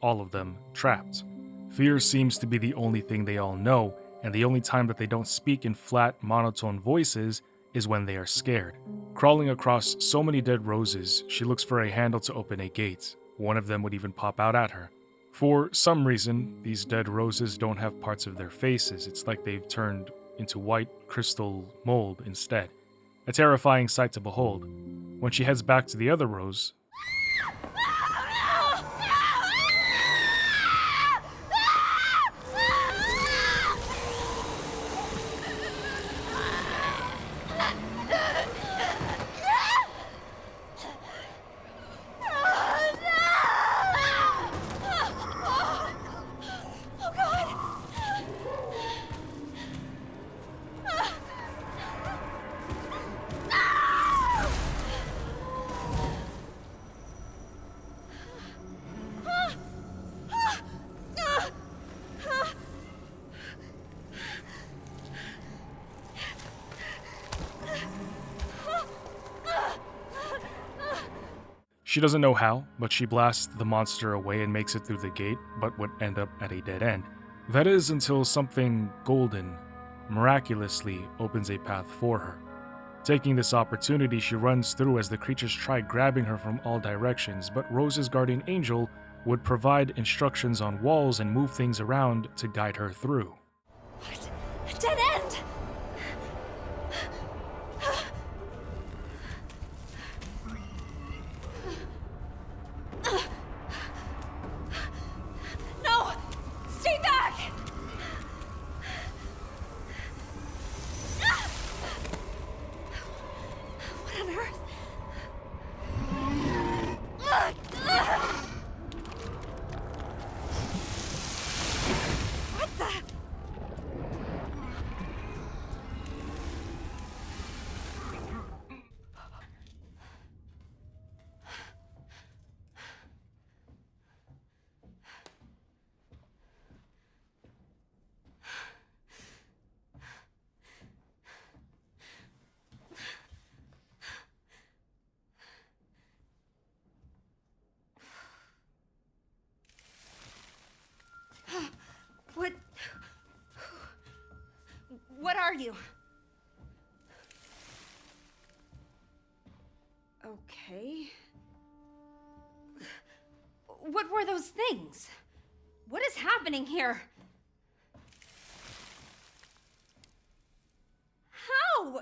all of them trapped. Fear seems to be the only thing they all know, and the only time that they don't speak in flat, monotone voices is when they are scared. Crawling across so many dead roses, she looks for a handle to open a gate. One of them would even pop out at her. For some reason, these dead roses don't have parts of their faces. It's like they've turned into white crystal mold instead. A terrifying sight to behold. When she heads back to the other rose, she doesn't know how, but she blasts the monster away and makes it through the gate, but would end up at a dead end. That is until something golden miraculously opens a path for her. Taking this opportunity, she runs through as the creatures try grabbing her from all directions, but Rose's guardian angel would provide instructions on walls and move things around to guide her through. What? A dead end! No! Stay back! What on earth? What the? What are you? Okay. What were those things? What is happening here? How?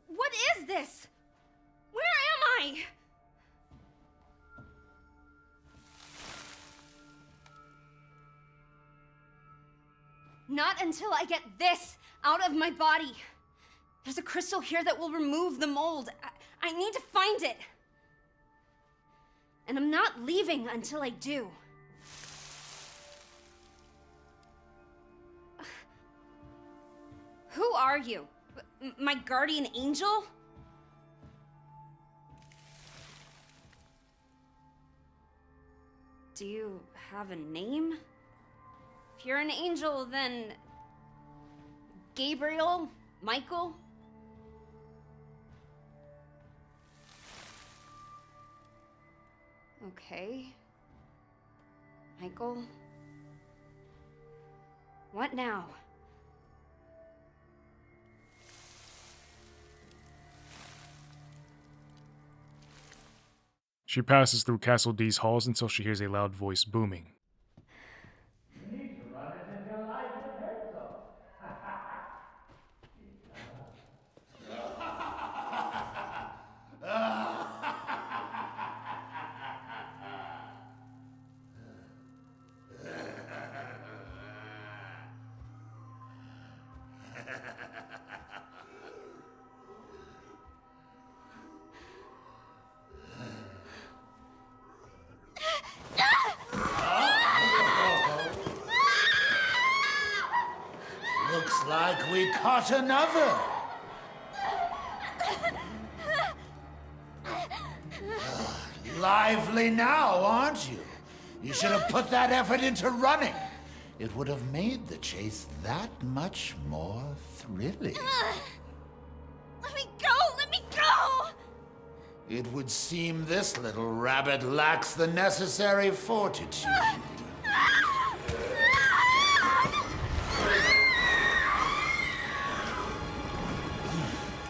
What is this? Where am I? Not until I get this out of my body. There's a crystal here that will remove the mold. I need to find it. And I'm not leaving until I do. Who are you? My guardian angel? Do you have a name? If you're an angel, then... Gabriel? Michael? Okay. Michael? What now? She passes through Castle D's halls until she hears a loud voice booming. You need to run as if your life depends on Looks like we caught another. Lively now, aren't you? You should have put that effort into running. It would have made the chase that much more thrilling. Let me go! Let me go! It would seem this little rabbit lacks the necessary fortitude.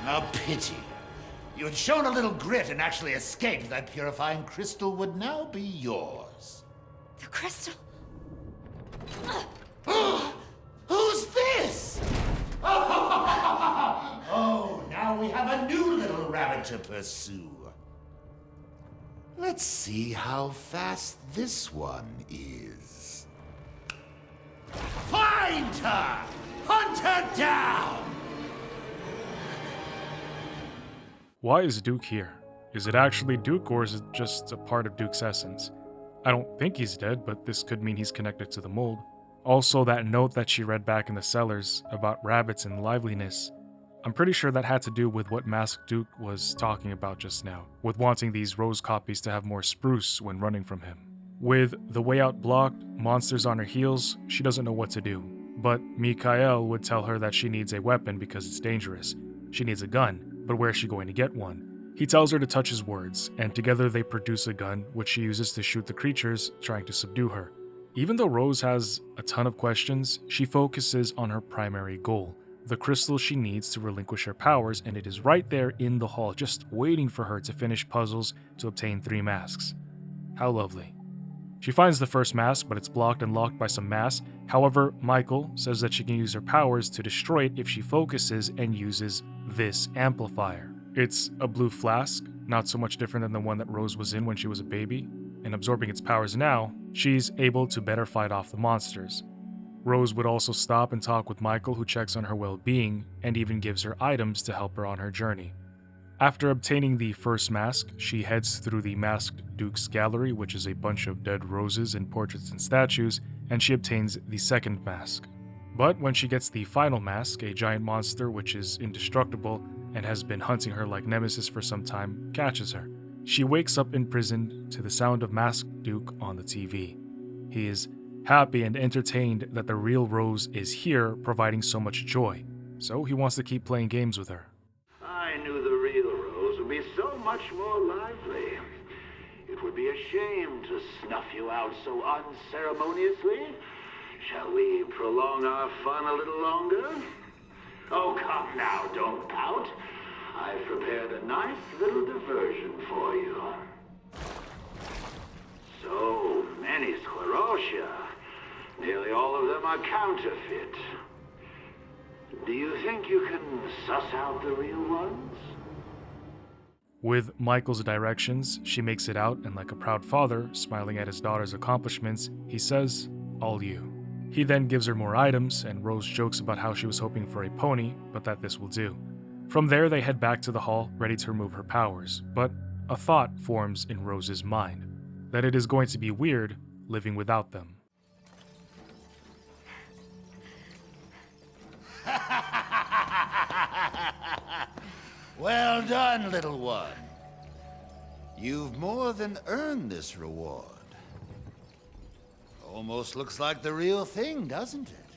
A pity. You had shown a little grit and actually escaped, that purifying crystal would now be yours. The crystal. Who's this? Oh, now we have a new little rabbit to pursue. Let's see how fast this one is. Find her! Hunt her down! Why is Duke here? Is it actually Duke, or is it just a part of Duke's essence? I don't think he's dead, but this could mean he's connected to the mold. Also, that note that she read back in the cellars about rabbits and liveliness, I'm pretty sure that had to do with what Masked Duke was talking about just now, with wanting these Rose copies to have more spruce when running from him. With the way out blocked, monsters on her heels, she doesn't know what to do. But Mikhail would tell her that she needs a weapon because it's dangerous. She needs a gun, but where is she going to get one? He tells her to touch his words, and together they produce a gun, which she uses to shoot the creatures trying to subdue her. Even though Rose has a ton of questions, she focuses on her primary goal, the crystal she needs to relinquish her powers, and it is right there in the hall, just waiting for her to finish puzzles to obtain 3 masks. How lovely. She finds the first mask, but it's blocked and locked by some mass. However, Michael says that she can use her powers to destroy it if she focuses and uses this amplifier. It's a blue flask, not so much different than the one that Rose was in when she was a baby, and absorbing its powers now, she's able to better fight off the monsters. Rose would also stop and talk with Michael, who checks on her well-being and even gives her items to help her on her journey. After obtaining the first mask, she heads through the Masked Duke's gallery, which is a bunch of dead roses and portraits and statues, and she obtains the second mask. But when she gets the final mask, a giant monster which is indestructible and has been hunting her like Nemesis for some time catches her. She wakes up imprisoned to the sound of Masked Duke on the TV. He is happy and entertained that the real Rose is here, providing so much joy, so he wants to keep playing games with her. I knew the real Rose would be so much more lively. It would be a shame to snuff you out so unceremoniously. Shall we prolong our fun a little longer? Oh, come now, don't pout. I've prepared a nice little diversion for you. So many sclerotia. Nearly all of them are counterfeit. Do you think you can suss out the real ones? With Michael's directions, she makes it out, and like a proud father, smiling at his daughter's accomplishments, he says, "All you." He then gives her more items, and Rose jokes about how she was hoping for a pony, but that this will do. From there, they head back to the hall, ready to remove her powers, but a thought forms in Rose's mind, that it is going to be weird living without them. Well done, little one. You've more than earned this reward. Almost looks like the real thing, doesn't it?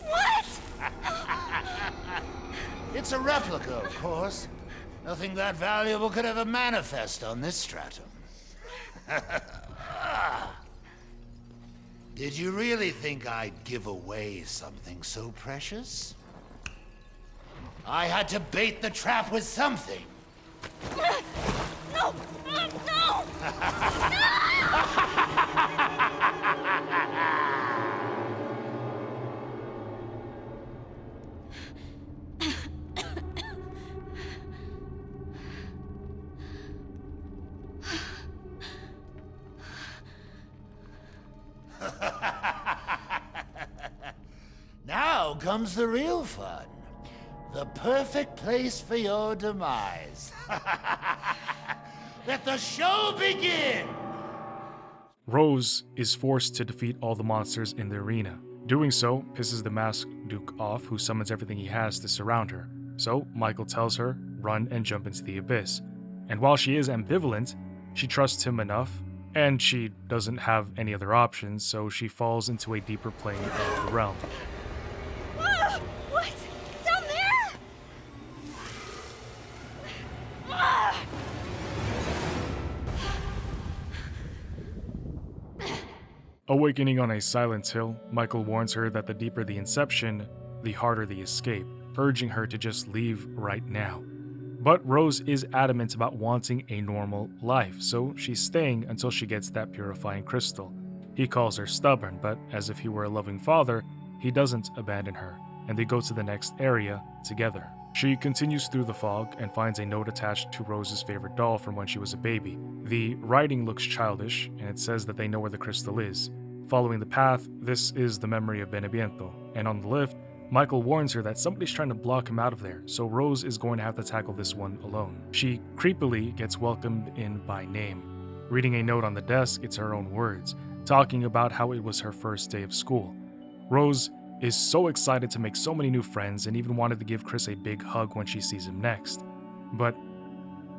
What? It's a replica, of course. Nothing that valuable could ever manifest on this stratum. Did you really think I'd give away something so precious? I had to bait the trap with something. No! No! Now comes the real fun. The perfect place for your demise. Let the show begin! Rose is forced to defeat all the monsters in the arena. Doing so pisses the masked Duke off, who summons everything he has to surround her. So Michael tells her, run and jump into the abyss. And while she is ambivalent, she trusts him enough, and she doesn't have any other options, so she falls into a deeper plane of the realm. Ah, what? Down there? Ah! Awakening on a silent hill, Michael warns her that the deeper the inception, the harder the escape, urging her to just leave right now. But Rose is adamant about wanting a normal life, so she's staying until she gets that purifying crystal. He calls her stubborn, but as if he were a loving father, he doesn't abandon her, and they go to the next area together. She continues through the fog and finds a note attached to Rose's favorite doll from when she was a baby. The writing looks childish, and it says that they know where the crystal is. Following the path, this is the memory of Beneviento, and on the lift, Michael warns her that somebody's trying to block him out of there, so Rose is going to have to tackle this one alone. She creepily gets welcomed in by name. Reading a note on the desk, it's her own words, talking about how it was her first day of school. Rose is so excited to make so many new friends and even wanted to give Chris a big hug when she sees him next. But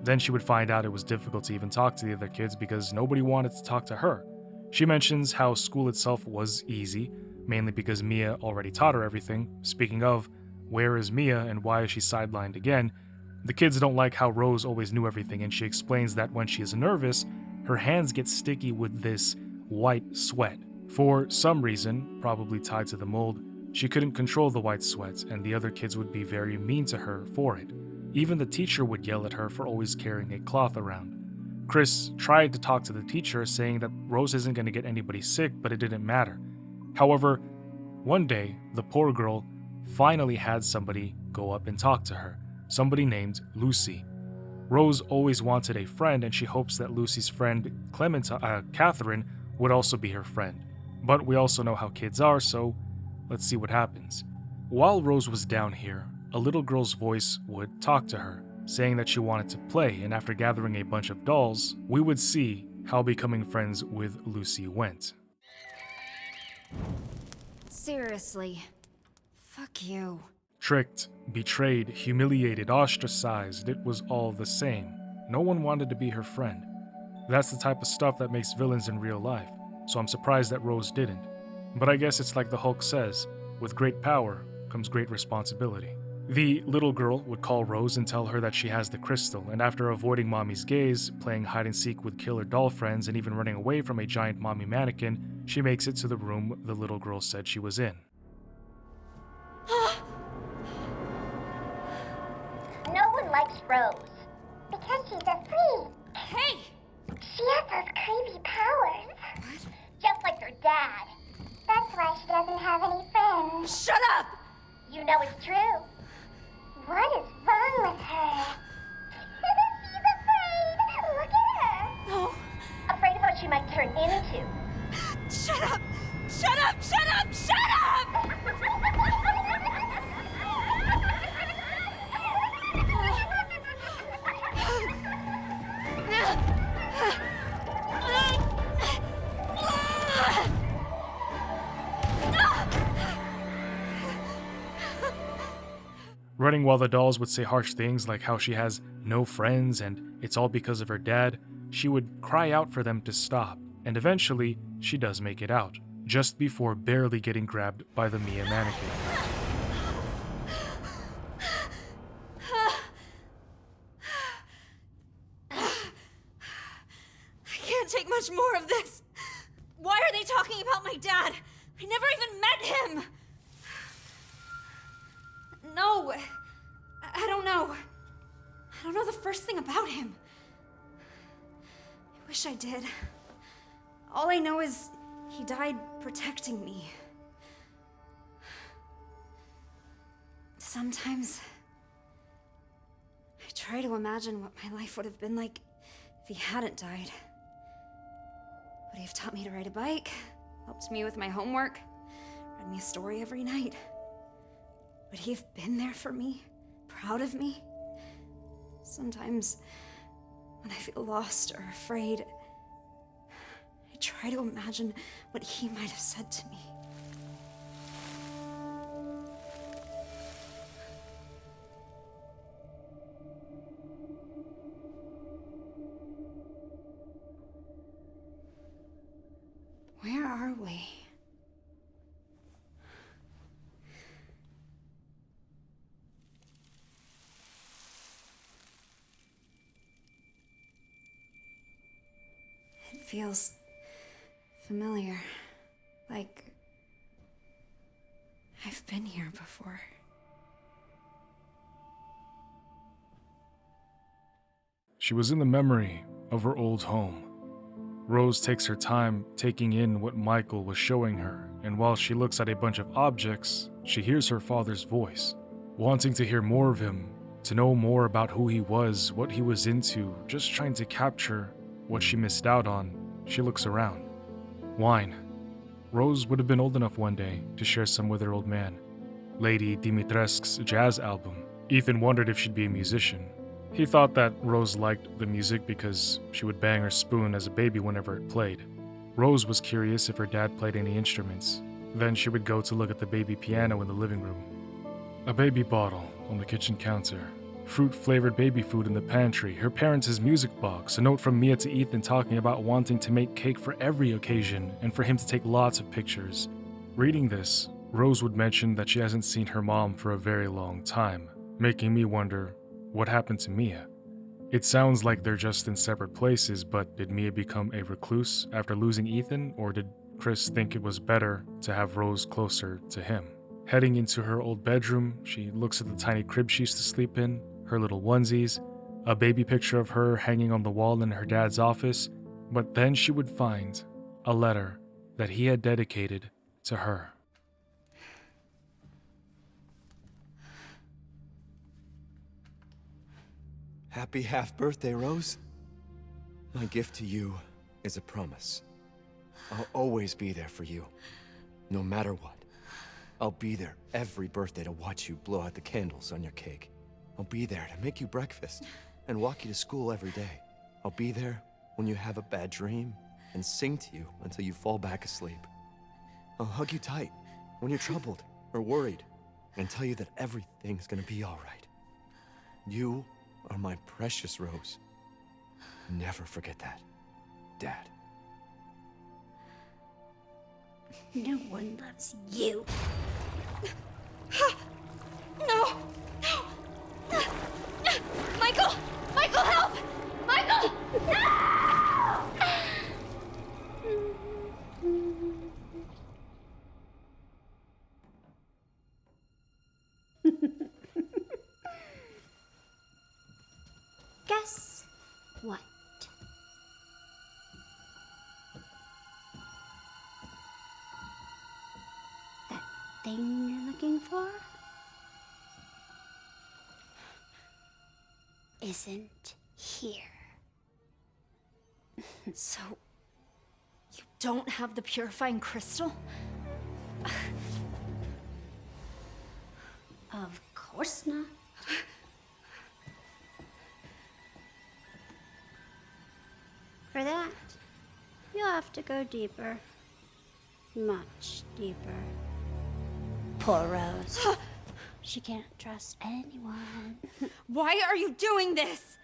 then she would find out it was difficult to even talk to the other kids because nobody wanted to talk to her. She mentions how school itself was easy, mainly because Mia already taught her everything. Speaking of, where is Mia and why is she sidelined again? The kids don't like how Rose always knew everything, and she explains that when she is nervous, her hands get sticky with this white sweat. For some reason, probably tied to the mold, she couldn't control the white sweat, and the other kids would be very mean to her for it. Even the teacher would yell at her for always carrying a cloth around. Chris tried to talk to the teacher, saying that Rose isn't going to get anybody sick, but it didn't matter. However, one day, the poor girl finally had somebody go up and talk to her, somebody named Lucy. Rose always wanted a friend, and she hopes that Lucy's friend, Catherine, would also be her friend. But we also know how kids are, so let's see what happens. While Rose was down here, a little girl's voice would talk to her, saying that she wanted to play, and after gathering a bunch of dolls, we would see how becoming friends with Lucy went. Seriously. Fuck you. Tricked, betrayed, humiliated, ostracized, it was all the same. No one wanted to be her friend. That's the type of stuff that makes villains in real life, so I'm surprised that Rose didn't. But I guess it's like the Hulk says, with great power comes great responsibility. The little girl would call Rose and tell her that she has the crystal, and after avoiding Mommy's gaze, playing hide-and-seek with killer doll friends, and even running away from a giant mommy mannequin, she makes it to the room the little girl said she was in. No one likes Rose. Because she's a freak. Hey! She has those crazy powers. What? Just like her dad. That's why she doesn't have any friends. Shut up! You know it's true. What is wrong with her? She's afraid. Look at her. No. Afraid of what she might turn into. Shut up! Shut up! Shut up! Shut up! Running while the dolls would say harsh things like how she has no friends and it's all because of her dad, she would cry out for them to stop, and eventually she does make it out, just before barely getting grabbed by the Mia mannequin. I can't take much more of this. Why are they talking about my dad? I never even met him. No, I don't know. I don't know the first thing about him. I wish I did. All I know is he died protecting me. Sometimes I try to imagine what my life would have been like if he hadn't died. Would he have taught me to ride a bike? Helped me with my homework? Read me a story every night? Would he have been there for me? Proud of me? Sometimes, when I feel lost or afraid, I try to imagine what he might have said to me. feels familiar. Like I've been here before. She was in the memory of her old home. Rose takes her time taking in what Michael was showing her, and while she looks at a bunch of objects, she hears her father's voice, wanting to hear more of him, to know more about who he was, what he was into, just trying to capture what she missed out on. She looks around. Wine. Rose would have been old enough one day to share some with her old man. Lady Dimitrescu's jazz album. Ethan wondered if she'd be a musician. He thought that Rose liked the music because she would bang her spoon as a baby whenever it played. Rose was curious if her dad played any instruments. Then she would go to look at the baby piano in the living room. A baby bottle on the kitchen counter. Fruit-flavored baby food in the pantry. Her parents' music box. A note from Mia to Ethan talking about wanting to make cake for every occasion and for him to take lots of pictures. Reading this, Rose would mention that she hasn't seen her mom for a very long time, making me wonder, what happened to Mia? It sounds like they're just in separate places, but did Mia become a recluse after losing Ethan, or did Chris think it was better to have Rose closer to him? Heading into her old bedroom, she looks at the tiny crib she used to sleep in, her little onesies, a baby picture of her hanging on the wall in her dad's office, but then she would find a letter that he had dedicated to her. Happy half-birthday, Rose. My gift to you is a promise. I'll always be there for you, no matter what. I'll be there every birthday to watch you blow out the candles on your cake. I'll be there to make you breakfast and walk you to school every day. I'll be there when you have a bad dream and sing to you until you fall back asleep. I'll hug you tight when you're troubled or worried and tell you that everything's gonna be all right. You are my precious Rose. Never forget that, Dad. No one loves you. No! No! Michael! Michael, help! Michael! No! Guess what? That thing you're looking for isn't here. So, you don't have the purifying crystal? Of course not. For that, you'll have to go deeper. Much deeper. Poor Rose. She can't trust anyone. Why are you doing this?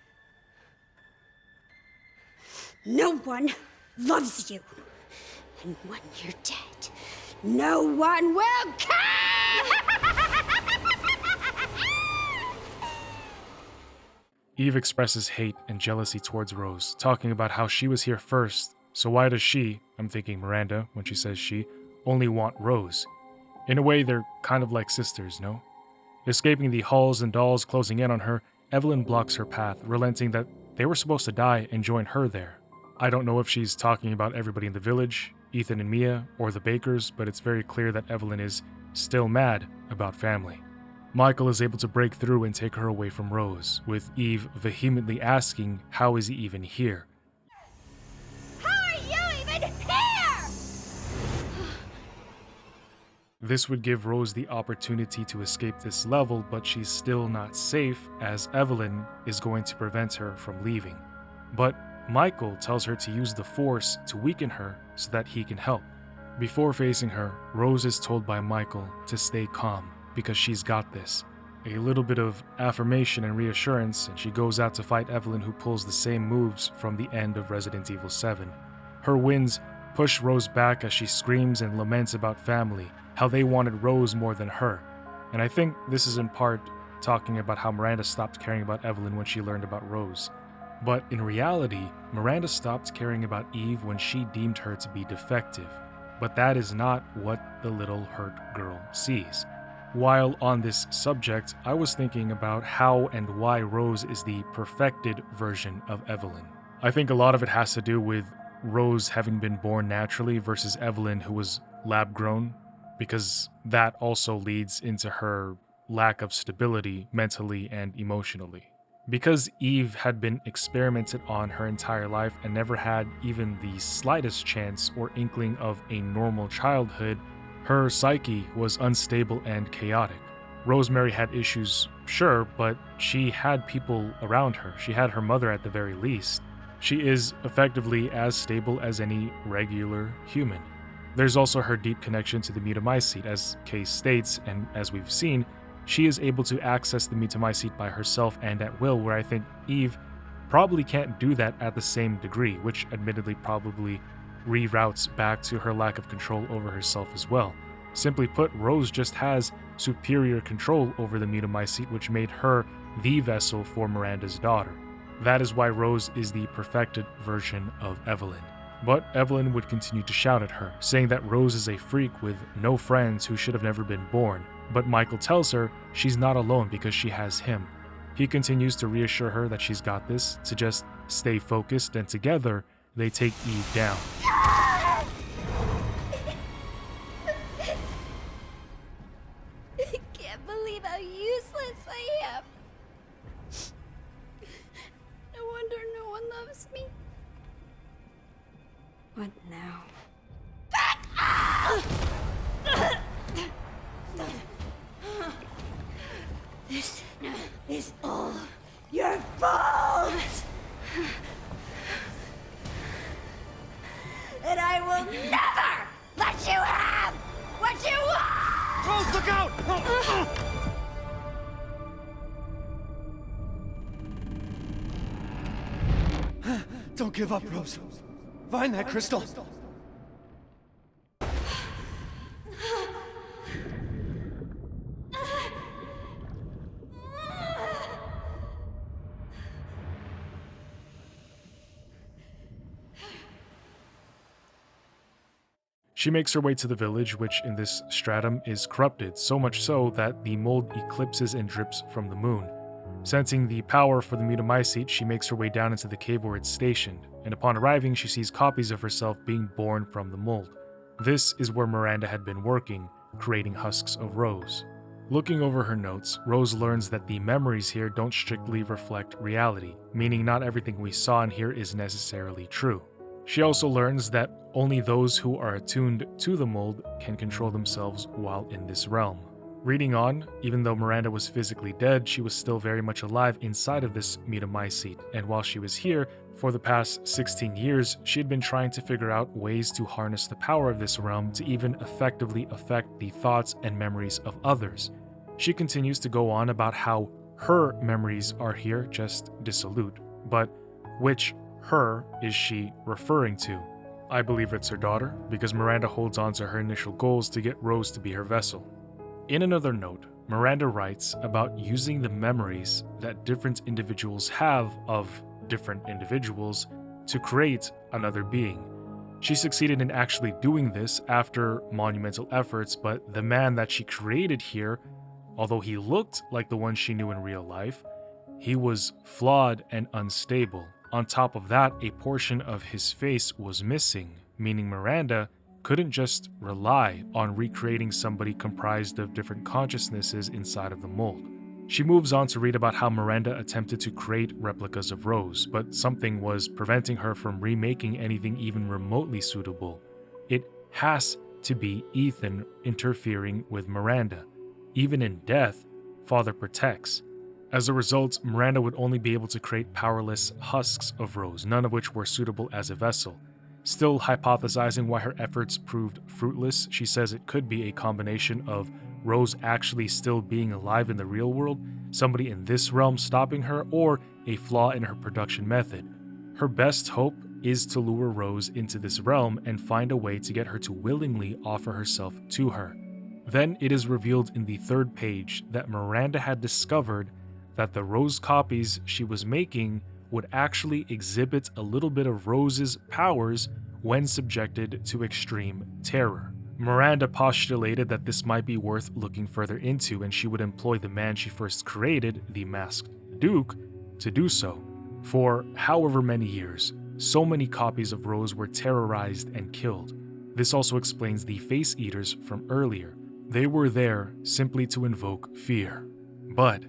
No one loves you. And when you're dead, no one will care! Eve expresses hate and jealousy towards Rose, talking about how she was here first, so why does she, I'm thinking Miranda when she says she, only want Rose? In a way, they're kind of like sisters, no? Escaping the halls and dolls closing in on her, Evelyn blocks her path, relenting that they were supposed to die and join her there. I don't know if she's talking about everybody in the village, Ethan and Mia, or the Bakers, but it's very clear that Evelyn is still mad about family. Michael is able to break through and take her away from Rose, with Eve vehemently asking how is he even here. How are you even here? This would give Rose the opportunity to escape this level, but she's still not safe as Evelyn is going to prevent her from leaving. But Michael tells her to use the Force to weaken her so that he can help. Before facing her, Rose is told by Michael to stay calm because she's got this. A little bit of affirmation and reassurance, and she goes out to fight Evelyn, who pulls the same moves from the end of Resident Evil 7. Her wins push Rose back as she screams and laments about family, how they wanted Rose more than her. And I think this is in part talking about how Miranda stopped caring about Evelyn when she learned about Rose. But in reality, Miranda stopped caring about Eve when she deemed her to be defective. But that is not what the little hurt girl sees. While on this subject, I was thinking about how and why Rose is the perfected version of Evelyn. I think a lot of it has to do with Rose having been born naturally versus Evelyn, who was lab-grown, because that also leads into her lack of stability mentally and emotionally. Because Eve had been experimented on her entire life and never had even the slightest chance or inkling of a normal childhood, her psyche was unstable and chaotic. Rosemary had issues, sure, but she had people around her. She had her mother at the very least. She is effectively as stable as any regular human. There's also her deep connection to the Mutamycete, as Case states, and as we've seen, she is able to access the Mutamycete by herself and at will, where I think Eve probably can't do that at the same degree, which admittedly probably reroutes back to her lack of control over herself as well. Simply put, Rose just has superior control over the Mutamycete, which made her the vessel for Miranda's daughter. That is why Rose is the perfected version of Evelyn. But Evelyn would continue to shout at her, saying that Rose is a freak with no friends who should have never been born. But Michael tells her she's not alone because she has him. He continues to reassure her that she's got this, to just stay focused, and together they take Eve down. I can't believe how useless I am. No wonder no one loves me. What now? This is all your fault! And I will never let you have what you want! Rose, look out! Don't give up, Rose. Find that crystal. She makes her way to the village, which in this stratum is corrupted, so much so that the mold eclipses and drips from the moon. Sensing the power for the Mutamycete, she makes her way down into the cave where it's stationed, and upon arriving, she sees copies of herself being born from the mold. This is where Miranda had been working, creating husks of Rose. Looking over her notes, Rose learns that the memories here don't strictly reflect reality, meaning not everything we saw in here is necessarily true. She also learns that only those who are attuned to the mold can control themselves while in this realm. Reading on, even though Miranda was physically dead, she was still very much alive inside of this Mutamycete, and while she was here, for the past 16 years, she had been trying to figure out ways to harness the power of this realm to even effectively affect the thoughts and memories of others. She continues to go on about how her memories are here, just dissolute, but which her is she referring to? I believe it's her daughter, because Miranda holds on to her initial goals to get Rose to be her vessel. In another note, Miranda writes about using the memories that different individuals have of different individuals to create another being. She succeeded in actually doing this after monumental efforts, but the man that she created here, although he looked like the one she knew in real life, he was flawed and unstable. On top of that, a portion of his face was missing, meaning Miranda couldn't just rely on recreating somebody comprised of different consciousnesses inside of the mold. She moves on to read about how Miranda attempted to create replicas of Rose, but something was preventing her from remaking anything even remotely suitable. It has to be Ethan interfering with Miranda. Even in death, Father protects. As a result, Miranda would only be able to create powerless husks of Rose, none of which were suitable as a vessel. Still hypothesizing why her efforts proved fruitless, she says it could be a combination of Rose actually still being alive in the real world, somebody in this realm stopping her, or a flaw in her production method. Her best hope is to lure Rose into this realm and find a way to get her to willingly offer herself to her. Then it is revealed in the third page that Miranda had discovered that the Rose copies she was making would actually exhibit a little bit of Rose's powers when subjected to extreme terror. Miranda postulated that this might be worth looking further into, and she would employ the man she first created, the Masked Duke, to do so. For however many years, so many copies of Rose were terrorized and killed. This also explains the Face Eaters from earlier. They were there simply to invoke fear. But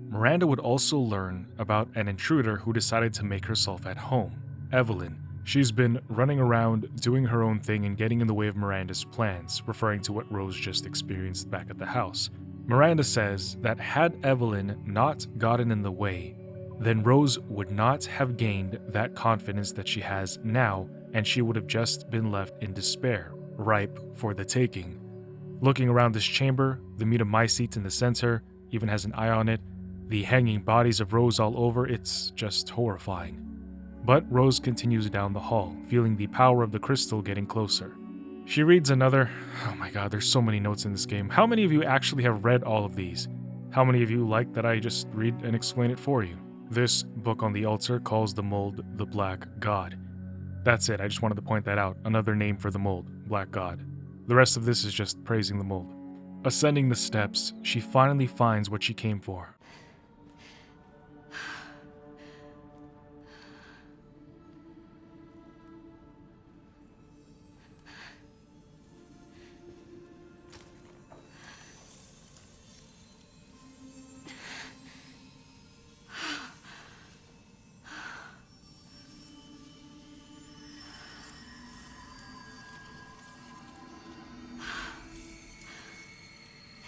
Miranda would also learn about an intruder who decided to make herself at home, Evelyn. She's been running around doing her own thing and getting in the way of Miranda's plans, referring to what Rose just experienced back at the house. Miranda says that had Evelyn not gotten in the way, then Rose would not have gained that confidence that she has now, and she would have just been left in despair, ripe for the taking. Looking around this chamber, the Metamycete in the center even has an eye on it, the hanging bodies of Rose all over, it's just horrifying. But Rose continues down the hall, feeling the power of the crystal getting closer. She reads another... Oh my god, there's so many notes in this game. How many of you actually have read all of these? How many of you like that I just read and explain it for you? This book on the altar calls the mold the Black God. That's it, I just wanted to point that out. Another name for the mold, Black God. The rest of this is just praising the mold. Ascending the steps, she finally finds what she came for.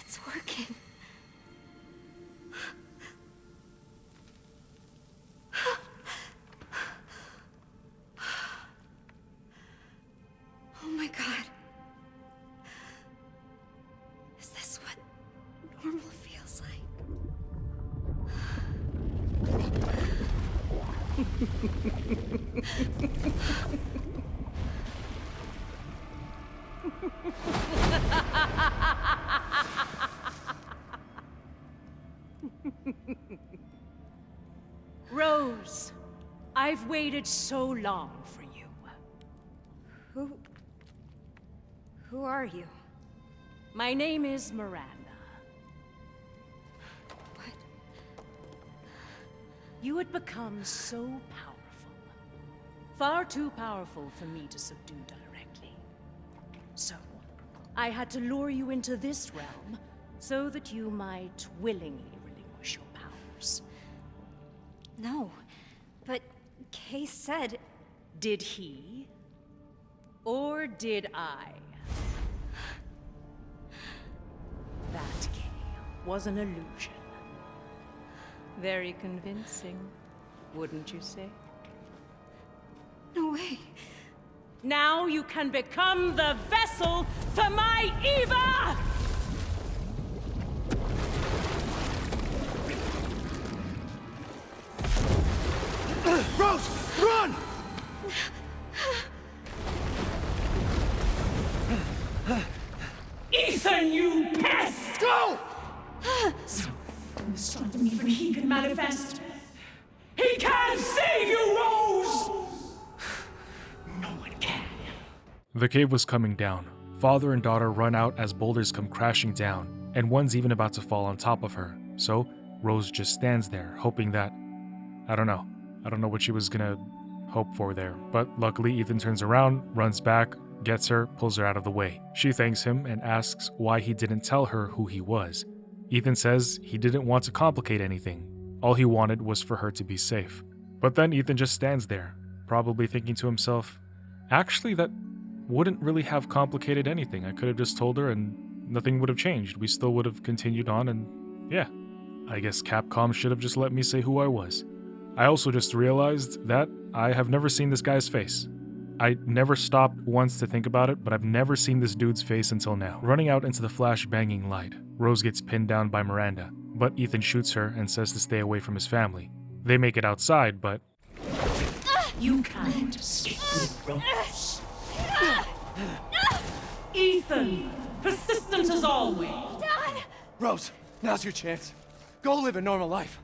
It's working. Oh my god. Is this what normal feels Rose, I've waited so long for you. Who are you? My name is Miranda. What? You had become so powerful. Far too powerful for me to subdue directly. So, I had to lure you into this realm so that you might willingly relinquish your powers. No, but Kay said... Did he? Or did I? That Kay was an illusion. Very convincing, wouldn't you say? No way. Now you can become the vessel for my Eva! Rose, run! Ethan, you pest! Go! So, in the start of even he can manifest. He can't save you, Rose! No one can. The cave was coming down. Father and daughter run out as boulders come crashing down, and one's even about to fall on top of her. So, Rose just stands there, hoping that... I don't know what she was gonna hope for there. But luckily, Ethan turns around, runs back, gets her, pulls her out of the way. She thanks him and asks why he didn't tell her who he was. Ethan says he didn't want to complicate anything. All he wanted was for her to be safe. But then Ethan just stands there, probably thinking to himself, actually, that wouldn't really have complicated anything. I could have just told her and nothing would have changed. We still would have continued on and yeah, I guess Capcom should have just let me say who I was. I also just realized that I have never seen this guy's face. I never stopped once to think about it, but I've never seen this dude's face until now. Running out into the flash-banging light, Rose gets pinned down by Miranda, but Ethan shoots her and says to stay away from his family. They make it outside, but... You can't escape with Rose. Ethan, persistent as always. Dad! Rose, now's your chance. Go live a normal life.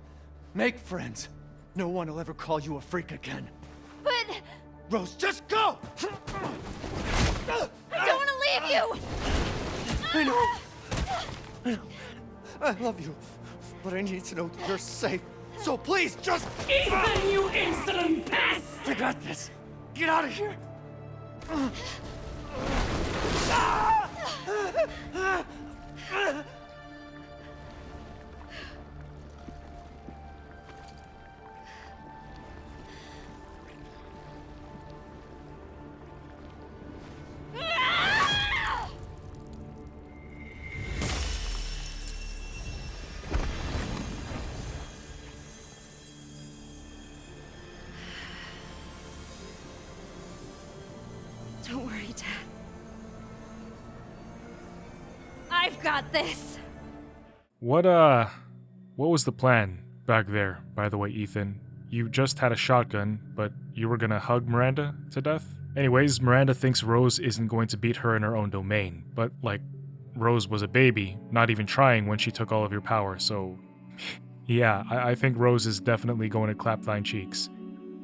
Make friends. No one will ever call you a freak again. But Rose, just go! I don't want to leave you! I know. I love you. But I need to know that you're safe. So please, just... Ethan, you insolent pest! I got this. Get out of here! Don't worry, Dad. I've got this. What was the plan back there, by the way, Ethan? You just had a shotgun, but you were gonna hug Miranda to death? Anyways, Miranda thinks Rose isn't going to beat her in her own domain, but, like, Rose was a baby, not even trying when she took all of your power, so... yeah, I think Rose is definitely going to clap thine cheeks.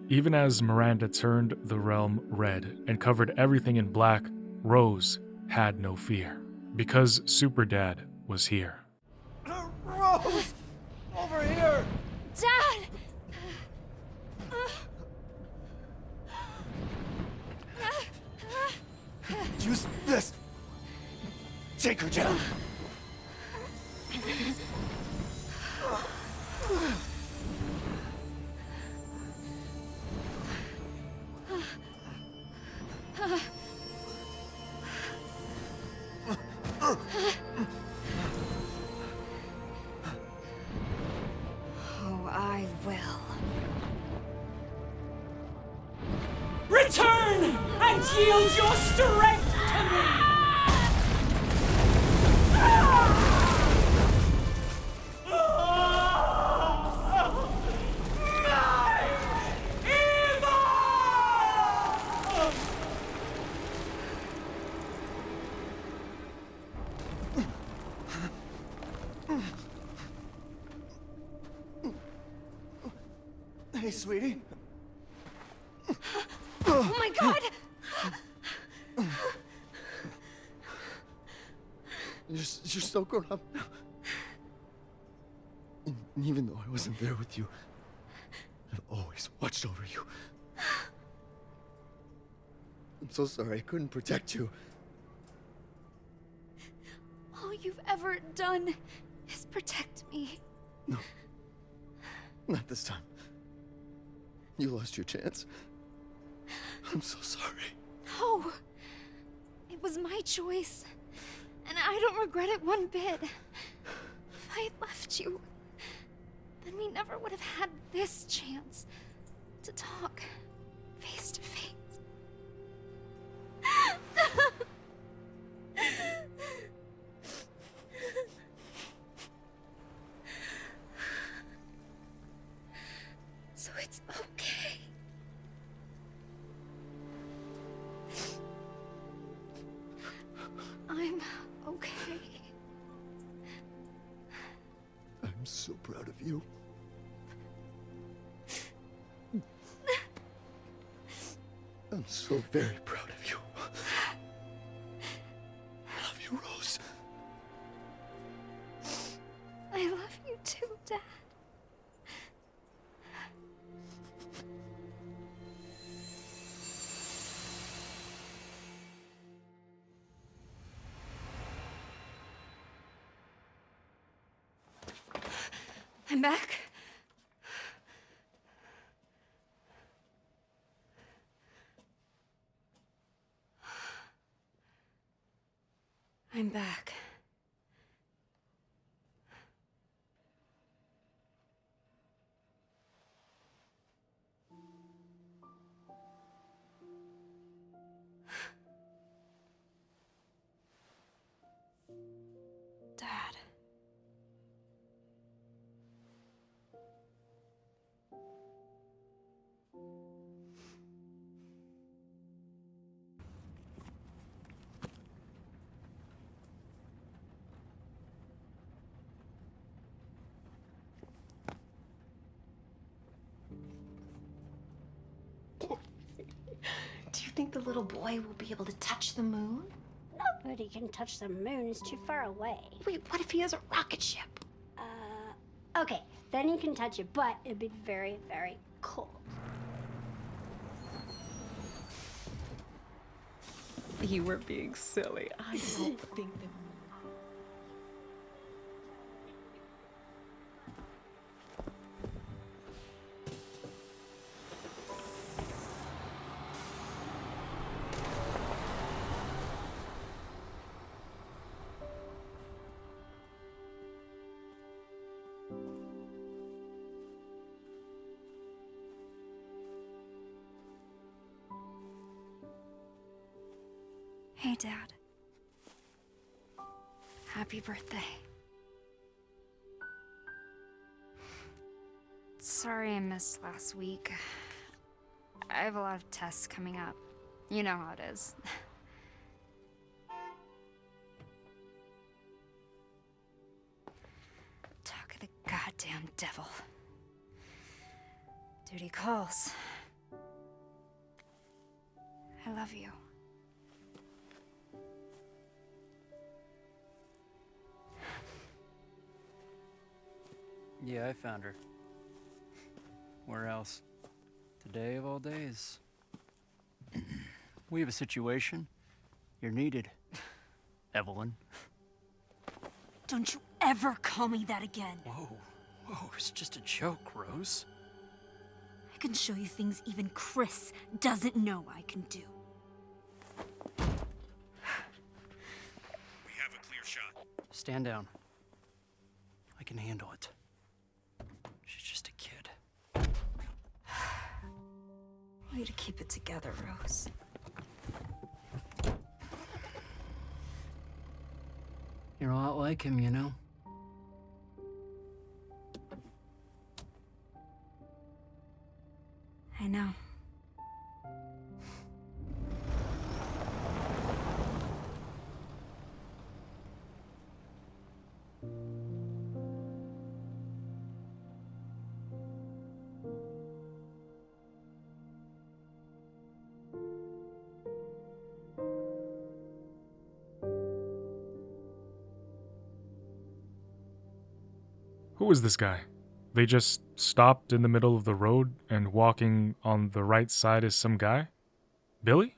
Even as Miranda turned the realm red and covered everything in black, Rose had no fear, because Super Dad was here. Rose! Over here! Dad! Use this! Take her down! Oh, I will. Return and yield your strength to me! Hey, sweetie. Oh my God! You're so grown up now. And even though I wasn't there with you, I've always watched over you. I'm so sorry I couldn't protect you. All you've ever done is protect me. No. Not this time. You lost your chance. I'm so sorry. No. It was my choice. And I don't regret it one bit. If I had left you, then we never would have had this chance to talk face to face. So it's okay. I'm okay. I'm so proud of you. I'm so very proud of you. I love you, Rose. I love you too, Dad. I'm back. I'm back. Dad. think the little boy will be able to touch the moon? Nobody can touch the moon. It's too far away. Wait, what if he has a rocket ship? Okay, then he can touch it, but it'd be very, very cold. You were being silly. I don't think that... Hey, Dad. Happy birthday. Sorry I missed last week. I have a lot of tests coming up. You know how it is. Talk of the goddamn devil. Duty calls. I love you. Yeah, I found her. Where else? Today of all days. We have a situation. You're needed, Evelyn. Don't you ever call me that again. Whoa, it's just a joke, Rose. I can show you things even Chris doesn't know I can do. We have a clear shot. Stand down. I can handle it. She's just a kid. Way to keep it together, Rose. You're a lot like him, you know? I know. Who is this guy? They just stopped in the middle of the road and walking on the right side is some guy? Billy?